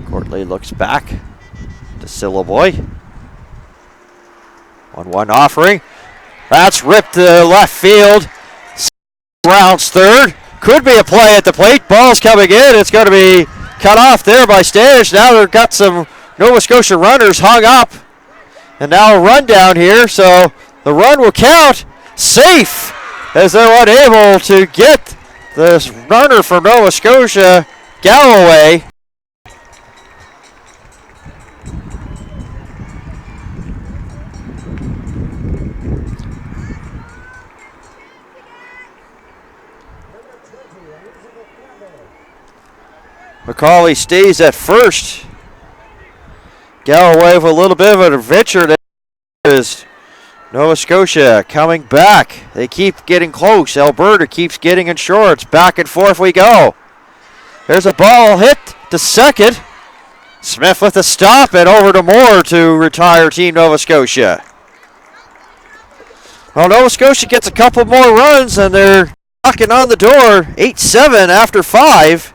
Courtley looks back to Syllaboy. 1-1 offering. That's ripped to left field. Rounds third. Could be a play at the plate. Ball's coming in. It's going to be cut off there by Stairs. Now they've got some Nova Scotia runners hung up. And now a run down here. So the run will count. Safe as they're unable to get this runner from Nova Scotia, Galloway. McCauley stays at first. Galloway with a little bit of an adventure there is Nova Scotia coming back. They keep getting close. Alberta keeps getting in shorts. Back and forth we go. There's a ball hit to second. Smith with a stop and over to Moore to retire Team Nova Scotia. Well, Nova Scotia gets a couple more runs and they're knocking on the door. 8-7 after 5.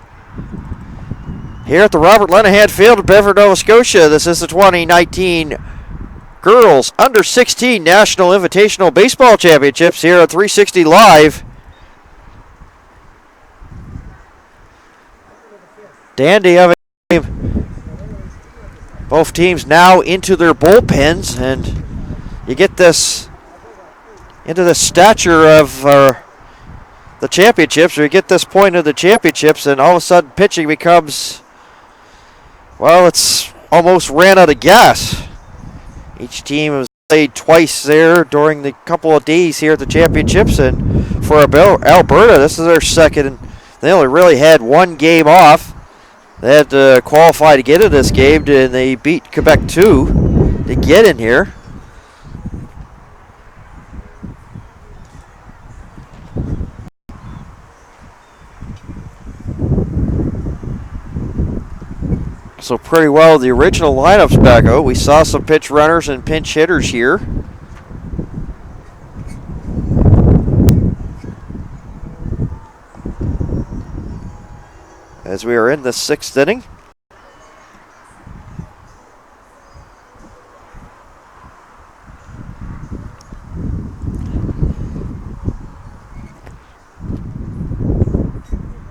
Here at the Robert Lenahan Field in Bedford, Nova Scotia. This is the 2019 Girls Under 16 National Invitational Baseball Championships here at 360 Live. Dandy of a game. Both teams now into their bullpens, and you get this into the stature of the championships, or you get this point of the championships, and all of a sudden pitching becomes, well, it's almost ran out of gas. Each team has played twice there during the couple of days here at the championships, and for Alberta, this is their second, and they only really had one game off. They had to qualify to get in this game, and they beat Quebec 2 to get in here. So pretty well the original lineups back out. We saw some pinch runners and pinch hitters here. As we are in the 6th inning.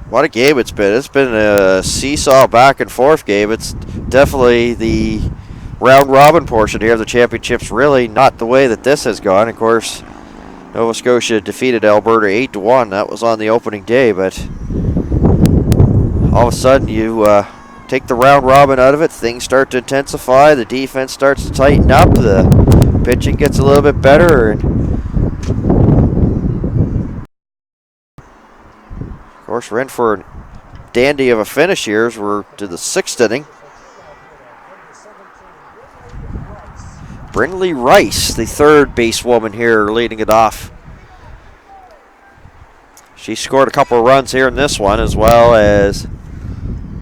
What a game it's been. It's been a seesaw back and forth game. It's definitely the round robin portion here of the championships. Really not the way that this has gone. Of course, Nova Scotia defeated Alberta 8-1. That was on the opening day, but all of a sudden you take the round robin out of it. Things start to intensify. The defense starts to tighten up. The pitching gets a little bit better. And of course, we're in for a dandy of a finish here as we're to the 6th inning. Brindley Rice, the third basewoman here, leading it off. She scored a couple of runs here in this one, as well as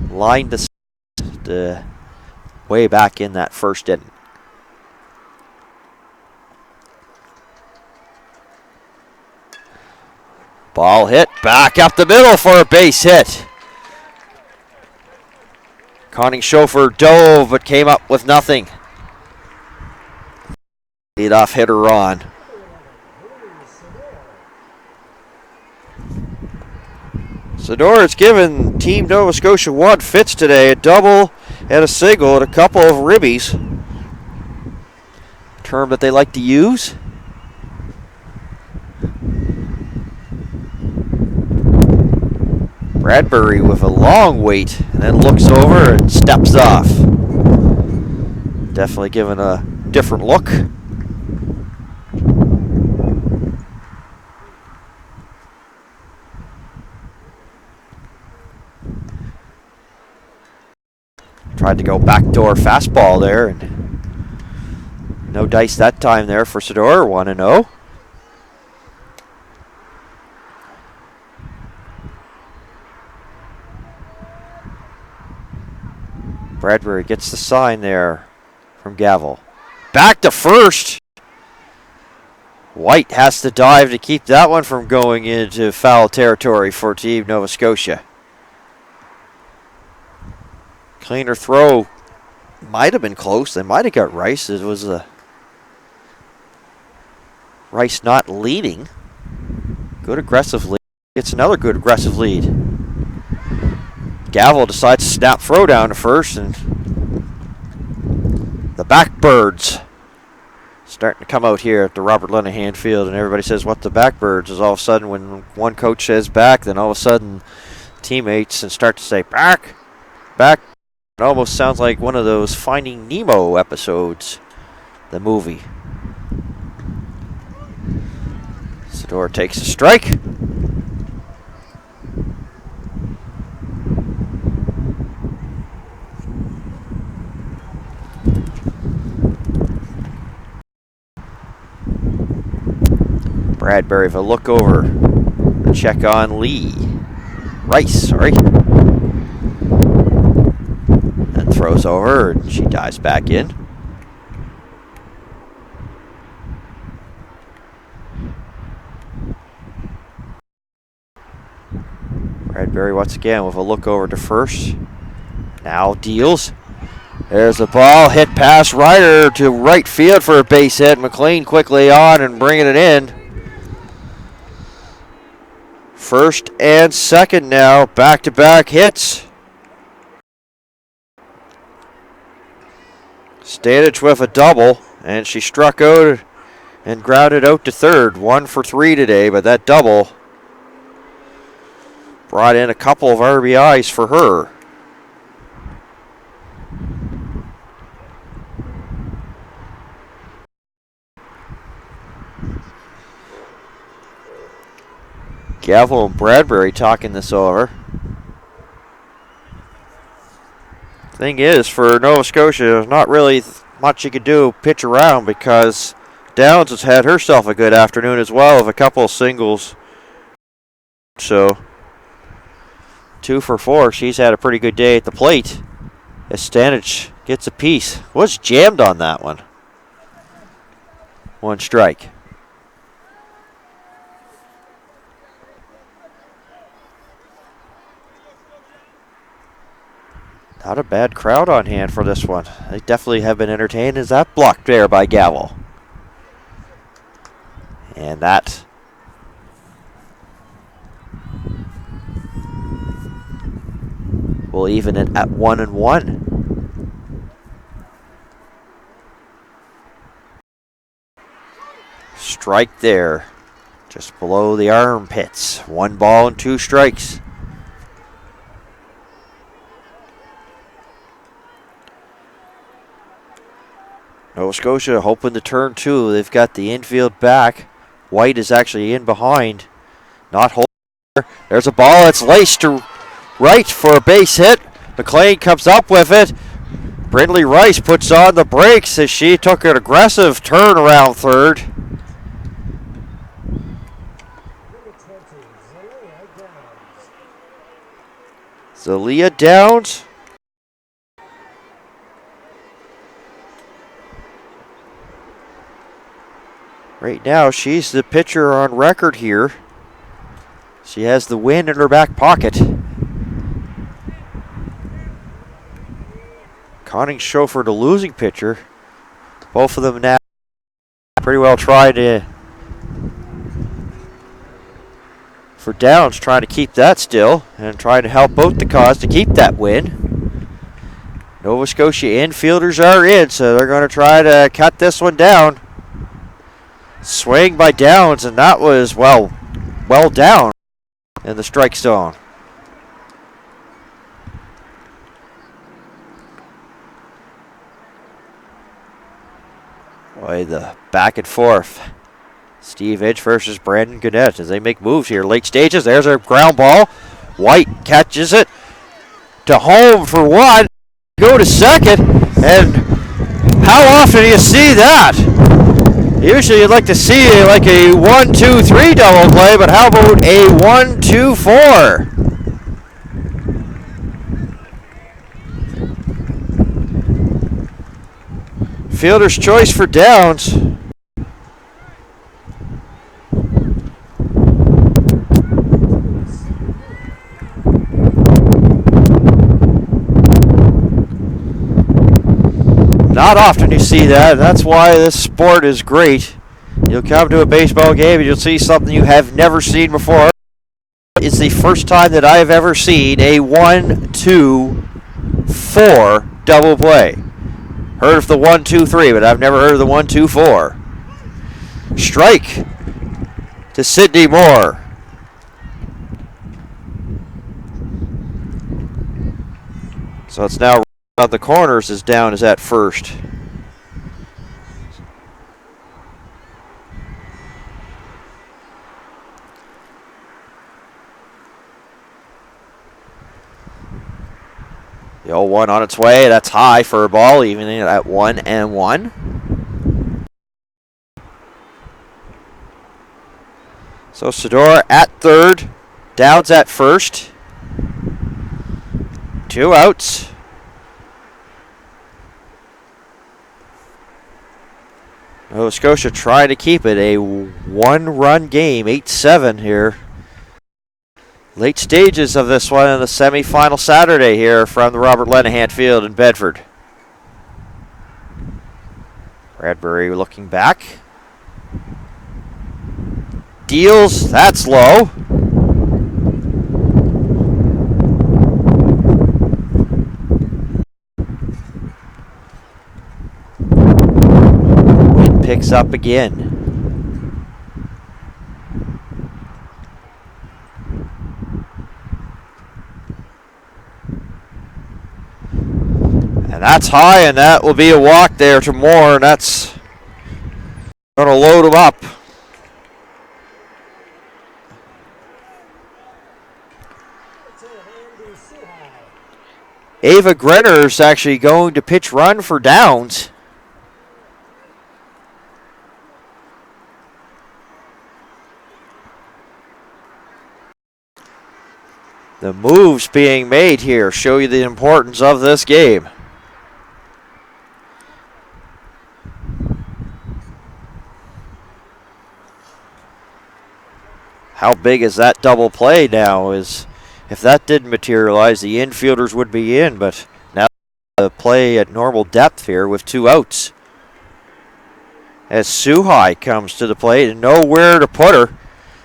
lined the way back in that first inning. Ball hit back up the middle for a base hit. Conning Schofer dove but came up with nothing. Leadoff hitter on. Sador has given Team Nova Scotia 1 fits today, a double and a single and a couple of ribbies. Term that they like to use. Bradbury with a long wait and then looks over and steps off. Definitely giving a different look. Tried to go backdoor fastball there, and no dice that time there for Sador. 1-0. Bradbury gets the sign there from Gavel. Back to first. White has to dive to keep that one from going into foul territory for Team Nova Scotia. Cleaner throw. Might have been close. They might have got Rice. It was Rice not leading. Good aggressive lead. It's another good aggressive lead. Gavel decides to snap throw down to first, and the Backbirds starting to come out here at the Robert Lenahan Field, and everybody says, what the Backbirds? Is all of a sudden when one coach says back, then all of a sudden teammates and start to say back, back. It almost sounds like one of those Finding Nemo episodes, the movie. Sador takes a strike. Bradbury with a look over. A check on Rice, sorry. And throws over, and she dives back in. Bradbury once again with a look over to first. Now deals. There's the ball, hit past Ryder to right field for a base hit. McLean quickly on and bringing it in. First and second now, back-to-back hits. Stanich with a double, and she struck out and grounded out to third. 1 for 3 today, but that double brought in a couple of RBIs for her. Gavel and Bradbury talking this over. Thing is, for Nova Scotia, there's not really much you could do pitch around because Downs has had herself a good afternoon as well with a couple of singles. So 2 for 4. She's had a pretty good day at the plate. Stanich gets a piece. Was jammed on that one. 1 strike. Not a bad crowd on hand for this one. They definitely have been entertained. Is that blocked there by Gavel? And that will even it at 1-1. Strike there, just below the armpits. 1 ball and 2 strikes. Nova Scotia hoping to turn 2. They've got the infield back. White is actually in behind. Not holding. There's a ball that's laced to right for a base hit. McLean comes up with it. Brindley Rice puts on the brakes as she took an aggressive turn around third. Zalia Downs. Right now, she's the pitcher on record here. She has the win in her back pocket. Conning Schofer, the losing pitcher. Both of them now pretty well trying to, for Downs, trying to keep that still and trying to help out the cause to keep that win. Nova Scotia infielders are in, so they're going to try to cut this one down. Swing by Downs, and that was, well down in the strike zone. Boy, the back and forth. Steve Edge versus Brandon Gannett as they make moves here. Late stages, there's a ground ball. White catches it to home for 1. Go to second, and how often do you see that? Usually you'd like to see like a 1-2-3 double play, but how about a 1-2-4? Fielder's choice for Downs. Not often you see that. That's why this sport is great. You'll come to a baseball game and you'll see something you have never seen before. It's the first time that I have ever seen a 1-2-4 double play. Heard of the 1-2-3, but I've never heard of the 1-2-4. Strike to Sydney Moore. So it's now on the corners as Down is at first. The 0-1 on its way. That's high for a ball, even at 1-1. So Sador at third. Downs at first. 2 outs. Nova Scotia trying to keep it a 1-run game, 8-7 here. Late stages of this one in the semifinal Saturday here from the Robert Lenahan Field in Bedford. Bradbury looking back. Deals, that's low. Wind picks up again. And that's high, and that will be a walk there to Moore, and that's going to load him up. Ava Grenner's actually going to pitch run for Downs. The moves being made here show you the importance of this game. How big is that double play now? Is if that didn't materialize, the infielders would be in, but now the play at normal depth here with 2 outs. As Suhai comes to the plate and nowhere to put her.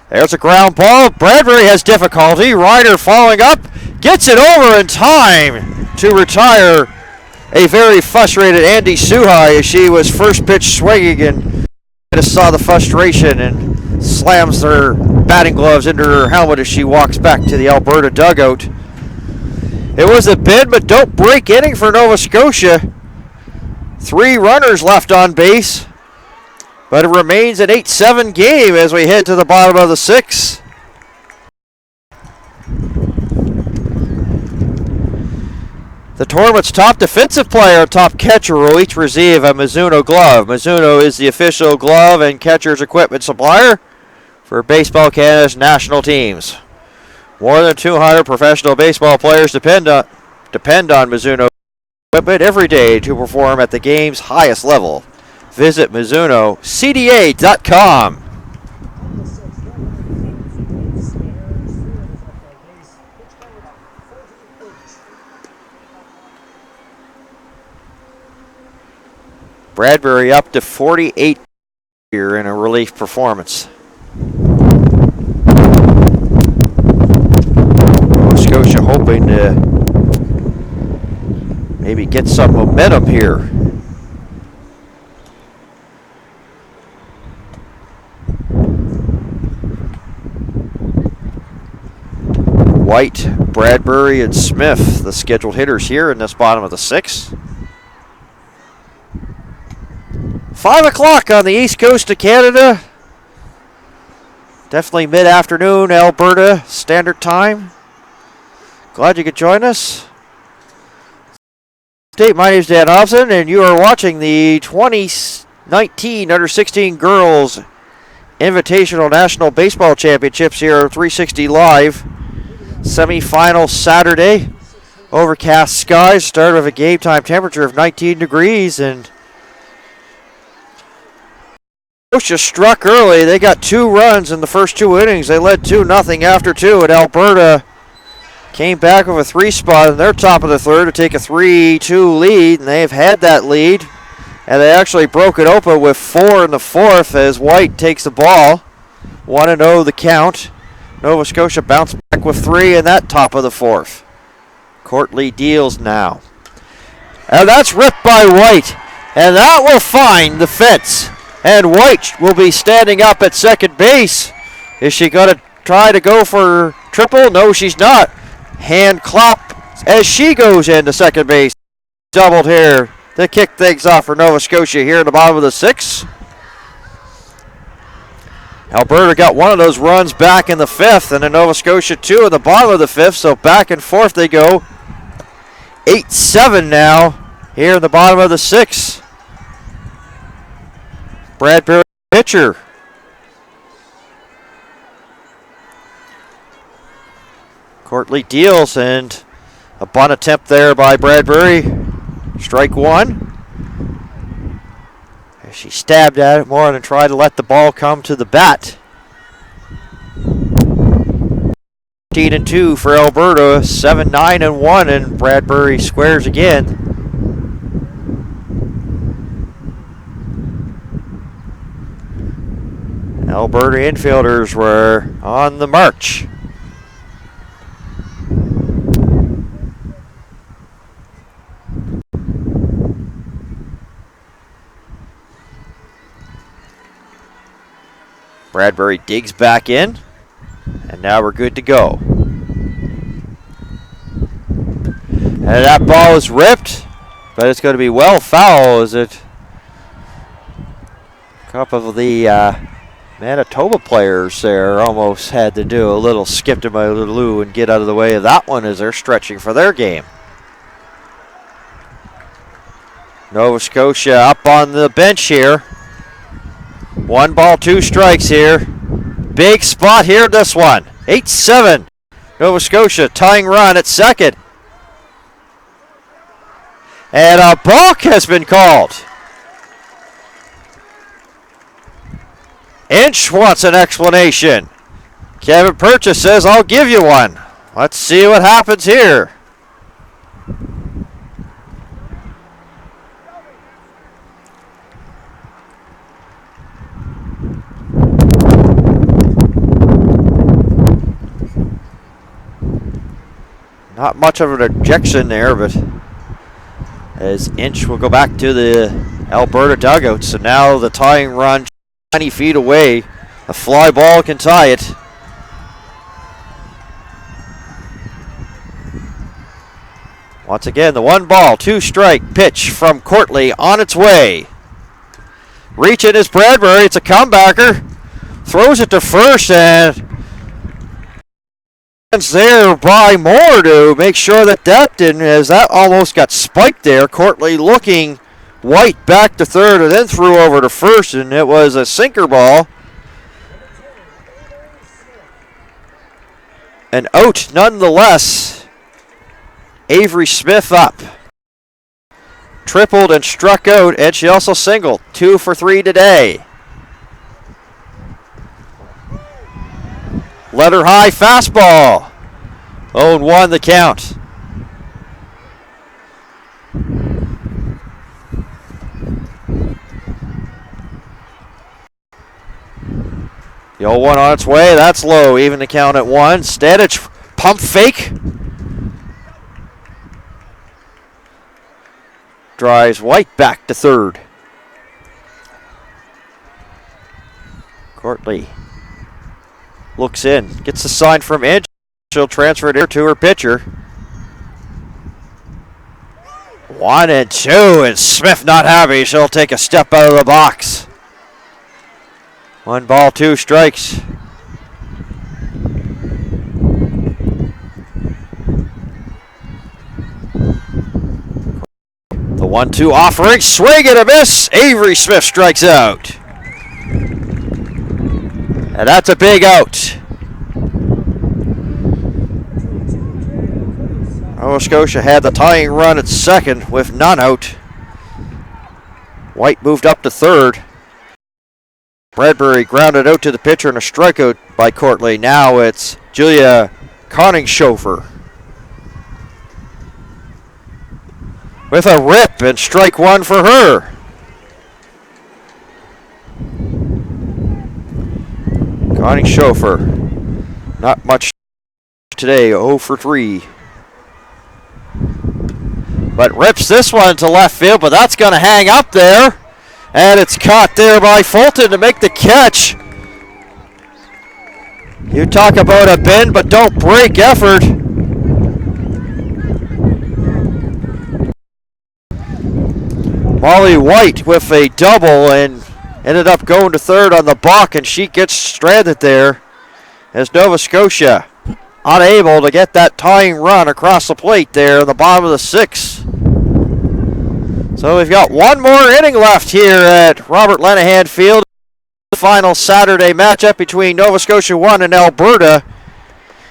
There's a ground ball. Bradbury has difficulty. Ryder following up. Gets it over in time to retire a very frustrated Andy Suhai as she was first pitch swinging and just saw the frustration and slams her batting gloves into her helmet as she walks back to the Alberta dugout. It was a bid but don't break inning for Nova Scotia. 3 runners left on base, but it remains an 8-7 game as we head to the bottom of the 6th. The tournament's top defensive player and top catcher will each receive a Mizuno glove. Mizuno is the official glove and catcher's equipment supplier for Baseball Canada's national teams. More than 200 professional baseball players depend on Mizuno equipment every day to perform at the game's highest level. Visit MizunoCDA.com. Bradbury up to 48 here in a relief performance. Nova Scotia hoping to maybe get some momentum here. White, Bradbury, and Smith, the scheduled hitters here in this bottom of the 6th. 5 o'clock on the east coast of Canada. Definitely mid-afternoon, Alberta Standard Time. Glad you could join us. My name is Dan Hobson, and you are watching the 2019 Under-16 Girls Invitational National Baseball Championships here on 360 Live. Semi-final Saturday. Overcast skies. Started with a game time temperature of 19 degrees, and Scotia struck early. They got 2 runs in the first 2 innings. They led 2-0 after 2, and Alberta came back with a 3 spot in their top of the 3rd to take a 3-2 lead, and they've had that lead, and they actually broke it open with 4 in the 4th as White takes the ball. 1-0 the count. Nova Scotia bounced back with 3 in that top of the 4th. Courtly deals now. And that's ripped by White, and that will find the fence. And White will be standing up at second base. Is she going to try to go for triple? No, she's not. Hand clap as she goes into second base. Doubled here to kick things off for Nova Scotia here in the bottom of the 6th. Alberta got one of those runs back in the 5th, and then Nova Scotia 2 in the bottom of the 5th, so back and forth they go. 8-7 now here in the bottom of the 6th. Bradbury pitcher. Courtly deals, and a bunt attempt there by Bradbury. Strike 1. She stabbed at it more than tried to let the ball come to the bat. 13-2 for Alberta, 7-9-1, and Bradbury squares again. Alberta infielders were on the march. Bradbury digs back in, and now we're good to go. And that ball is ripped, but it's going to be well foul as it. A couple of the Manitoba players there almost had to do a little skip to my little loo and get out of the way of that one as they're stretching for their game. Nova Scotia up on the bench here. 1 ball, 2 strikes here. Big spot here, this one. 8-7. Nova Scotia tying run at second. And a balk has been called. Inch wants an explanation. Kevin Purchase says, I'll give you one. Let's see what happens here. Not much of an objection there, but as Inch will go back to the Alberta dugout. So now the tying run 90 feet away. A fly ball can tie it. Once again, the 1-2 strike pitch from Courtly on its way. Reaching is Bradbury. It's a comebacker. Throws it to first, and there by Moore to make sure that didn't, as that almost got spiked there. Courtly looking White back to third and then threw over to first, and it was a sinker ball. An out nonetheless. Avery Smith up. Tripled and struck out, and she also singled. 2 for 3 today. Letter high fastball. 0-1 the count. The 0-1 on its way. That's low. Even the count at 1. Stadich pump fake. Drives White back to third. Courtly looks in. Gets the sign from Inch. She'll transfer it here to her pitcher. 1-2, and Smith not happy. She'll take a step out of the box. 1-2 strikes. The 1-2 offering, swing and a miss. Avery Smith strikes out. And that's a big out. Nova Scotia had the tying run at second with none out. White moved up to third. Bradbury grounded out to the pitcher and a strikeout by Courtly. Now it's Julia Coningshofer with a rip, and strike one for her. Coningshofer, not much today, 0 for 3. But rips this one to left field, but that's going to hang up there. And it's caught there by Fulton to make the catch. You talk about a bend but don't break effort. Molly White with a double and ended up going to third on the balk, and she gets stranded there as Nova Scotia unable to get that tying run across the plate there in the bottom of the 6th. So we've got one more inning left here at Robert Lenahan Field. The final Saturday matchup between Nova Scotia 1 and Alberta.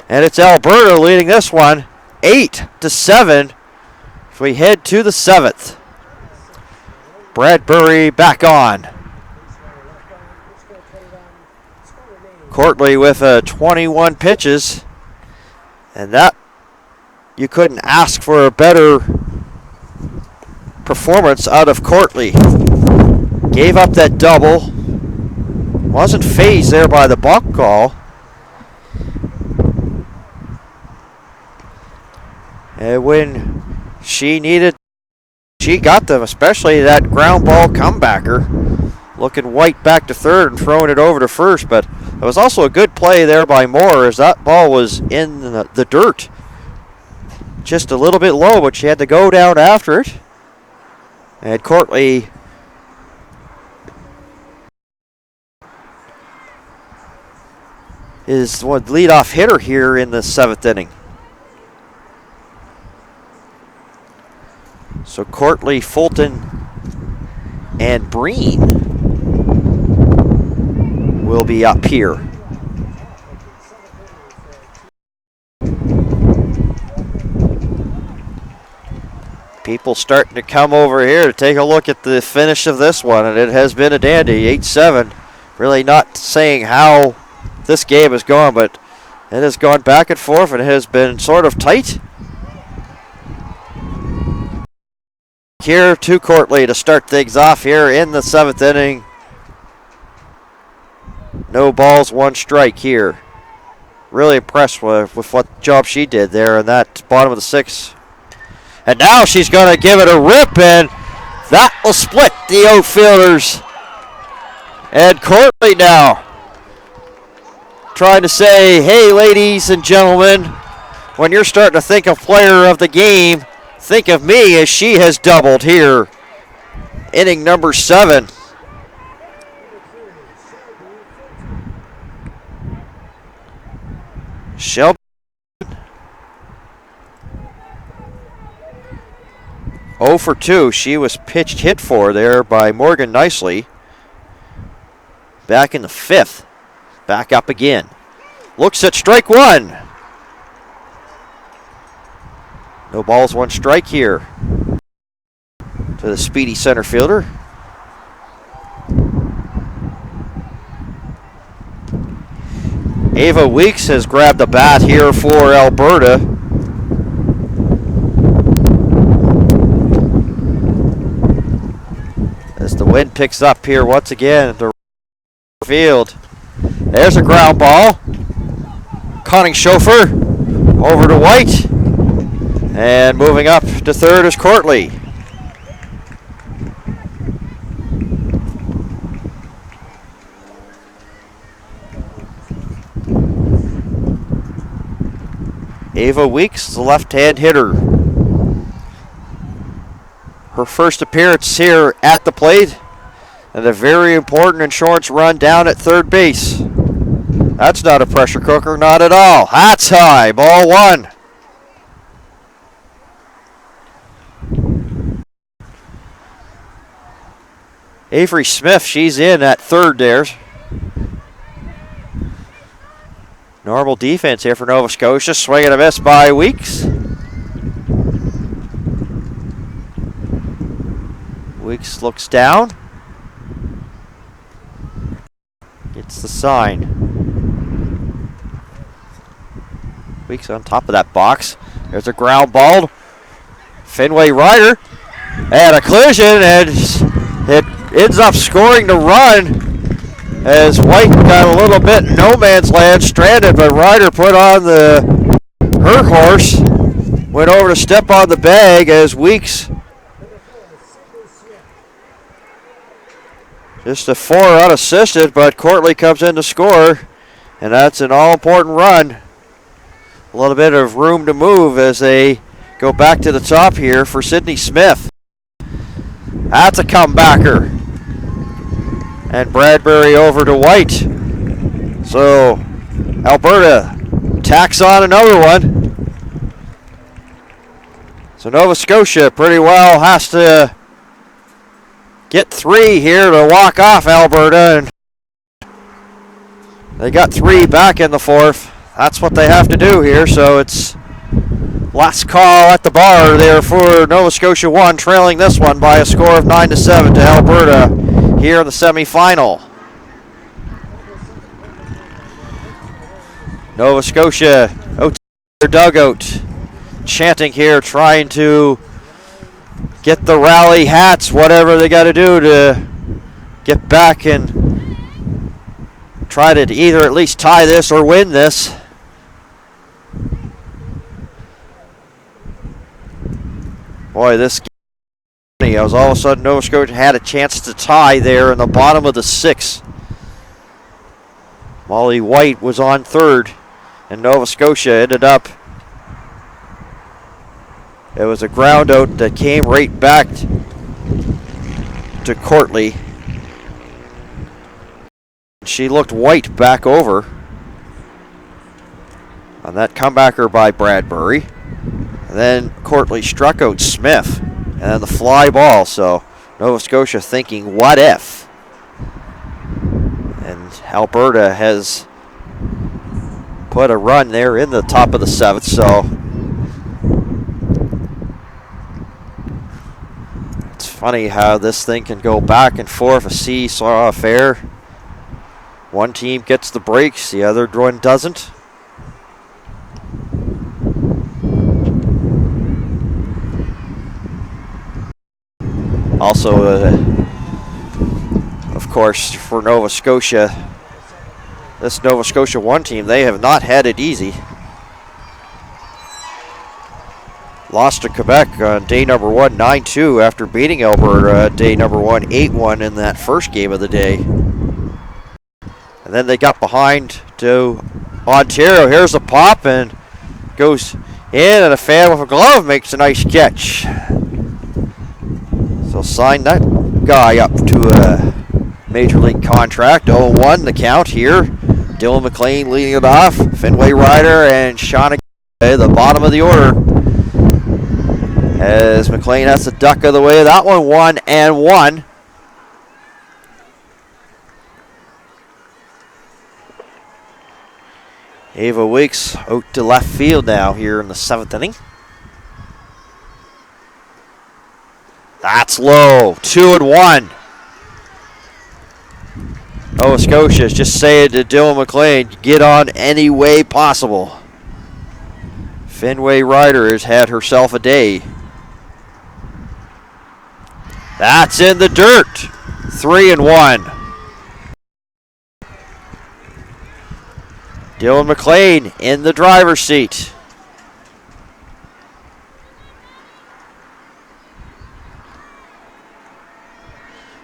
And it's Alberta leading this one 8-7 as we head to the 7th. Bradbury back on. Courtly with 21 pitches. And that, you couldn't ask for a better performance out of Courtly. Gave up that double. Wasn't phased there by the balk call. And when she needed, she got them, especially that ground ball comebacker. Looking White back to third and throwing it over to first, but it was also a good play there by Moore as that ball was in the dirt. Just a little bit low, but she had to go down after it. And Courtly is one leadoff hitter here in the 7th inning. So Courtly, Fulton, and Breen will be up here. People starting to come over here to take a look at the finish of this one, and it has been a dandy, 8-7. Really not saying how this game is going, but It has gone back and forth and it has been sort of tight. Here to Courtly to start things off here in the 7th inning. No balls, 1 strike here. Really impressed with what job she did there in that bottom of the 6th. And now she's going to give it a rip, and that will split the outfielders. And Courtly now trying to say, hey, ladies and gentlemen, when you're starting to think of player of the game, think of me, as she has doubled here. Inning number 7. Shelby 0 for 2. She was pitched hit for there by Morgan Nicely. Back in the 5th. Back up again. Looks at strike 1. No balls, 1 strike here to the speedy center fielder. Ava Weeks has grabbed the bat here for Alberta. As the wind picks up here once again at the field. There's a ground ball. Conning Chauffeur over to White. And moving up to third is Courtly. Ava Weeks, the left-hand hitter. Her first appearance here at the plate, and a very important insurance run down at third base. That's not a pressure cooker, not at all. That's high, ball 1. Avery Smith, she's in at third there. Normal defense here for Nova Scotia. Swing and a miss by Weeks. Weeks looks down. Gets the sign. Weeks on top of that box. There's a ground ball. Fenway Rider. And a collision, and it ends up scoring the run. As White got a little bit in no man's land, stranded, but Ryder put on her horse, went over to step on the bag as Weeks. Just a 4 unassisted, but Courtly comes in to score, and that's an all-important run. A little bit of room to move as they go back to the top here for Sydney Smith. That's a comebacker. And Bradbury over to White. So Alberta tacks on another one. So Nova Scotia pretty well has to get 3 here to walk off Alberta. And they got 3 back in the 4th. That's what they have to do here. So it's last call at the bar there for Nova Scotia 1, trailing this one by a score of 9-7 to Alberta here in the semifinal. Nova Scotia out to their dugout, chanting here, trying to get the rally hats, whatever they got to do to get back and try to either at least tie this or win this. Boy, this game, as all of a sudden Nova Scotia had a chance to tie there in the bottom of the 6th. Molly White was on third, and Nova Scotia ended up, it was a ground out that came right back to Courtly. She looked White back over on that comebacker by Bradbury. And then Courtly struck out Smith, and then the fly ball. So Nova Scotia thinking, what if? And Alberta has put a run there in the top of the 7th. So it's funny how this thing can go back and forth, a seesaw affair. One team gets the breaks, the other one doesn't. Also, of course, for Nova Scotia, this Nova Scotia 1 team, they have not had it easy. Lost to Quebec on day number 1, 9-2 after beating Alberta day number 1, 8-1 in that first game of the day. And then they got behind to Ontario. Here's a pop and goes in, and a fan with a glove makes a nice catch. So sign that guy up to a major league contract. 0-1 the count here. Dylan McLean leading it off. Fenway Ryder and Shauna at the bottom of the order. As McLean has to duck out of the way. That one 1-1. Ava Weeks out to left field now here in the 7th inning. That's low. 2-1. Nova Scotia is just saying to Dylan McLean, get on any way possible. Fenway Ryder has had herself a day. That's in the dirt. 3-1. Dylan McLean in the driver's seat.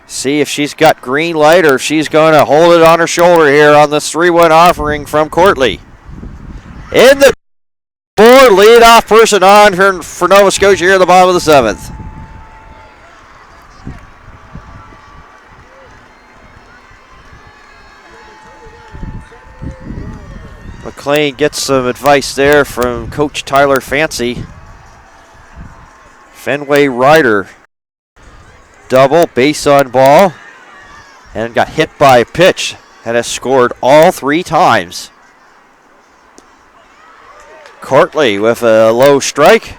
See if she's got green light or if she's going to hold it on her shoulder here on this 3-1 offering from Courtley. In the board, lead-off person on for Nova Scotia here at the bottom of the 7th. McLean gets some advice there from Coach Tyler Fancy. Fenway Ryder double, base on ball, and got hit by a pitch and has scored all 3 times. Courtley with a low strike,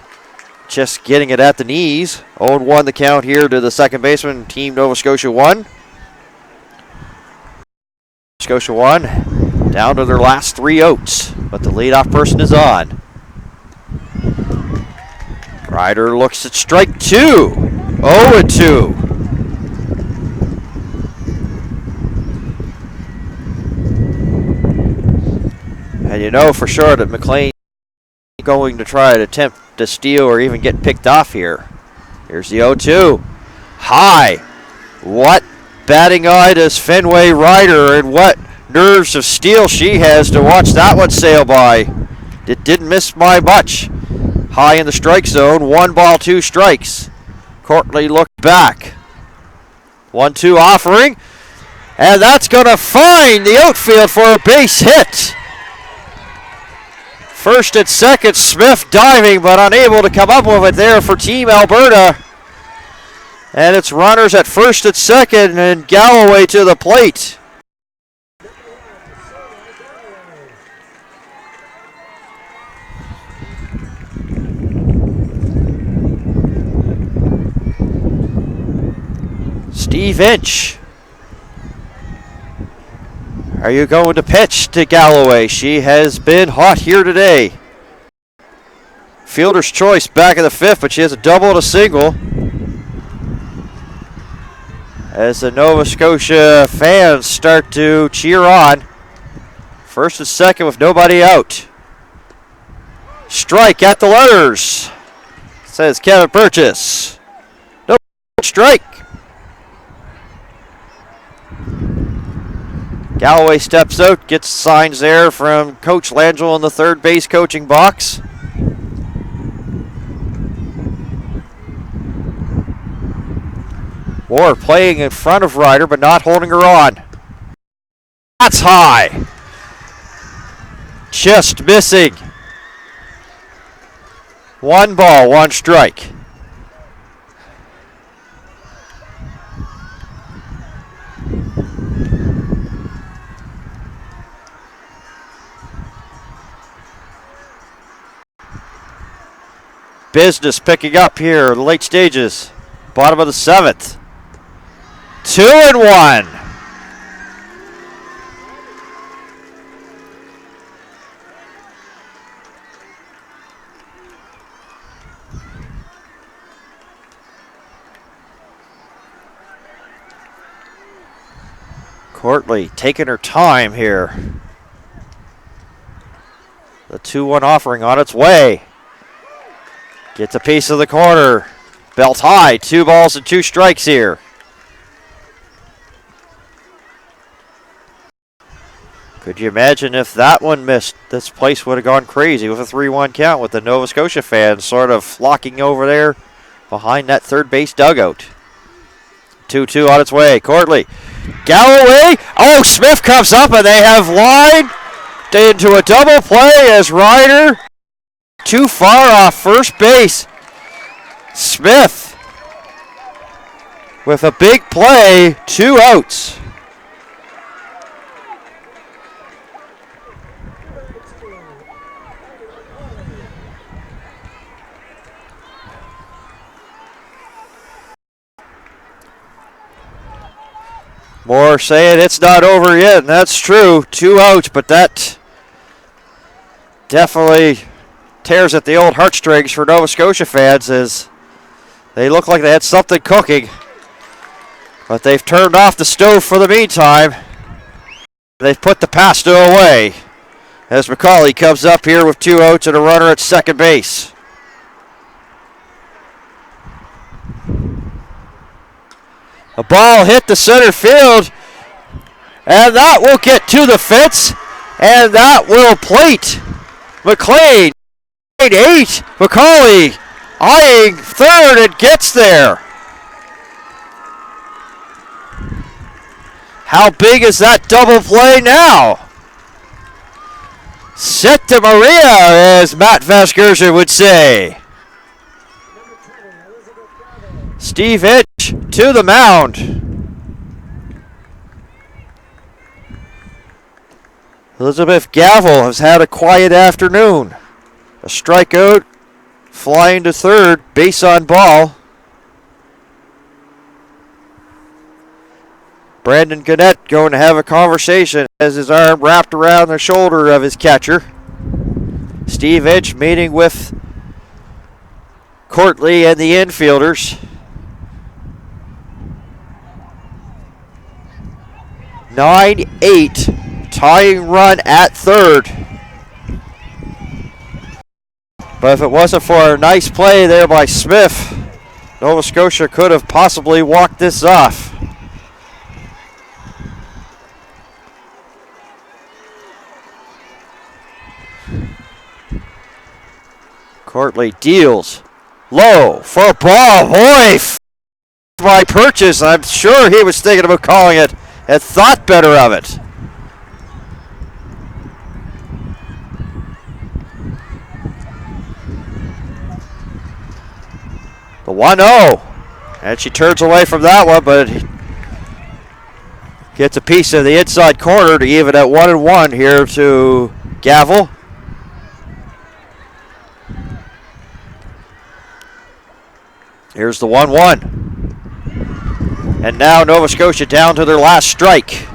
just getting it at the knees. 0-1 the count here to the second baseman, Team Nova Scotia 1. Scotia 1 down to their last 3 outs, but the leadoff person is on. Ryder looks at strike 2. 0-2. And you know for sure that McLean is going to try to attempt to steal or even get picked off here. Here's the 0-2. High. What batting eye does Fenway Ryder, and what nerves of steel she has to watch that one sail by. It didn't miss by much. High in the strike zone. 1 ball, 2 strikes. Courtley looked back. 1-2 offering. And that's going to find the outfield for a base hit. First and second, Smith diving, but unable to come up with it there for Team Alberta. And it's runners at first and second, and Galloway to the plate. Steve Inch. Are you going to pitch to Galloway? She has been hot here today. Fielder's choice back in the 5th, but she has a double and a single. As the Nova Scotia fans start to cheer on. First and second with nobody out. Strike at the letters, says Kevin Purchase. No strike. Galloway steps out, gets signs there from Coach Langell in the third base coaching box. Moore playing in front of Ryder, but not holding her on. That's high. Just missing. 1 ball, 1 strike. Business picking up here in the late stages. Bottom of the 7th. 2-1. Courtly taking her time here. The 2-1 offering on its way. Gets a piece of the corner. Belt high, 2 balls and 2 strikes here. Could you imagine if that one missed? This place would have gone crazy with a 3-1 count with the Nova Scotia fans sort of flocking over there behind that third base dugout. 2-2 on its way. Courtly. Galloway. Oh, Smith comes up and they have lined into a double play as Ryder too far off first base. Smith with a big play, 2 outs. Moore saying it's not over yet, and that's true. 2 outs, but that definitely tears at the old heartstrings for Nova Scotia fans as they look like they had something cooking. But they've turned off the stove for the meantime. They've put the pasta away as McCauley comes up here with 2 outs and a runner at second base. A ball hit the center field, and that will get to the fence, and that will plate McLean. 8, McCauley eyeing third and gets there. How big is that double play now? Santa Maria, as Matt Vasgersian would say. Steve Hitch to the mound. Elizabeth Gavel has had a quiet afternoon. A strikeout, flying to third, base on ball. Brandon Gannett going to have a conversation as his arm wrapped around the shoulder of his catcher. Steve Hitch meeting with Courtly and the infielders. 9-8, tying run at third. But if it wasn't for a nice play there by Smith, Nova Scotia could have possibly walked this off. Courtly deals low for a ball. Boy, by Purchase. I'm sure he was thinking about calling it and thought better of it. The 1-0. And she turns away from that one, but gets a piece of the inside corner to even at 1-1 here to Gavel. Here's the 1-1. And now Nova Scotia down to their last strike.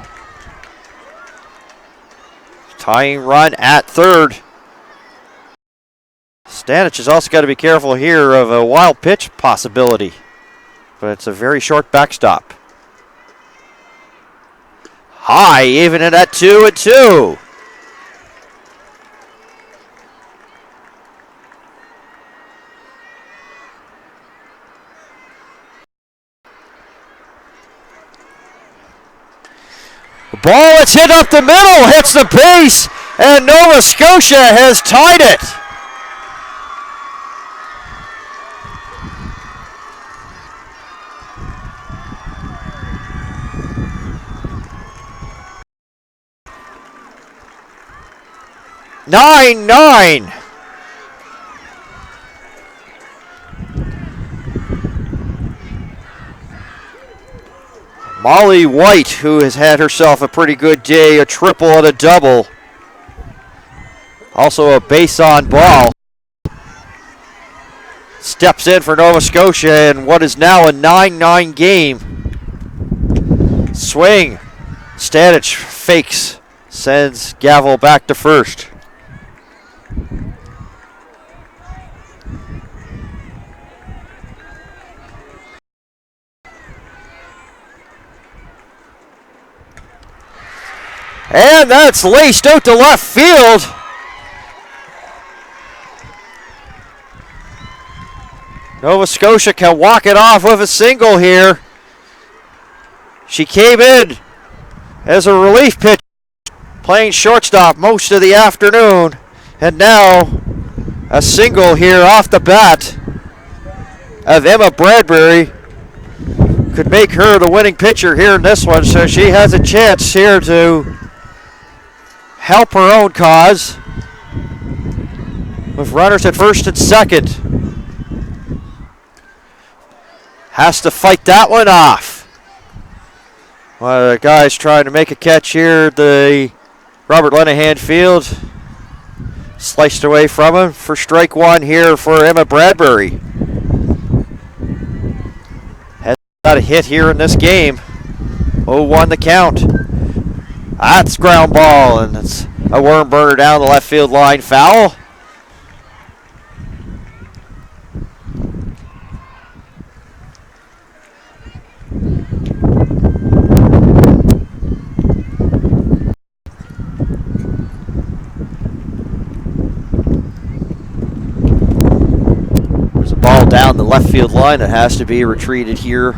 Tying run at third. Stanich has also got to be careful here of a wild pitch possibility. But it's a very short backstop. High, even at 2-2. The ball that's hit up the middle hits the base, and Nova Scotia has tied it. Nine. Molly White, who has had herself a pretty good day, a triple and a double. Also a base on ball. Steps in for Nova Scotia in what is now a 9-9 game. Swing. Stanich fakes. Sends Gavel back to first. And that's laced out to left field. Nova Scotia can walk it off with a single here. She came in as a relief pitcher, playing shortstop most of the afternoon. And now a single here off the bat of Emma Bradbury could make her the winning pitcher here in this one. So she has a chance here to help her own cause with runners at first and second. Has to fight that one off. One of the guys trying to make a catch here at the Robert Lenahan field. Sliced away from him for strike one here for Emma Bradbury. Has got a hit here in this game. 0-1 the count. That's ground ball, and it's a worm burner down the left field line. Foul. There's a ball down the left field line that has to be retreated here.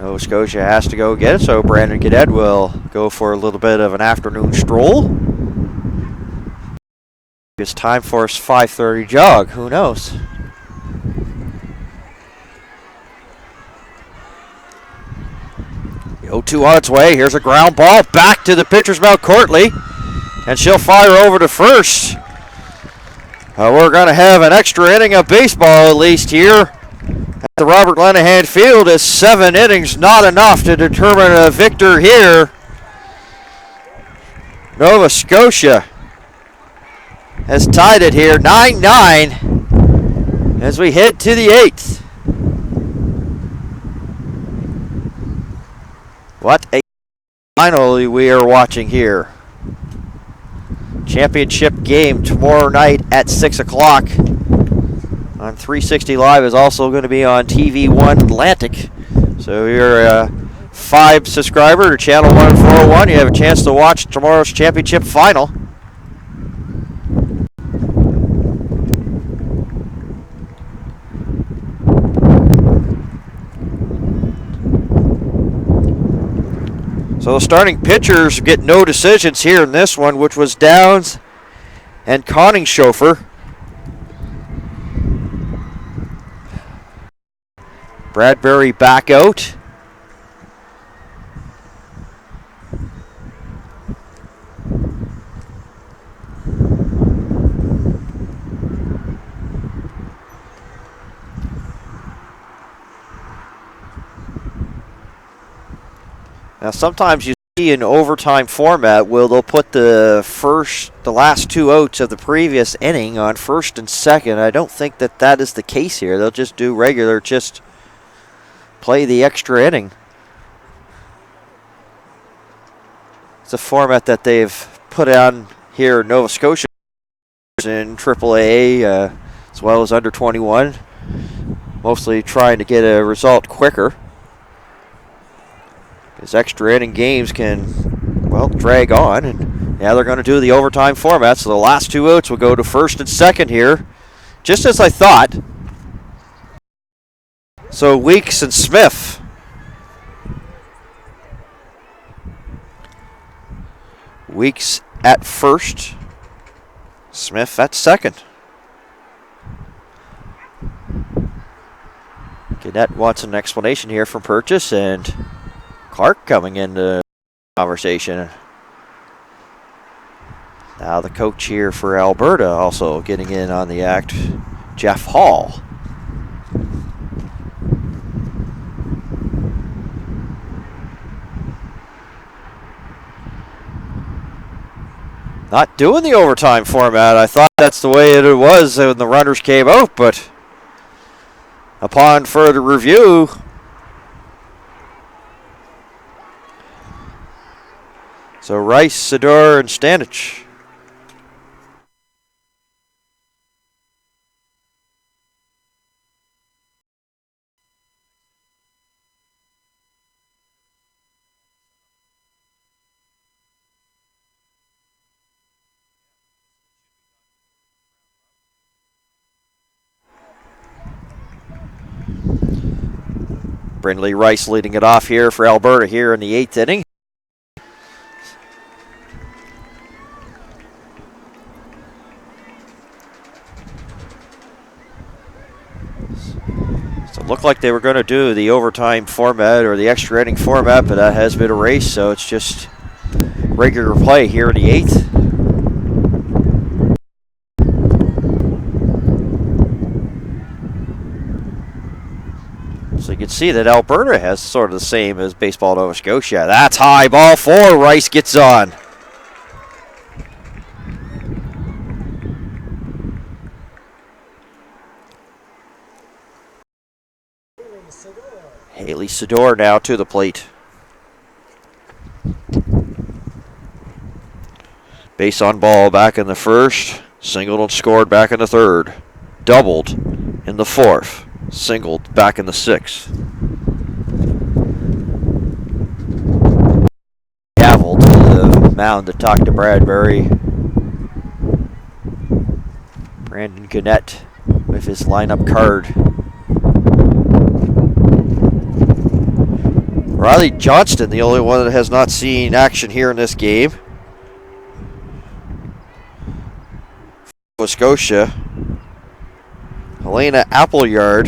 Nova Scotia has to go get it, so Brandon Cadet will go for a little bit of an afternoon stroll. It's time for his 5:30 jog. Who knows? The 0-2 on its way. Here's a ground ball back to the pitcher's mound, Courtly, and she'll fire over to first. We're going to have an extra inning of baseball at least here at the Robert Lenahan field. Is 7 innings not enough to determine a victor here? Nova Scotia has tied it here, 9-9, as we head to the 8th. What a final we are watching here. Championship game tomorrow night at 6 o'clock on 360 Live. Is also going to be on TV1 Atlantic. So if you're a 5 subscriber to Channel 1 you have a chance to watch tomorrow's championship final. So the starting pitchers get no decisions here in this one, which was Downs and Coningshofer. Bradbury back out. Now sometimes you see in overtime format they'll put the last 2 outs of the previous inning on first and second. I don't think that is the case here. They'll just do regular, just play the extra inning. It's a format that they've put on here in Nova Scotia in AAA as well as under 21. Mostly trying to get a result quicker. Because extra inning games can, drag on. And now they're going to do the overtime format. So the last 2 outs will go to first and second here. Just as I thought. So Weeks and Smith. Weeks at first. Smith at second. Cadet wants an explanation here from Purchase, and Clark coming into conversation. Now the coach here for Alberta also getting in on the act, Jeff Hall. Not doing the overtime format. I thought that's the way it was when the runners came out, but upon further review, so Rice, Sador, and Stanich. Brindley Rice leading it off here for Alberta here in the 8th inning. So it looked like they were going to do the overtime format or the extra inning format, but that has been erased, so it's just regular play here in the 8th. So you can see that Alberta has sort of the same as Baseball Nova Scotia. That's high, ball 4, Rice gets on. Haley Sador now to the plate. Base on ball back in the first, singled and scored back in the third, doubled in the fourth, singled back in the sixth. Gavel to the mound to talk to Bradbury. Brandon Gannett with his lineup card. Riley Johnston, the only one that has not seen action here in this game. Scotia. Helena Appleyard.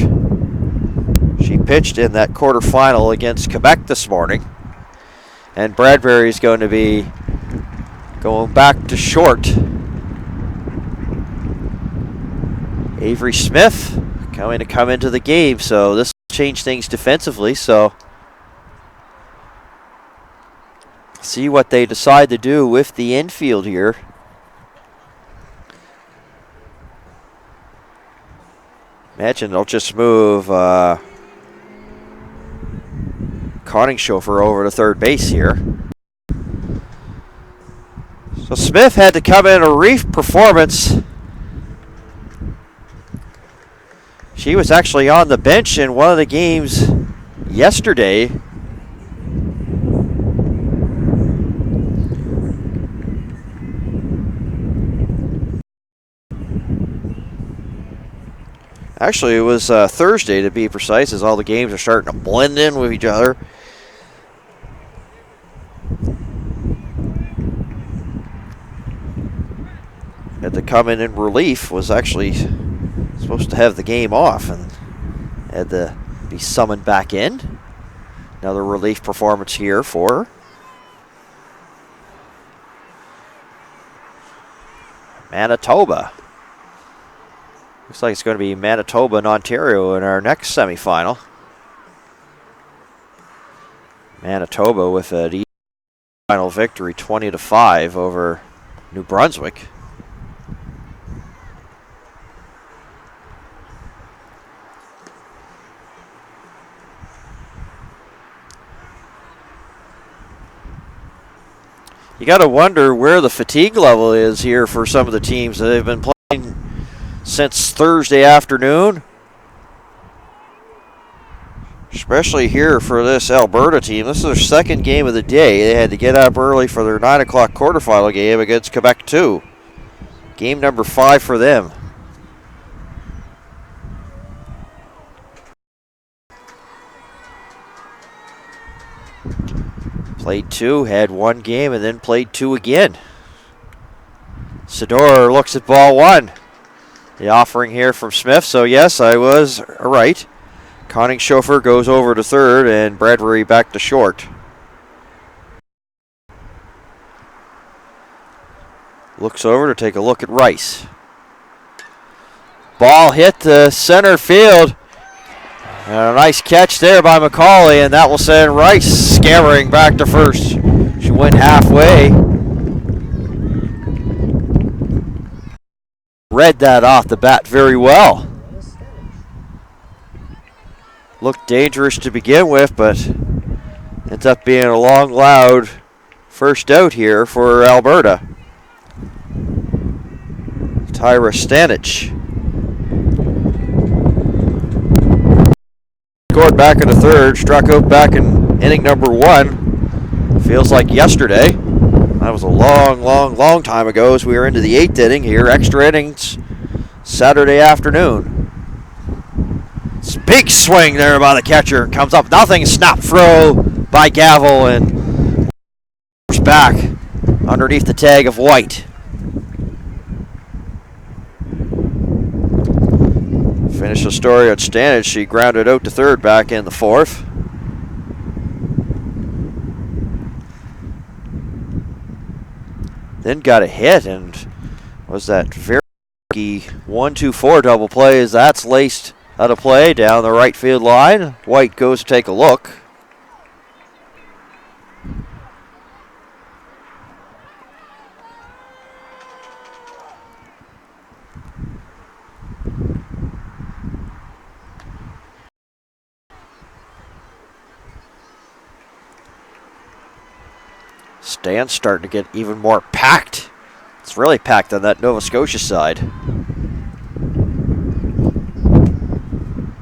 She pitched in that quarterfinal against Quebec this morning. And Bradbury is going to be going back to short. Avery Smith going to come into the game, so this will change things defensively. So see what they decide to do with the infield here. Imagine they'll just move Coningshofer over to third base here. So Smith had to come in a relief performance. She was actually on the bench in one of the games yesterday. Actually, it was Thursday to be precise, as all the games are starting to blend in with each other. Had to come in relief, was actually supposed to have the game off and had to be summoned back in. Another relief performance here for Manitoba. Looks like it's going to be Manitoba and Ontario in our next semifinal. Manitoba with a final victory 20-5 over New Brunswick. You got to wonder where the fatigue level is here for some of the teams that have been playing since Thursday afternoon. Especially here for this Alberta team. This is their second game of the day. They had to get up early for their 9 o'clock quarterfinal game against Quebec 2. Game number 5 for them. Played 2, had 1 game, and then played 2 again. Sador looks at ball 1. The offering here from Smith, so yes, I was right. Coningshofer goes over to third, and Bradbury back to short. Looks over to take a look at Rice. Ball hit the center field. And a nice catch there by McCauley, and that will send Rice scampering back to first. She went halfway. Read that off the bat very well. Looked dangerous to begin with, but ends up being a long, loud first out here for Alberta. Tyra Stanich scored back in the third, struck out back in inning number 1. Feels like yesterday. That was a long time ago as we were into the 8th inning here. Extra innings Saturday afternoon. It's a big swing there by the catcher. Comes up, nothing. Snap throw by Gavel and back underneath the tag of White. Finish the story on Stanage. She grounded out to third back in the fourth. Then got a hit and was that very 1-2-4 double play as that's laced out of play down the right field line. White goes to take a look. Stands starting to get even more packed. It's really packed on that Nova Scotia side.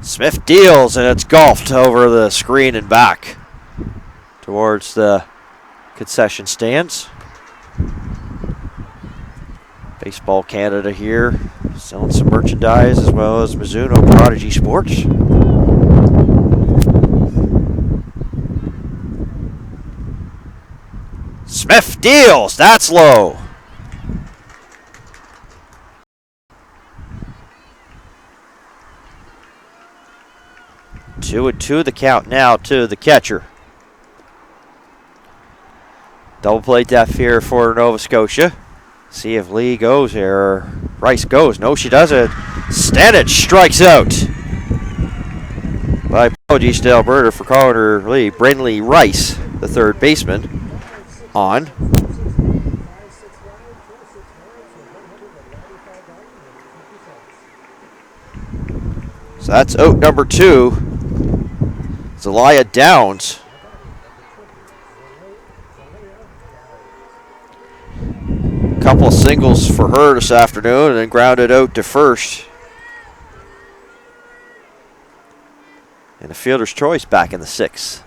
Smith deals and it's golfed over the screen and back towards the concession stands. Baseball Canada here selling some merchandise as well as Mizuno Prodigy Sports. Smith deals. That's low. Two and two the count now to the catcher. Double play depth here for Nova Scotia. See if Lee goes here or Rice goes. No, she doesn't. Stanage strikes out. My apologies to Alberta for calling her Lee. Brynlee Rice, the third baseman, on. So that's out number two. Zelaya Downs. Couple of singles for her this afternoon and then grounded out to first. And a fielder's choice back in the sixth.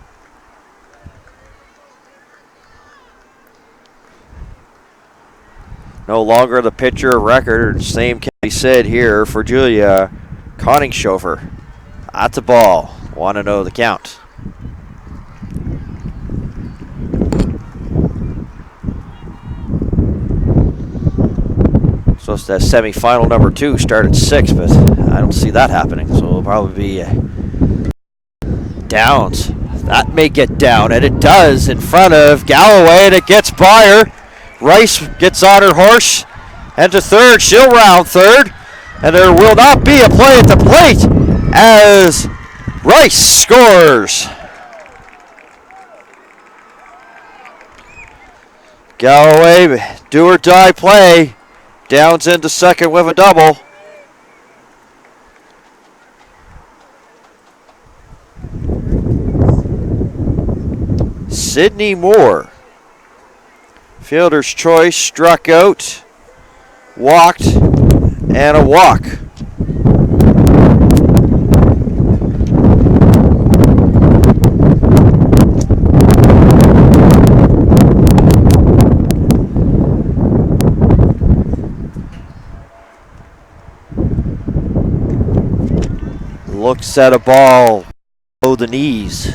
No longer the pitcher of record. Same can be said here for Julia Coningshofer. That's a ball. Want to know the count. Supposed to have semifinal number 2 start at 6, but I don't see that happening. So it'll probably be Downs. That may get down, and it does in front of Galloway, and it gets by her. Rice gets on her horse and to third. She'll round third, and there will not be a play at the plate as Rice scores. Galloway, do or die play. Downs into second with a double. Sydney Moore. Fielder's choice, struck out, walked, and a walk. Looks at a ball below the knees.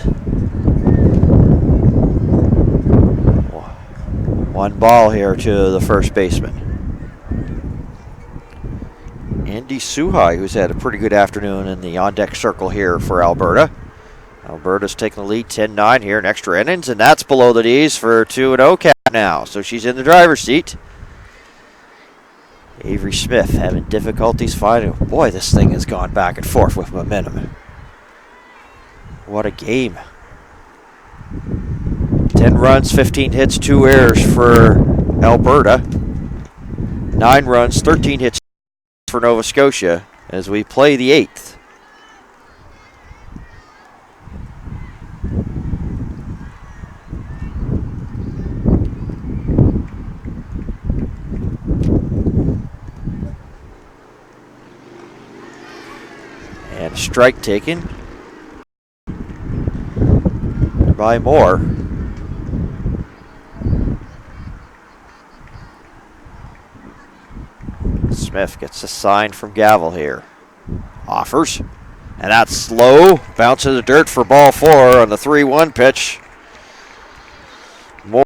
One ball here to the first baseman. Andy Suhai, who's had a pretty good afternoon in the on-deck circle here for Alberta. Alberta's taking the lead 10-9 here in extra innings, and that's below the knees for 2-0 count now. So she's in the driver's seat. Avery Smith having difficulties finding. Boy, this thing has gone back and forth with momentum. What a game. 10 runs, 15 hits, 2 errors for Alberta. 9 runs, 13 hits for Nova Scotia as we play the 8th. And a strike taken by Moore. Smith gets a sign from Gavel here. Offers. And that's low. Bounce to the dirt for ball 4 on the 3-1 pitch. More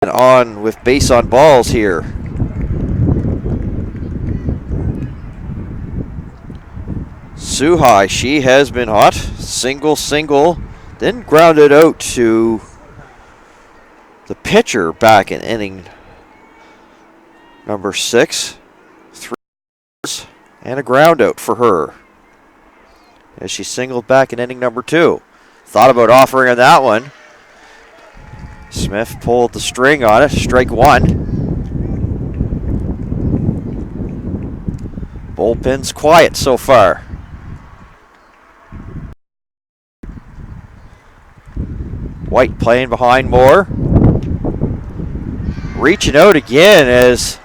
on with base on balls here. Suhai, she has been hot. Single, then grounded out to the pitcher back in inning number 6. 3 and a ground out for her as she singled back in inning number 2. Thought about offering on that one. Smith pulled the string on it. Strike 1. Bullpen's quiet so far. White playing behind Moore. Reaching out again as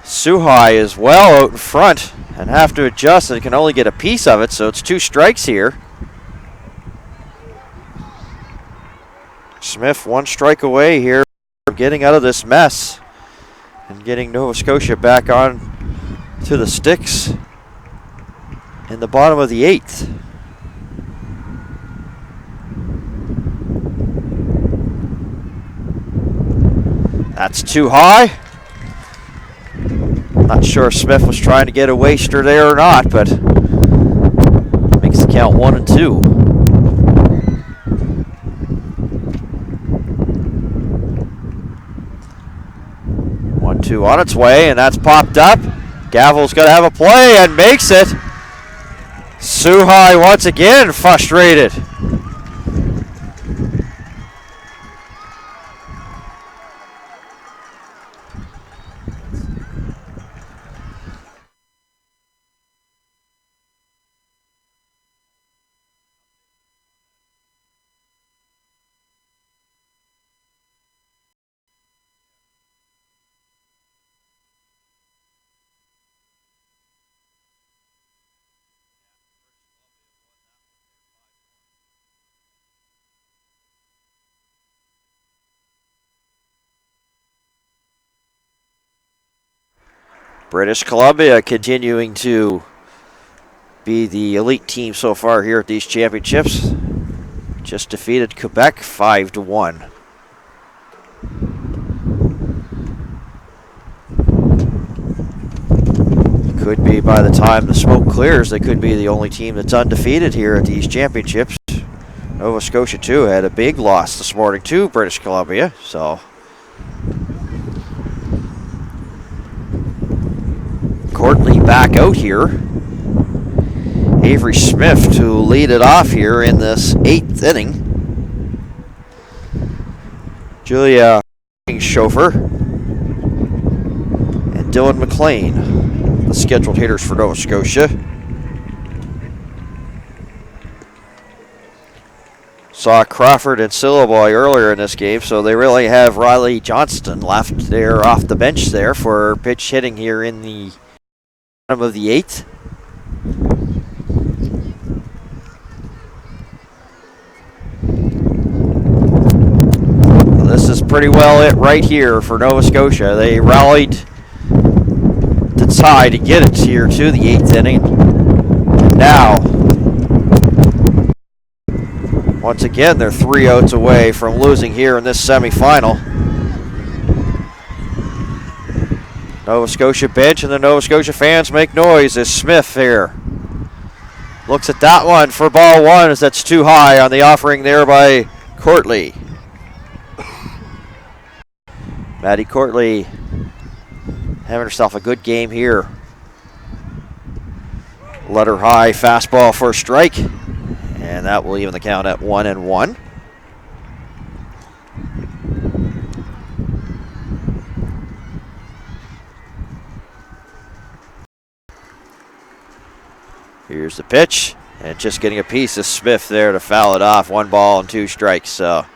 Suhai is well out in front and have to adjust and can only get a piece of it, so it's 2 strikes here. Smith 1 strike away here from getting out of this mess and getting Nova Scotia back on to the sticks in the bottom of the 8th. That's too high. Not sure if Smith was trying to get a waster there or not, but makes the count 1-2. 1-2 on its way, and that's popped up. Gavel's going to have a play and makes it. Suhai once again frustrated. British Columbia continuing to be the elite team so far here at these championships. Just defeated Quebec 5-1. Could be, by the time the smoke clears, they could be the only team that's undefeated here at these championships. Nova Scotia too had a big loss this morning to British Columbia, so Courtney back out here. Avery Smith to lead it off here in this 8th inning. Julia Chauffeur and Dylan McLean, the scheduled hitters for Nova Scotia. Saw Crawford and Syllaboy earlier in this game, so they really have Riley Johnston left there off the bench there for pitch hitting here in the bottom of the 8th. This is pretty well it right here for Nova Scotia. They rallied the tie to get it here to the 8th inning. And now, once again, they're 3 outs away from losing here in this semifinal. Nova Scotia bench and the Nova Scotia fans make noise as Smith here looks at that one for ball 1 as that's too high on the offering there by Courtley. Maddie Courtley having herself a good game here. Let her high fastball for a strike, and that will even the count at 1-1. Here's the pitch, and just getting a piece of Smith there to foul it off. 1 ball and 2 strikes. So,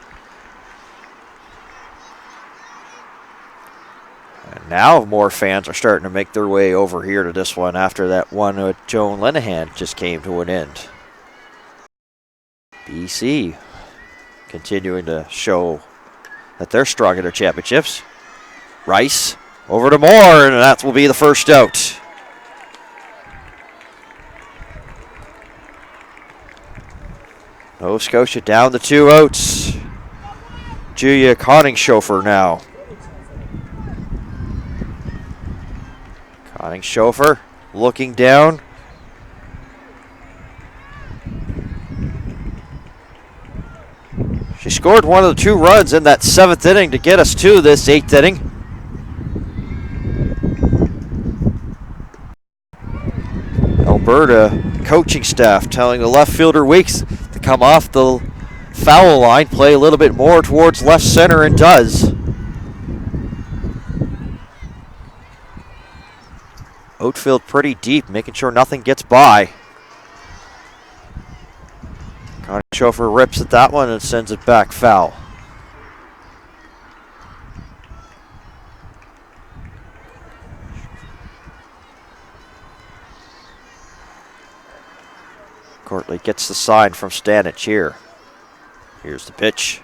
and now more fans are starting to make their way over here to this one after that one with Joan Linehan just came to an end. BC continuing to show that they're strong in their championships. Rice over to Moore, and that will be the first out. Nova Scotia down the 2 outs. Julia Conningshofer now. Conningshofer looking down. She scored one of the 2 runs in that 7th inning to get us to this 8th inning. Alberta coaching staff telling the left fielder Weeks to come off the foul line, play a little bit more towards left center, and does. Outfield pretty deep, making sure nothing gets by. Conningshofer rips at that one and sends it back foul. Courtly gets the sign from Stanich here. Here's the pitch.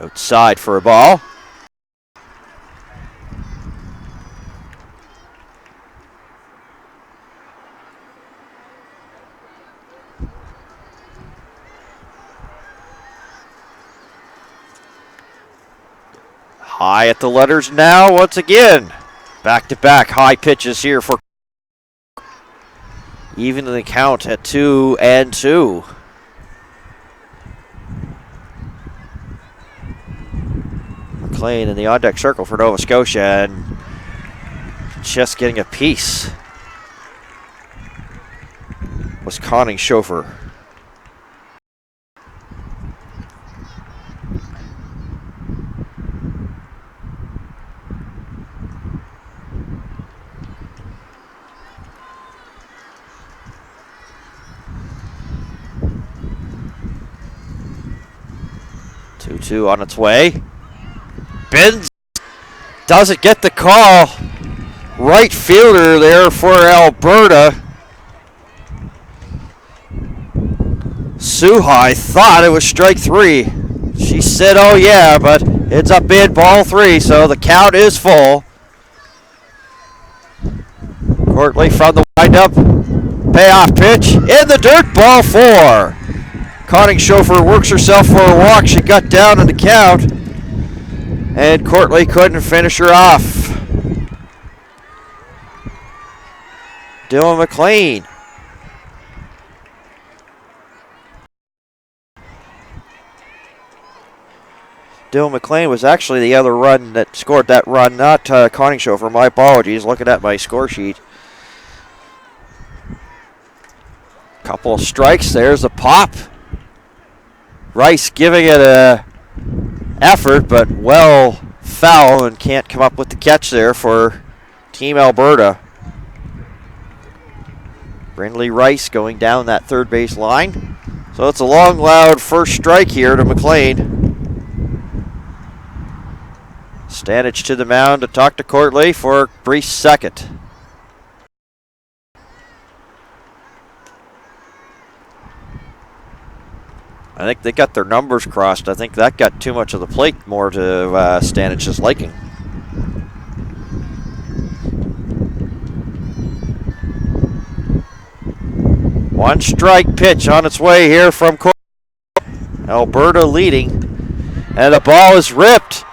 Outside for a ball. High at the letters now once again. Back-to-back high pitches here for even the count at 2-2. McLean in the on-deck circle for Nova Scotia and just getting a piece was Conningshofer. Two on its way. Benz doesn't get the call. Right fielder there for Alberta. Suhai thought it was strike 3. She said, oh yeah, but ends up being ball 3, so the count is full. Courtly from the windup. Payoff pitch in the dirt, ball 4. Conningshofer works herself for a walk. She got down in the count, and Courtly couldn't finish her off. Dylan McLean. Dylan McLean was actually the other run that scored that run, not Conningshofer. My apologies, looking at my score sheet. Couple of strikes. There's a pop. Rice giving it a effort, but well foul and can't come up with the catch there for Team Alberta. Brindley Rice going down that third base line. So it's a long, loud first strike here to McLean. Stanich to the mound to talk to Courtly for a brief second. I think they got their numbers crossed. I think that got too much of the plate more to Stanich's liking. One strike pitch on its way here from Alberta leading. And the ball is ripped.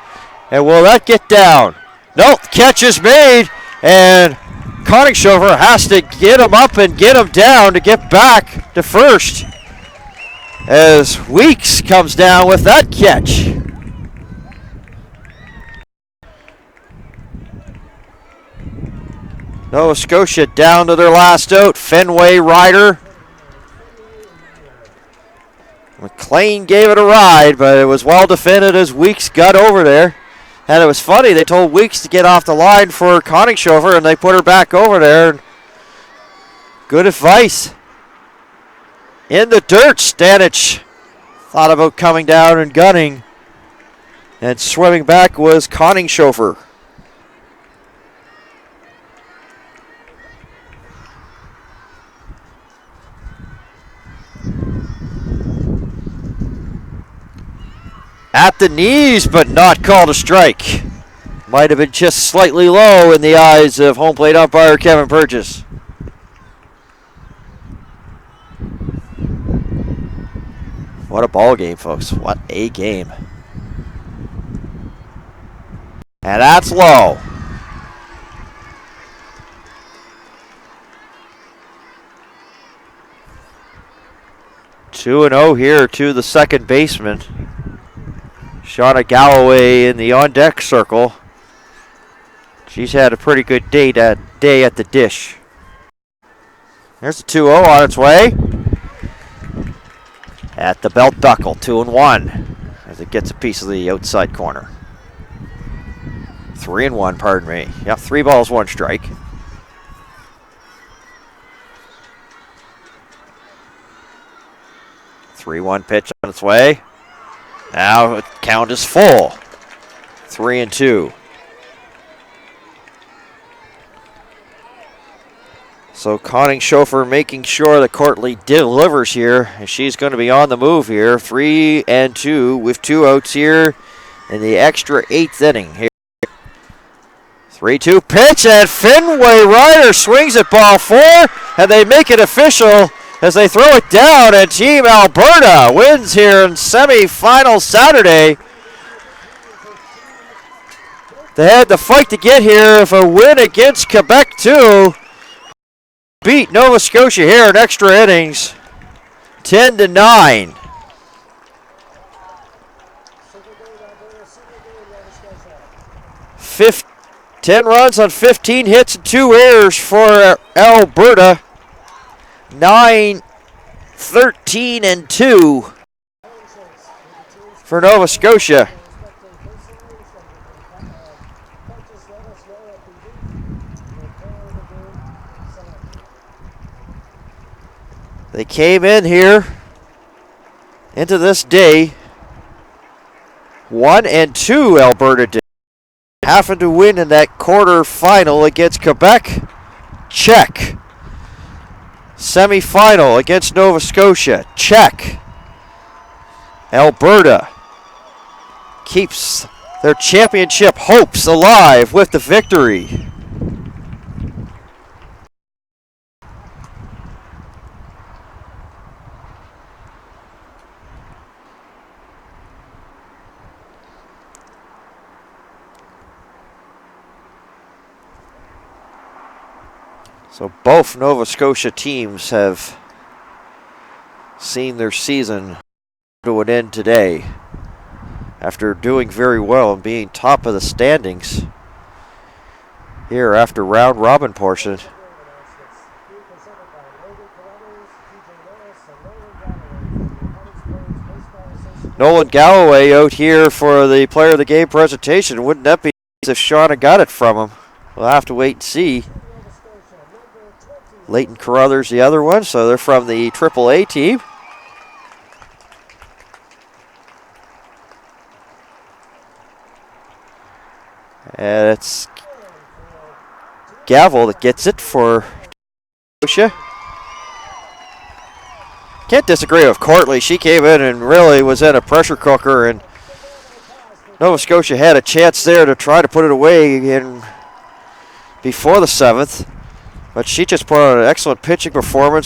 And will that get down? Nope, catch is made. And Conningshofer has to get him up and get him down to get back to first, as Weeks comes down with that catch. Nova Scotia down to their last out. Fenway Rider. McLean gave it a ride, but it was well defended as Weeks got over there. And it was funny, they told Weeks to get off the line for Conningshofer, and they put her back over there. Good advice. In the dirt, Stanich thought about coming down and gunning. And swimming back was Conningshofer. At the knees, but not called a strike. Might have been just slightly low in the eyes of home plate umpire Kevin Purchase. What a ball game, folks. What a game. And that's low. Two and 0 here to the second baseman. Shauna Galloway in the on-deck circle. She's had a pretty good day at the dish. There's a 2-0 on its way. At the belt buckle, 2-1 as it gets a piece of the outside corner. 3-1, pardon me. Yep, 3 balls, 1 strike. Three-one pitch on its way. Now count is full. 3-2. So Conning Schofer making sure that Courtly delivers here, and she's going to be on the move here. 3-2 with 2 outs here in the extra 8th inning here. 3-2 pitch, and Fenway Ryder swings at ball 4, and they make it official as they throw it down, and Team Alberta wins here in semifinal Saturday. They had to fight to get here for a win against Quebec too. Beat Nova Scotia here in extra innings, 10-9. Fifth 10 runs on 15 hits and 2 errors for Alberta. 9-13-2 for Nova Scotia. They came in here into this day 1-2. Alberta did, having to win in that quarter final against Quebec. Check. Semi-final against Nova Scotia. Check. Alberta keeps their championship hopes alive with the victory. So both Nova Scotia teams have seen their season to an end today after doing very well and being top of the standings here after round robin portion. Nolan Galloway out here for the player of the game presentation. Wouldn't that be nice if Shauna got it from him? We'll have to wait and see. Leighton Carruthers the other one, so they're from the AAA team. And it's Gavel that gets it for Scotia. Can't disagree with Courtly. She came in and really was in a pressure cooker, and Nova Scotia had a chance there to try to put it away in before the 7th. But she just put on an excellent pitching performance.